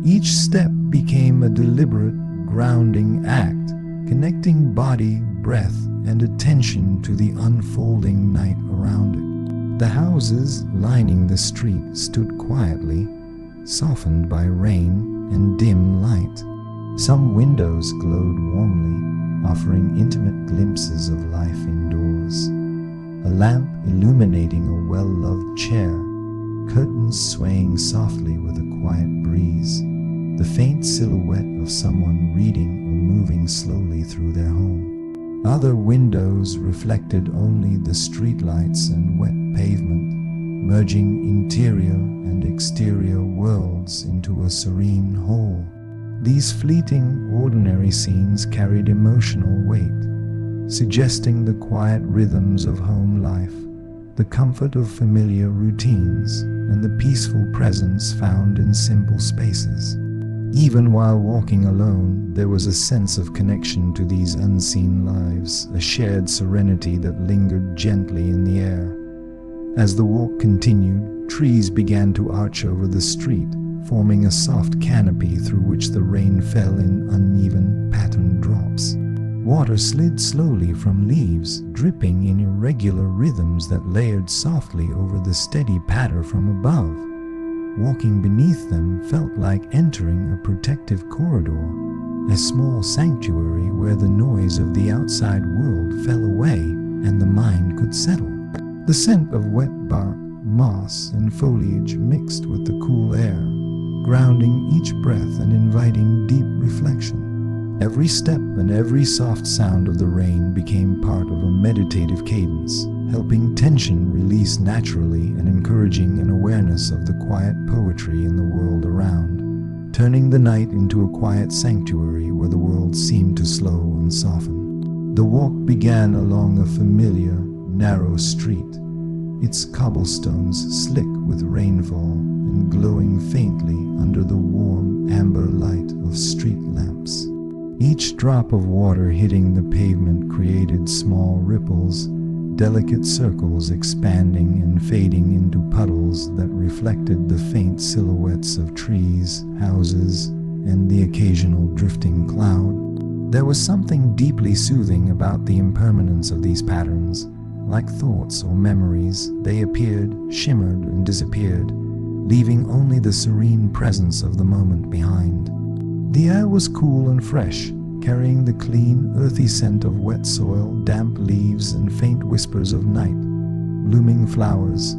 S1: Each step became a deliberate, grounding act, connecting body, breath, and attention to the unfolding night around it. The houses lining the street stood quietly, softened by rain and dim light. Some windows glowed warmly, offering intimate glimpses of life indoors. A lamp illuminating a well-loved chair, curtains swaying softly with a quiet breeze, the faint silhouette of someone reading or moving slowly through their home. Other windows reflected only the streetlights and wet pavement, merging interior and exterior worlds into a serene whole. These fleeting, ordinary scenes carried emotional weight, suggesting the quiet rhythms of home life, the comfort of familiar routines, and the peaceful presence found in simple spaces. Even while walking alone, there was a sense of connection to these unseen lives, a shared serenity that lingered gently in the air. As the walk continued, trees began to arch over the street, forming a soft canopy through which the rain fell in uneven, patterned drops. Water slid slowly from leaves, dripping in irregular rhythms that layered softly over the steady patter from above. Walking beneath them felt like entering a protective corridor, a small sanctuary where the noise of the outside world fell away and the mind could settle. The scent of wet bark, moss, and foliage mixed with the cool air, grounding each breath and inviting deep reflection. Every step and every soft sound of the rain became part of a meditative cadence, helping tension release naturally and encouraging an awareness of the quiet poetry in the world around, turning the night into a quiet sanctuary where the world seemed to slow and soften. The walk began along a familiar, narrow street, its cobblestones slick with rainfall and glowing faintly under the warm amber light of street lamps. Each drop of water hitting the pavement created small ripples, delicate circles expanding and fading into puddles that reflected the faint silhouettes of trees, houses, and the occasional drifting cloud. There was something deeply soothing about the impermanence of these patterns. Like thoughts or memories, they appeared, shimmered, and disappeared, leaving only the serene presence of the moment behind. The air was cool and fresh, carrying the clean, earthy scent of wet soil, damp leaves, and faint whispers of night, blooming flowers.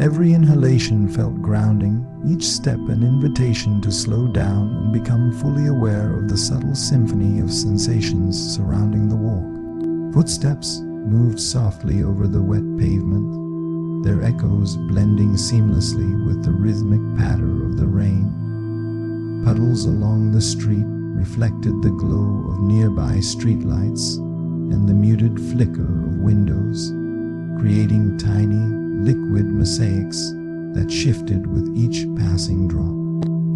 S1: Every inhalation felt grounding, each step an invitation to slow down and become fully aware of the subtle symphony of sensations surrounding the walk. Footsteps moved softly over the wet pavement, their echoes blending seamlessly with the rhythmic patter of the rain. Puddles along the street reflected the glow of nearby streetlights and the muted flicker of windows, creating tiny, liquid mosaics that shifted with each passing drop.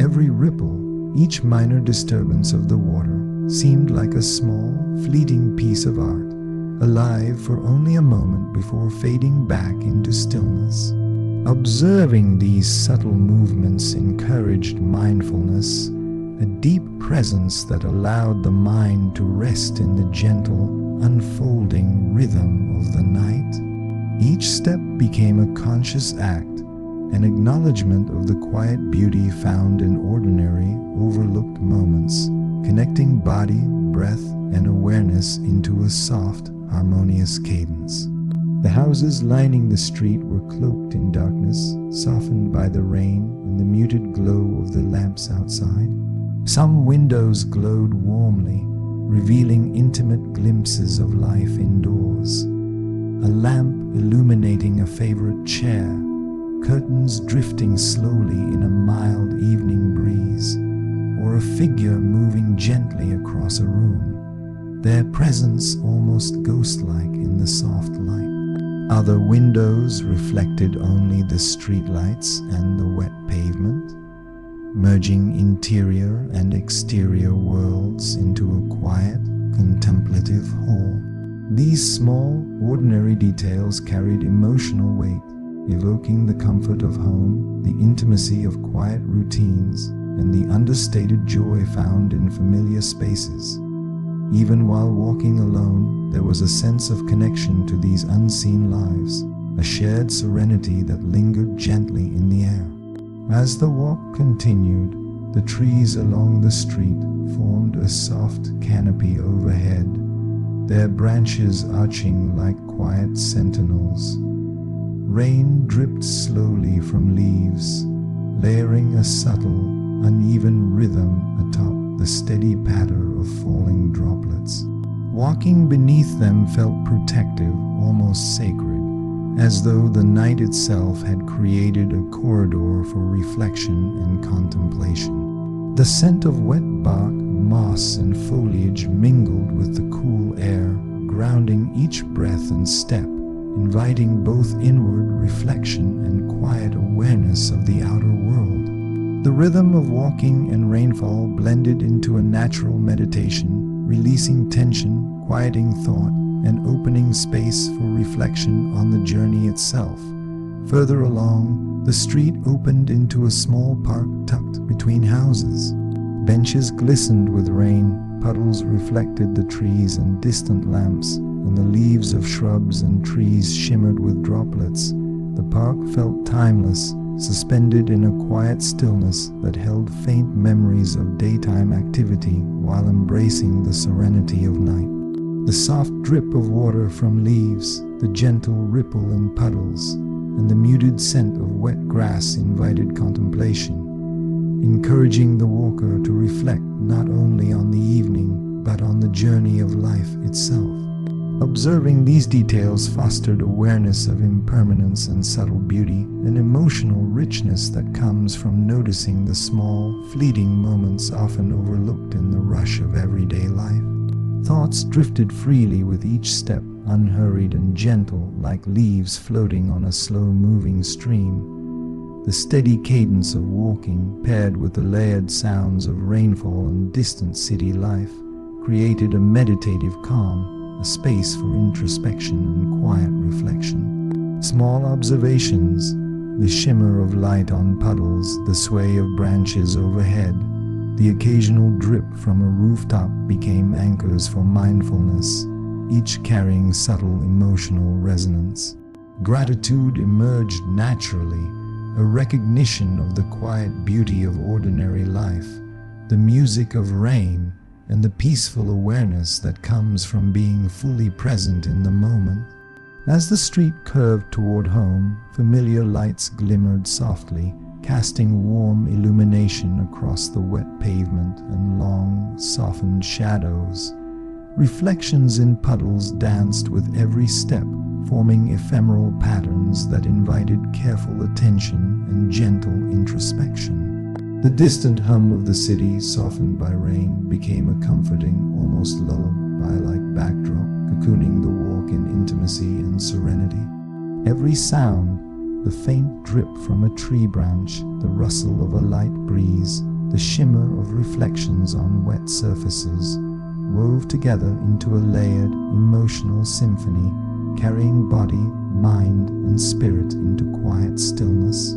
S1: Every ripple, each minor disturbance of the water, seemed like a small, fleeting piece of art, alive for only a moment before fading back into stillness. Observing these subtle movements encouraged mindfulness, a deep presence that allowed the mind to rest in the gentle, unfolding rhythm of the night. Each step became a conscious act, an acknowledgement of the quiet beauty found in ordinary, overlooked moments, connecting body, breath, and awareness into a soft, harmonious cadence. The houses lining the street were cloaked in darkness, softened by the rain and the muted glow of the lamps outside. Some windows glowed warmly, revealing intimate glimpses of life indoors. A lamp illuminating a favorite chair, curtains drifting slowly in a mild evening breeze, or a figure moving gently across a room, their presence almost ghost-like in the soft light. Other windows reflected only the streetlights and the wet pavement, merging interior and exterior worlds into a quiet, contemplative hall. These small, ordinary details carried emotional weight, evoking the comfort of home, the intimacy of quiet routines, and the understated joy found in familiar spaces. Even while walking alone, there was a sense of connection to these unseen lives, a shared serenity that lingered gently in the air. As the walk continued, the trees along the street formed a soft canopy overhead, their branches arching like quiet sentinels. Rain dripped slowly from leaves, layering a subtle, uneven rhythm atop the steady patter of falling droplets. Walking beneath them felt protective, almost sacred, as though the night itself had created a corridor for reflection and contemplation. The scent of wet bark, moss, and foliage mingled with the cool air, grounding each breath and step, inviting both inward reflection and quiet awareness of the outer world. The rhythm of walking and rainfall blended into a natural meditation, releasing tension, quieting thought, and opening space for reflection on the journey itself. Further along, the street opened into a small park tucked between houses. Benches glistened with rain, puddles reflected the trees and distant lamps, and the leaves of shrubs and trees shimmered with droplets. The park felt timeless, suspended in a quiet stillness that held faint memories of daytime activity while embracing the serenity of night. The soft drip of water from leaves, the gentle ripple in puddles, and the muted scent of wet grass invited contemplation, encouraging the walker to reflect not only on the evening, but on the journey of life itself. Observing these details fostered awareness of impermanence and subtle beauty, an emotional richness that comes from noticing the small, fleeting moments often overlooked in the rush of everyday life. Thoughts drifted freely with each step, unhurried and gentle, like leaves floating on a slow-moving stream. The steady cadence of walking, paired with the layered sounds of rainfall and distant city life, created a meditative calm, a space for introspection and quiet reflection. Small observations, the shimmer of light on puddles, the sway of branches overhead, the occasional drip from a rooftop became anchors for mindfulness, each carrying subtle emotional resonance. Gratitude emerged naturally, a recognition of the quiet beauty of ordinary life, the music of rain, and the peaceful awareness that comes from being fully present in the moment. As the street curved toward home, familiar lights glimmered softly, casting warm illumination across the wet pavement and long, softened shadows. Reflections in puddles danced with every step, forming ephemeral patterns that invited careful attention and gentle introspection. The distant hum of the city, softened by rain, became a comforting, almost lullaby-like backdrop, cocooning the walk in intimacy and serenity. Every sound, the faint drip from a tree branch, the rustle of a light breeze, the shimmer of reflections on wet surfaces, wove together into a layered, emotional symphony, carrying body, mind, and spirit into quiet stillness.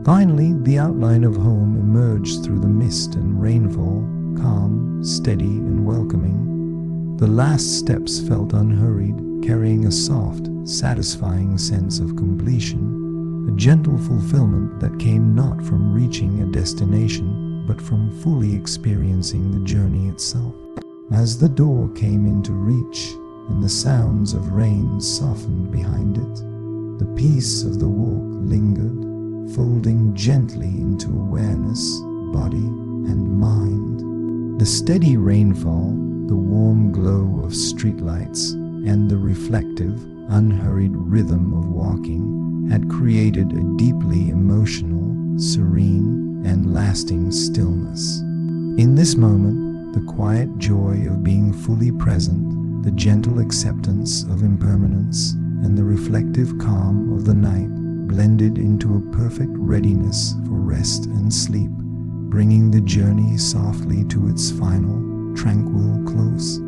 S1: Finally, the outline of home emerged through the mist and rainfall, calm, steady, and welcoming. The last steps felt unhurried, carrying a soft, satisfying sense of completion, a gentle fulfillment that came not from reaching a destination, but from fully experiencing the journey itself. As the door came into reach, and the sounds of rain softened behind it, the peace of the walk lingered, folding gently into awareness, body, and mind. The steady rainfall, the warm glow of streetlights, and the reflective, unhurried rhythm of walking had created a deeply emotional, serene, and lasting stillness. In this moment, the quiet joy of being fully present, the gentle acceptance of impermanence, and the reflective calm of the night blended into a perfect readiness for rest and sleep, bringing the journey softly to its final, tranquil close.